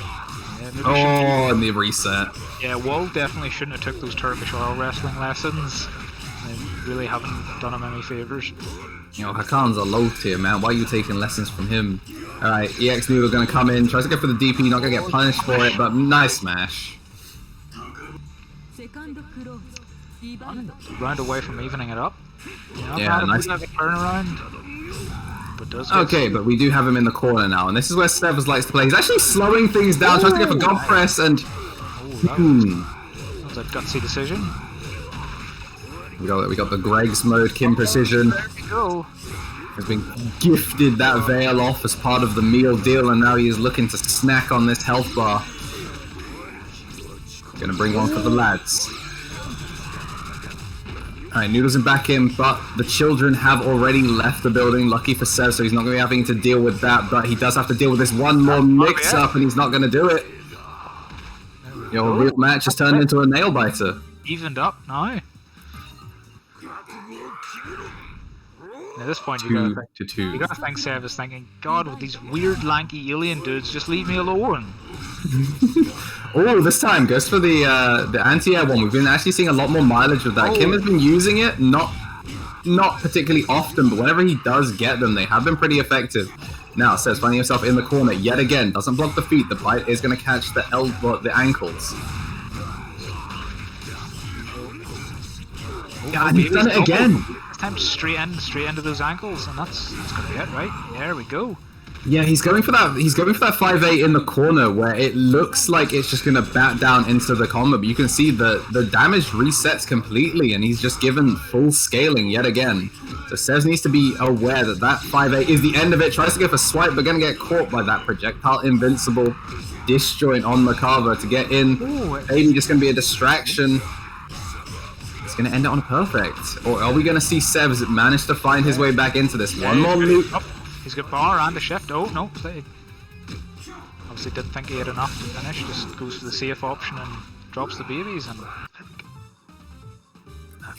Yeah, and the reset. Yeah, Wall definitely shouldn't have took those Turkish oil wrestling lessons. They really haven't done him any favors. You know, Hakan's a low tier, man. Why are you taking lessons from him? Alright, EX Noodle gonna come in, tries to go for the DP, not gonna get punished for it, but nice smash. Round away from evening it up. Yeah, nice. Turnaround. Okay, but we do have him in the corner now, and this is where Severs likes to play. He's actually slowing things down, tries to go for God Press, and... that was a gutsy decision. We got the Greg's mode, Kim Precision. There we go. Has been gifted that veil off as part of the meal deal, and now he is looking to snack on this health bar. Gonna bring one for the lads. Alright, Noodles and back in, but the children have already left the building. Lucky for Sev, so he's not going to be having to deal with that, but he does have to deal with this one more mix-up, and he's not going to do it. Your real match has turned into a nail-biter. Evened up now. At this point, you gotta think Sev is thinking, God, with these weird, lanky alien dudes, just leave me alone. Oh, this time goes for the anti-air one. We've been actually seeing a lot more mileage with that. Kim has been using it, not particularly often, but whenever he does get them, they have been pretty effective. Now, Sev's finding himself in the corner yet again. Doesn't block the feet. The bite is going to catch the the ankles. Yeah, and he's done it again. This time straight into those ankles, and that's going to be it, right? There we go. Yeah, he's going for that. He's going for that 5-8 in the corner where it looks like it's just going to bat down into the combo, but you can see the damage resets completely, and he's just given full scaling yet again. So Sevs needs to be aware that that 5-8 is the end of it. Tries to go for swipe, but going to get caught by that projectile invincible disjoint on Macabre to get in. Maybe just going to be a distraction. He's going to end it on a perfect. Or are we going to see Sevs manage to find his way back into this? One more loop. Oh, he's got bar and a shift. Oh, no. Obviously didn't think he had enough to finish. Just goes for the safe option and drops the babies. And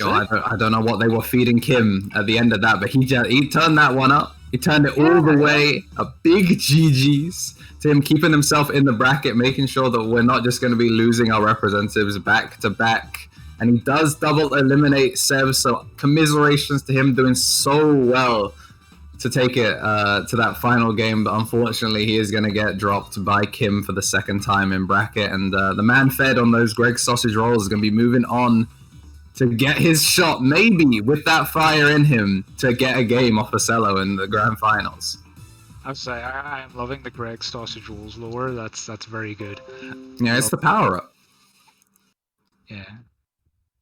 I don't know what they were feeding Kim at the end of that, but he turned that one up. He turned it all the way. A big GG's to him, keeping himself in the bracket, making sure that we're not just going to be losing our representatives back to back. And he does double eliminate Sev, so commiserations to him doing so well to take it to that final game. But unfortunately, he is going to get dropped by Kim for the second time in bracket. And the man fed on those Greg sausage rolls is going to be moving on to get his shot, maybe with that fire in him, to get a game off of Cello in the grand finals. I would say I am loving the Greg sausage rolls lore. That's very good. Yeah, it's the power up. Yeah.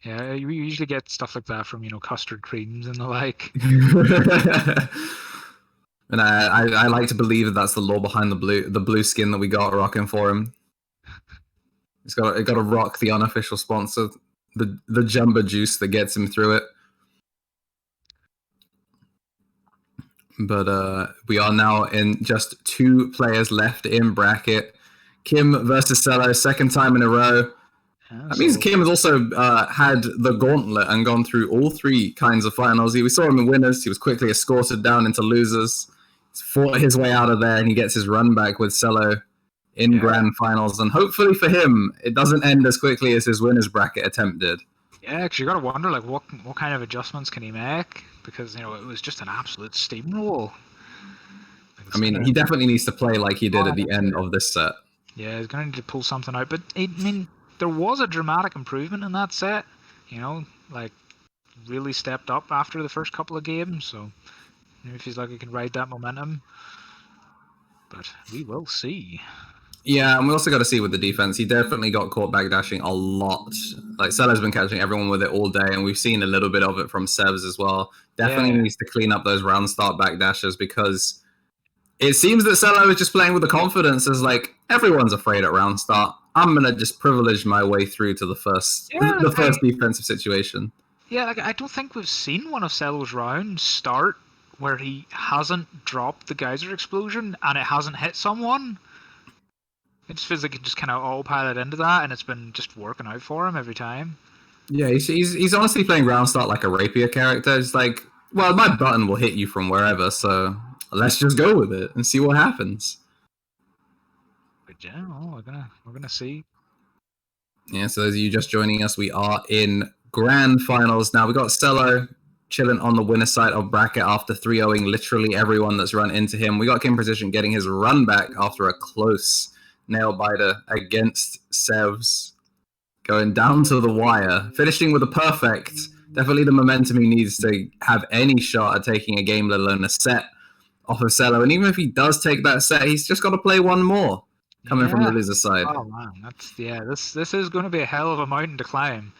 Yeah, you usually get stuff like that from, custard creams and the like. And I like to believe that that's the lore behind the blue skin that we got rocking for him. It got to rock the unofficial sponsor, the Jumbo Juice that gets him through it. But we are now in just 2 players left in bracket. Kim versus Cello, second time in a row. That means Kim has also had the gauntlet and gone through all 3 kinds of finals. We saw him in winners. He was quickly escorted down into losers. He's fought his way out of there, and he gets his run back with Cello in grand finals. And hopefully for him, it doesn't end as quickly as his winners bracket attempt did. Yeah, because you got to wonder, what kind of adjustments can he make? Because, it was just an absolute steamroll. I mean, he definitely needs to play like he did at the end of this set. Yeah, he's going to need to pull something out. But, there was a dramatic improvement in that set, really stepped up after the first couple of games, so maybe feels like he can ride that momentum, but we will see. Yeah, and we also got to see with the defense, he definitely got caught backdashing a lot. Cello's been catching everyone with it all day, and we've seen a little bit of it from Sevs as well. Definitely needs to clean up those round start backdashes, because it seems that Cello is just playing with the confidence as everyone's afraid at round start. I'm gonna just privilege my way through to the first defensive situation. Yeah, I don't think we've seen one of Cello's rounds start where he hasn't dropped the geyser explosion and it hasn't hit someone. It just feels like he just kind of autopilot into that, and it's been just working out for him every time. Yeah, he's honestly playing round start like a rapier character. It's well, my button will hit you from wherever, so let's just go with it and see what happens. Yeah, we're gonna see. Yeah, so those of you just joining us, we are in grand finals now. We got Cello chilling on the winner side of bracket after 3-0ing literally everyone that's run into him. We got Kim Precision getting his run back after a close nail biter against Sevs, going down to the wire, finishing with a perfect. Definitely the momentum he needs to have any shot at taking a game, let alone a set off of Cello. And even if he does take that set, he's just got to play one more. Coming from the loser side. Oh man, this is going to be a hell of a mountain to climb.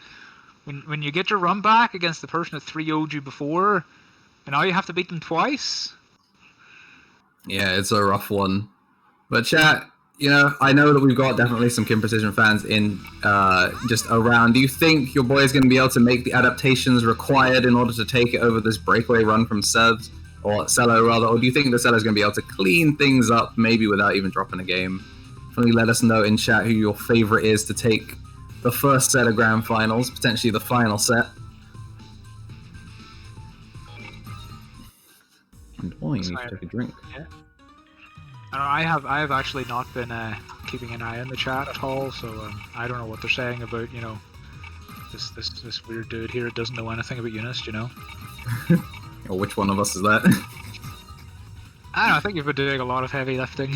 When you get your run back against the person that 3-0'd you before, and now you have to beat them twice. Yeah, it's a rough one. But chat, I know that we've got definitely some Kim Precision fans in just around. Do you think your boy is going to be able to make the adaptations required in order to take it over this breakaway run from Sevs, or Cello rather, or do you think that Cello's going to be able to clean things up maybe without even dropping a game? Definitely let us know in chat who your favorite is to take the first set of grand finals, potentially the final set. And you need to take a drink. Yeah. I have actually not been keeping an eye on the chat at all, so I don't know what they're saying about this weird dude here that doesn't know anything about Eunice, Or which one of us is that? I don't know, I think you've been doing a lot of heavy lifting.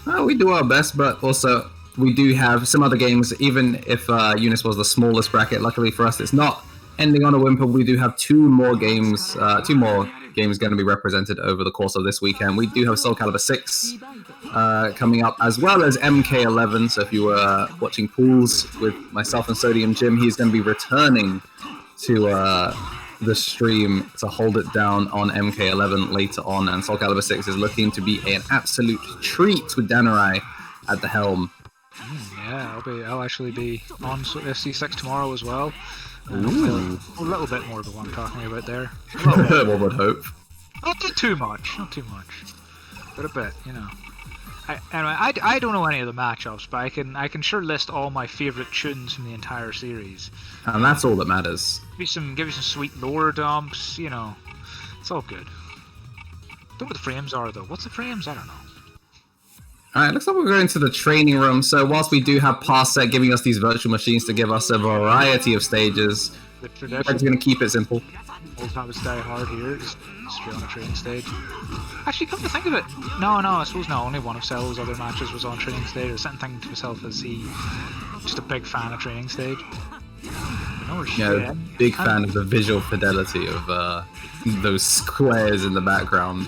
Well, we do our best, but also we do have some other games. Even if Eunice was the smallest bracket, luckily for us, it's not ending on a whimper. We do have two more games going to be represented over the course of this weekend. We do have Soul Calibur 6 coming up, as well as MK11. So if you were watching pools with myself and Sodium Jim, he's going to be returning to the stream to hold it down on MK11 later on. And Soul Calibur 6 is looking to be an absolute treat with Danurai at the helm. Yeah, I'll actually be on SC6 tomorrow as well. Ooh. A little bit more than what I'm talking about there. A little bit. One would hope. Not too much, not too much, but a bit, you know. I don't know any of the matchups, but I can sure list all my favourite tunes from the entire series. And that's all that matters. Give you some sweet lore dumps, you know. It's all good. Don't know what the frames are though. What's the frames? I don't know. Alright, looks like we're going to the training room. So whilst we do have Parsec giving us these virtual machines to give us a variety of stages, we're just going to keep it simple. Old habits die hard here, just straight on a training stage. Actually, come to think of it, no, I suppose no, only one of Cell's other matches was on training stage. I was thinking to myself, is he just a big fan of training stage? No, yeah, big fan of the visual fidelity of those squares in the background.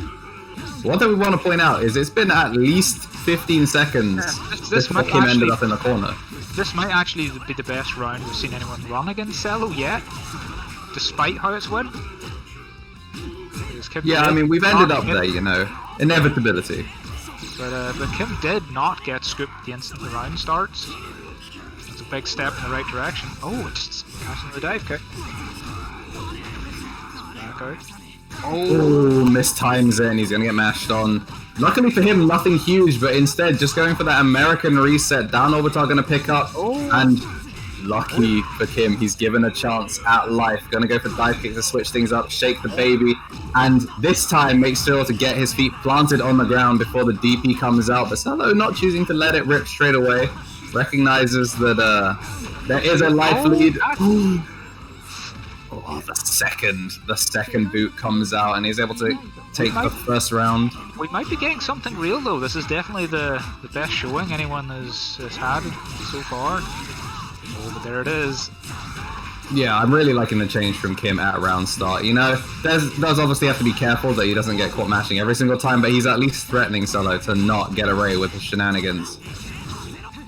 One thing we want to point out is it's been at least 15 seconds before Kim ended up in the corner. This might actually be the best round we've seen anyone run against Cello yet, despite how it's went. Yeah, I mean, we've ended up there, you know. Inevitability. But Kim did not get scooped the instant the round starts. It's a big step in the right direction. Oh, it's catching the dive kick. Back out. Oh, mistimes it and he's going to get mashed on. Luckily for him, nothing huge, but instead just going for that American reset. Down Orbital going to pick up, and lucky for Kim, he's given a chance at life. Going to go for dive kick to switch things up, shake the baby, and this time makes sure to get his feet planted on the ground before the DP comes out. But Cello not choosing to let it rip straight away, recognizes that there is a life lead. Oh, the second boot comes out and he's able to take the first round. We might be getting something real though. This is definitely the best showing anyone has had so far. Oh, but there it is. Yeah, I'm really liking the change from Kim at round start. You know, does obviously have to be careful that he doesn't get caught mashing every single time, but he's at least threatening Cello to not get away with the shenanigans.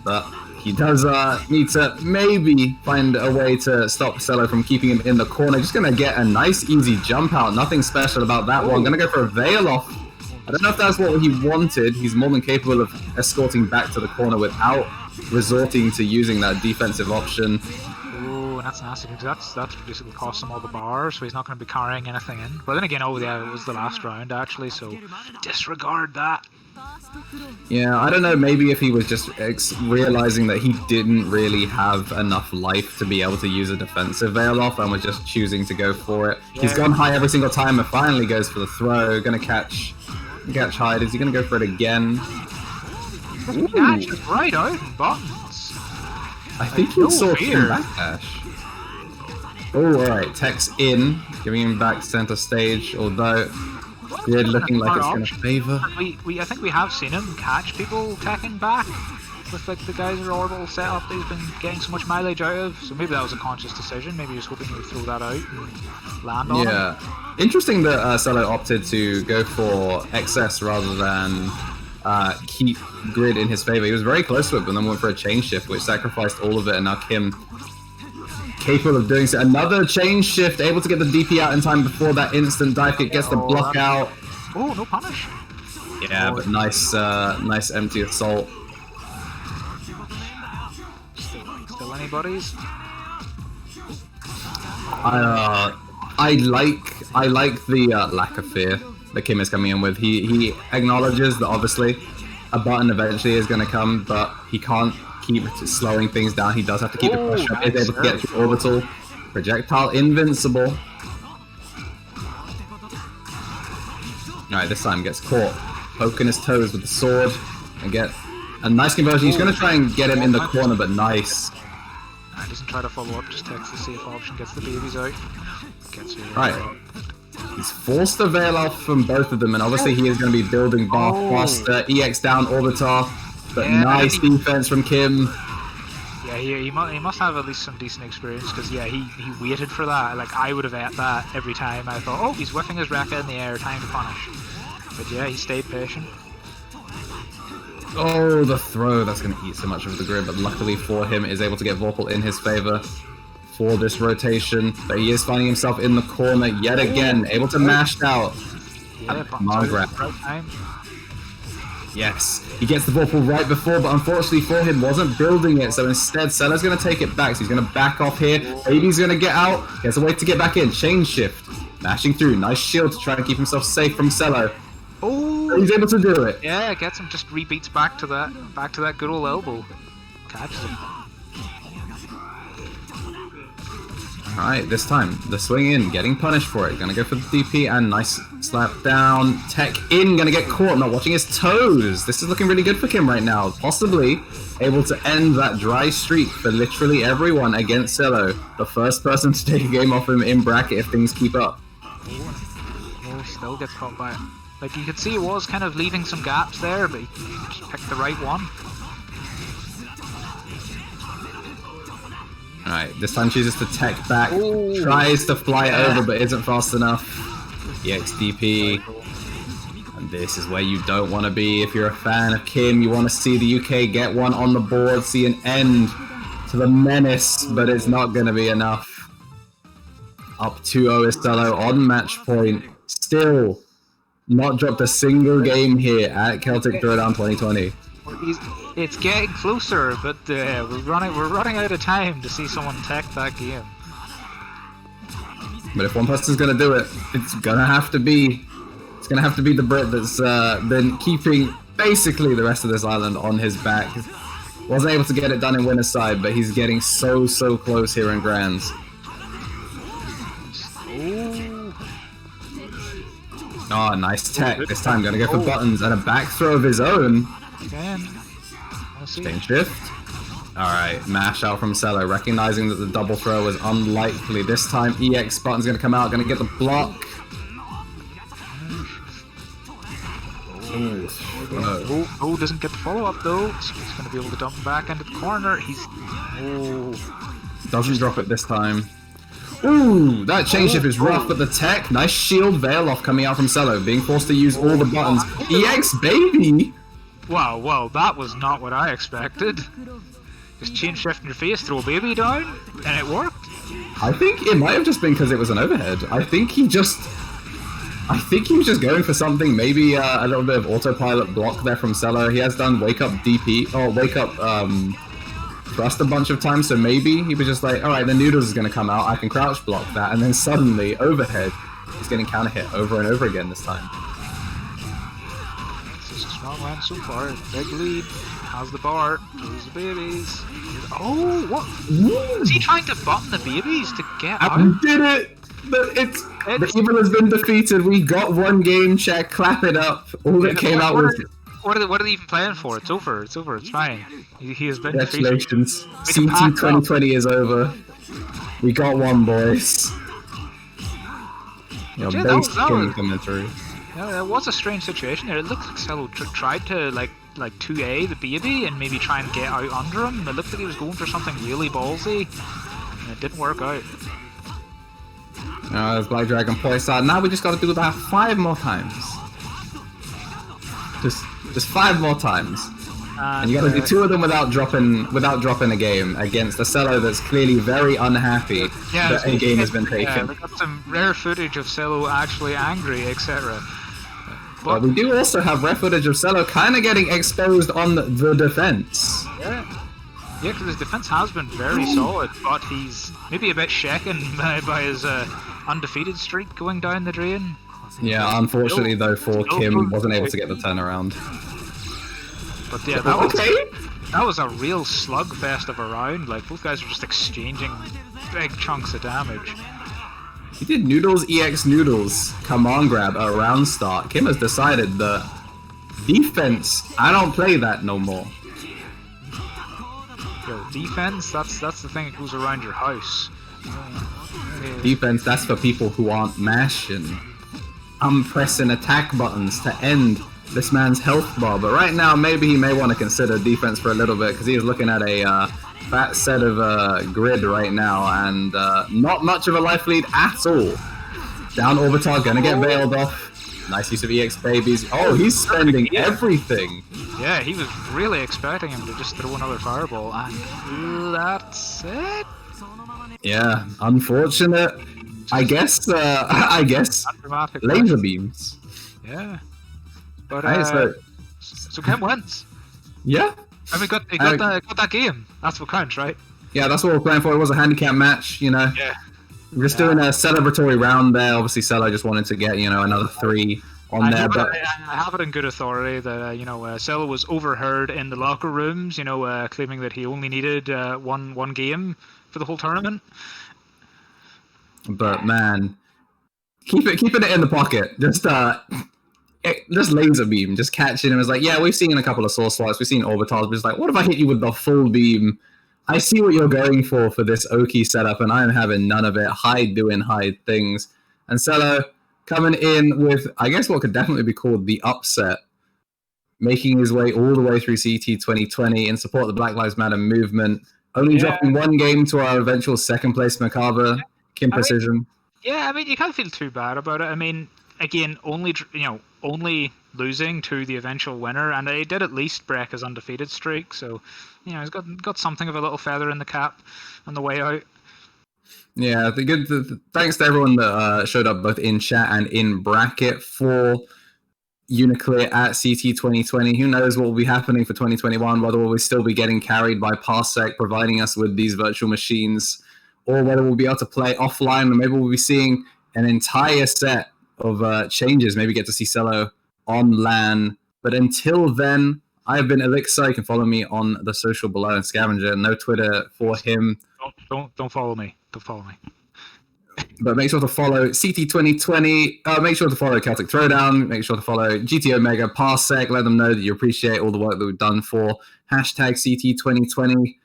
But he does need to maybe find a way to stop Cello from keeping him in the corner. Just going to get a nice, easy jump out. Nothing special about that one. Going to go for a veil off. I don't know if that's what he wanted. He's more than capable of escorting back to the corner without resorting to using that defensive option. Oh, and that's nasty because that's basically cost him all the bars, so he's not going to be carrying anything in. But then again, oh yeah, it was the last round actually, so disregard that. Yeah, I don't know, maybe if he was just realizing that he didn't really have enough life to be able to use a defensive veil off and was just choosing to go for it. Yeah. He's gone high every single time and finally goes for the throw, gonna catch Hyde. Is he gonna go for it again? Dash is right out in buttons. I think he saw him backdash. Oh, alright, Tech's in, giving him back center stage, although Grid looking like it's going to favour. I think we have seen him catch people taking back with like the Geyser orbital setup that he's been getting so much mileage out of. So maybe that was a conscious decision. Maybe he was hoping he would throw that out and land on him. Interesting that Cello opted to go for excess rather than keep Grid in his favour. He was very close to it, but then went for a chain shift, which sacrificed all of it, and now Kim capable of doing so. Another change shift, able to get the DP out in time before that instant dive kick gets the block out. Oh, no punish. Yeah, but nice empty assault. Still anybody's? I like the lack of fear that Kim is coming in with. He acknowledges that obviously a button eventually is going to come, but he can't keep slowing things down. He does have to keep the pressure up. He's able to get through orbital. Projectile invincible. Alright, this time gets caught. Poking his toes with the sword. And get a nice conversion. He's going to try and get him in the corner, but nice. He doesn't try to follow up, just takes the safe option, gets the babies out. Right. He's forced the veil off from both of them, and obviously he is going to be building bar faster. EX down Orbitar. But nice defense from Kim. Yeah, he must have at least some decent experience, because yeah, he waited for that. Like, I would have ate that every time. I thought, oh, he's whiffing his racket in the air, time to punish. But yeah, he stayed patient. Oh, the throw, that's going to eat so much of the grid, but luckily for him is able to get Vorpal in his favor for this rotation. But he is finding himself in the corner yet again, able to mash out. Yeah, Margaret. right time. Yes, he gets the ball pulled right before, but unfortunately for him, wasn't building it. So instead, Cello's going to take it back. So he's going to back off here. Baby's going to get out. He has a way to get back in. Chain shift. Mashing through. Nice shield to try and keep himself safe from Cello. Oh, He's able to do it. yeah, gets him, just rebeats back to that good old elbow. Catches him. Alright, this time, the swing in, getting punished for it. Gonna go for the DP and nice slap down. Tech in, gonna get caught, not watching his toes. This is looking really good for Kim right now. Possibly able to end that dry streak for literally everyone against Cello. The first person to take a game off him in bracket if things keep up. Oh, still gets caught by it. Like, you could see it was kind of leaving some gaps there, but he just picked the right one. Alright, this time chooses to tech back, Ooh. tries to fly it over but isn't fast enough. EXDP. And this is where you don't want to be if you're a fan of Kim. You want to see the UK get one on the board, see an end to the menace, but it's not going to be enough. Up 2-0 is Cello on match point. Still not dropped a single game here at Celtic Throwdown 2020. It's getting closer, but we're running out of time to see someone tech that game. But if one person's gonna do it, it's gonna have to be the Brit that's been keeping basically the rest of this island on his back. Wasn't able to get it done in winner's side, but he's getting so close here in Grands. Oh, nice tech. This time gonna go for buttons and a back throw of his own. Again. Chain shift. Alright, mash out from Cello, recognizing that the double throw was unlikely. This time EX button's gonna come out, gonna get the block. Oh, doesn't get the follow up though, so he's gonna be able to dump him back into the corner. Doesn't drop it this time. Ooh, that chain shift is rough, but the tech, nice shield veil off coming out from Cello, being forced to use all the buttons. EX baby! Wow, well, that was not what I expected. Just chain shift in your face, throw a baby down, and it worked. I think it might have just been because it was an overhead. I think he was just going for something, maybe a little bit of autopilot block there from Cello. He has done wake up DP, or wake up thrust a bunch of times, so maybe he was just like, alright, the noodles is going to come out, I can crouch block that, and then suddenly, overhead, he's getting counter hit over and over again this time. Strong line so far. Big lead. Has the bar. Throws the babies. Oh, what? Is he trying to button the babies to get out? We did it! The evil has been defeated. We got one game check. Clap it up. All that came out was... What are they even playing for? It's over. It's over. It's fine. He has been defeated. Congratulations. CT2020 is over. We got one, boys. You know, base Kim coming through. Yeah, it was a strange situation there. It looked like Cello tried to like 2A the baby and maybe try and get out under him. It looked like he was going for something really ballsy, and it didn't work out. There's Black Dragon points out. Now we just got to do that 5 more times. Just 5 more times. And you got to do 2 of them without dropping a game against a Cello that's clearly very unhappy that a game has been taken. Yeah, we got some rare footage of Cello actually angry, etc. But we do also have rare footage of Cello kind of getting exposed on the defense. Yeah, because his defense has been very solid, but he's maybe a bit shaken by his undefeated streak going down the drain. Yeah, unfortunately though for Kim, wasn't able to get the turnaround. But yeah, that was a real slugfest of a round. Like, both guys were just exchanging big chunks of damage. He did Noodles EX Noodles command grab around start. Kim has decided that defense, I don't play that no more. Yo, defense, that's the thing that goes around your house. Defense, that's for people who aren't mashing. I'm pressing attack buttons to end this man's health bar, but right now maybe he may want to consider defense for a little bit because he is looking at a fat set of grid right now and not much of a life lead at all. Down Orbitar, gonna get veiled off. Nice use of EX babies. Oh, he's spending everything. Yeah, he was really expecting him to just throw another fireball, and that's it. Yeah, unfortunate. I guess laser beams. Yeah. But So Kim wins. Yeah. And he got that game. That's what counts, right? Yeah, that's what we're playing for. It was a handicap match, you know. Yeah. We're just doing a celebratory round there. Obviously, Selo just wanted to get, another 3 on there. But I have it in good authority that Selo was overheard in the locker rooms, claiming that he only needed one game for the whole tournament. But man, keeping it in the pocket. Just laser beam, just catching him. It's like, yeah, we've seen a couple of source swipes, we've seen orbitals, but it's like, what if I hit you with the full beam? I see what you're going for this Oki setup, and I'm having none of it. Hyde doing Hyde things. And Selo coming in with, I guess, what could definitely be called the upset, making his way all the way through CT 2020 in support of the Black Lives Matter movement, only dropping 1 game to our eventual second place Macabre, Kim Precision. You can't feel too bad about it. I mean, again, only losing to the eventual winner, and he did at least break his undefeated streak. So, he's got something of a little feather in the cap on the way out. Yeah, thanks to everyone that showed up both in chat and in bracket for Uniclr at CT 2020. Who knows what will be happening for 2021? Whether we'll still be getting carried by Parsec, providing us with these virtual machines, or whether we'll be able to play offline, and maybe we'll be seeing an entire set of changes. Maybe get to see Selo on LAN. But until then, I have been Elixir. You can follow me on the social below, and Scavenger. No Twitter for him. Don't follow me. Don't follow me. But make sure to follow CT 2020. Make sure to follow Celtic Throwdown. Make sure to follow GT Omega, Parsec. Let them know that you appreciate all the work that we've done for hashtag CT 2020.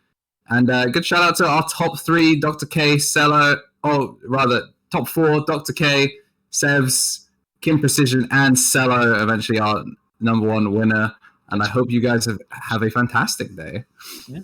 And good shout out to our top 3, Dr. K, Selo. Oh, rather, top 4, Dr. K, Sevs, Kim Precision, and Selo, eventually our number 1 winner. And I hope you guys have a fantastic day. Yeah.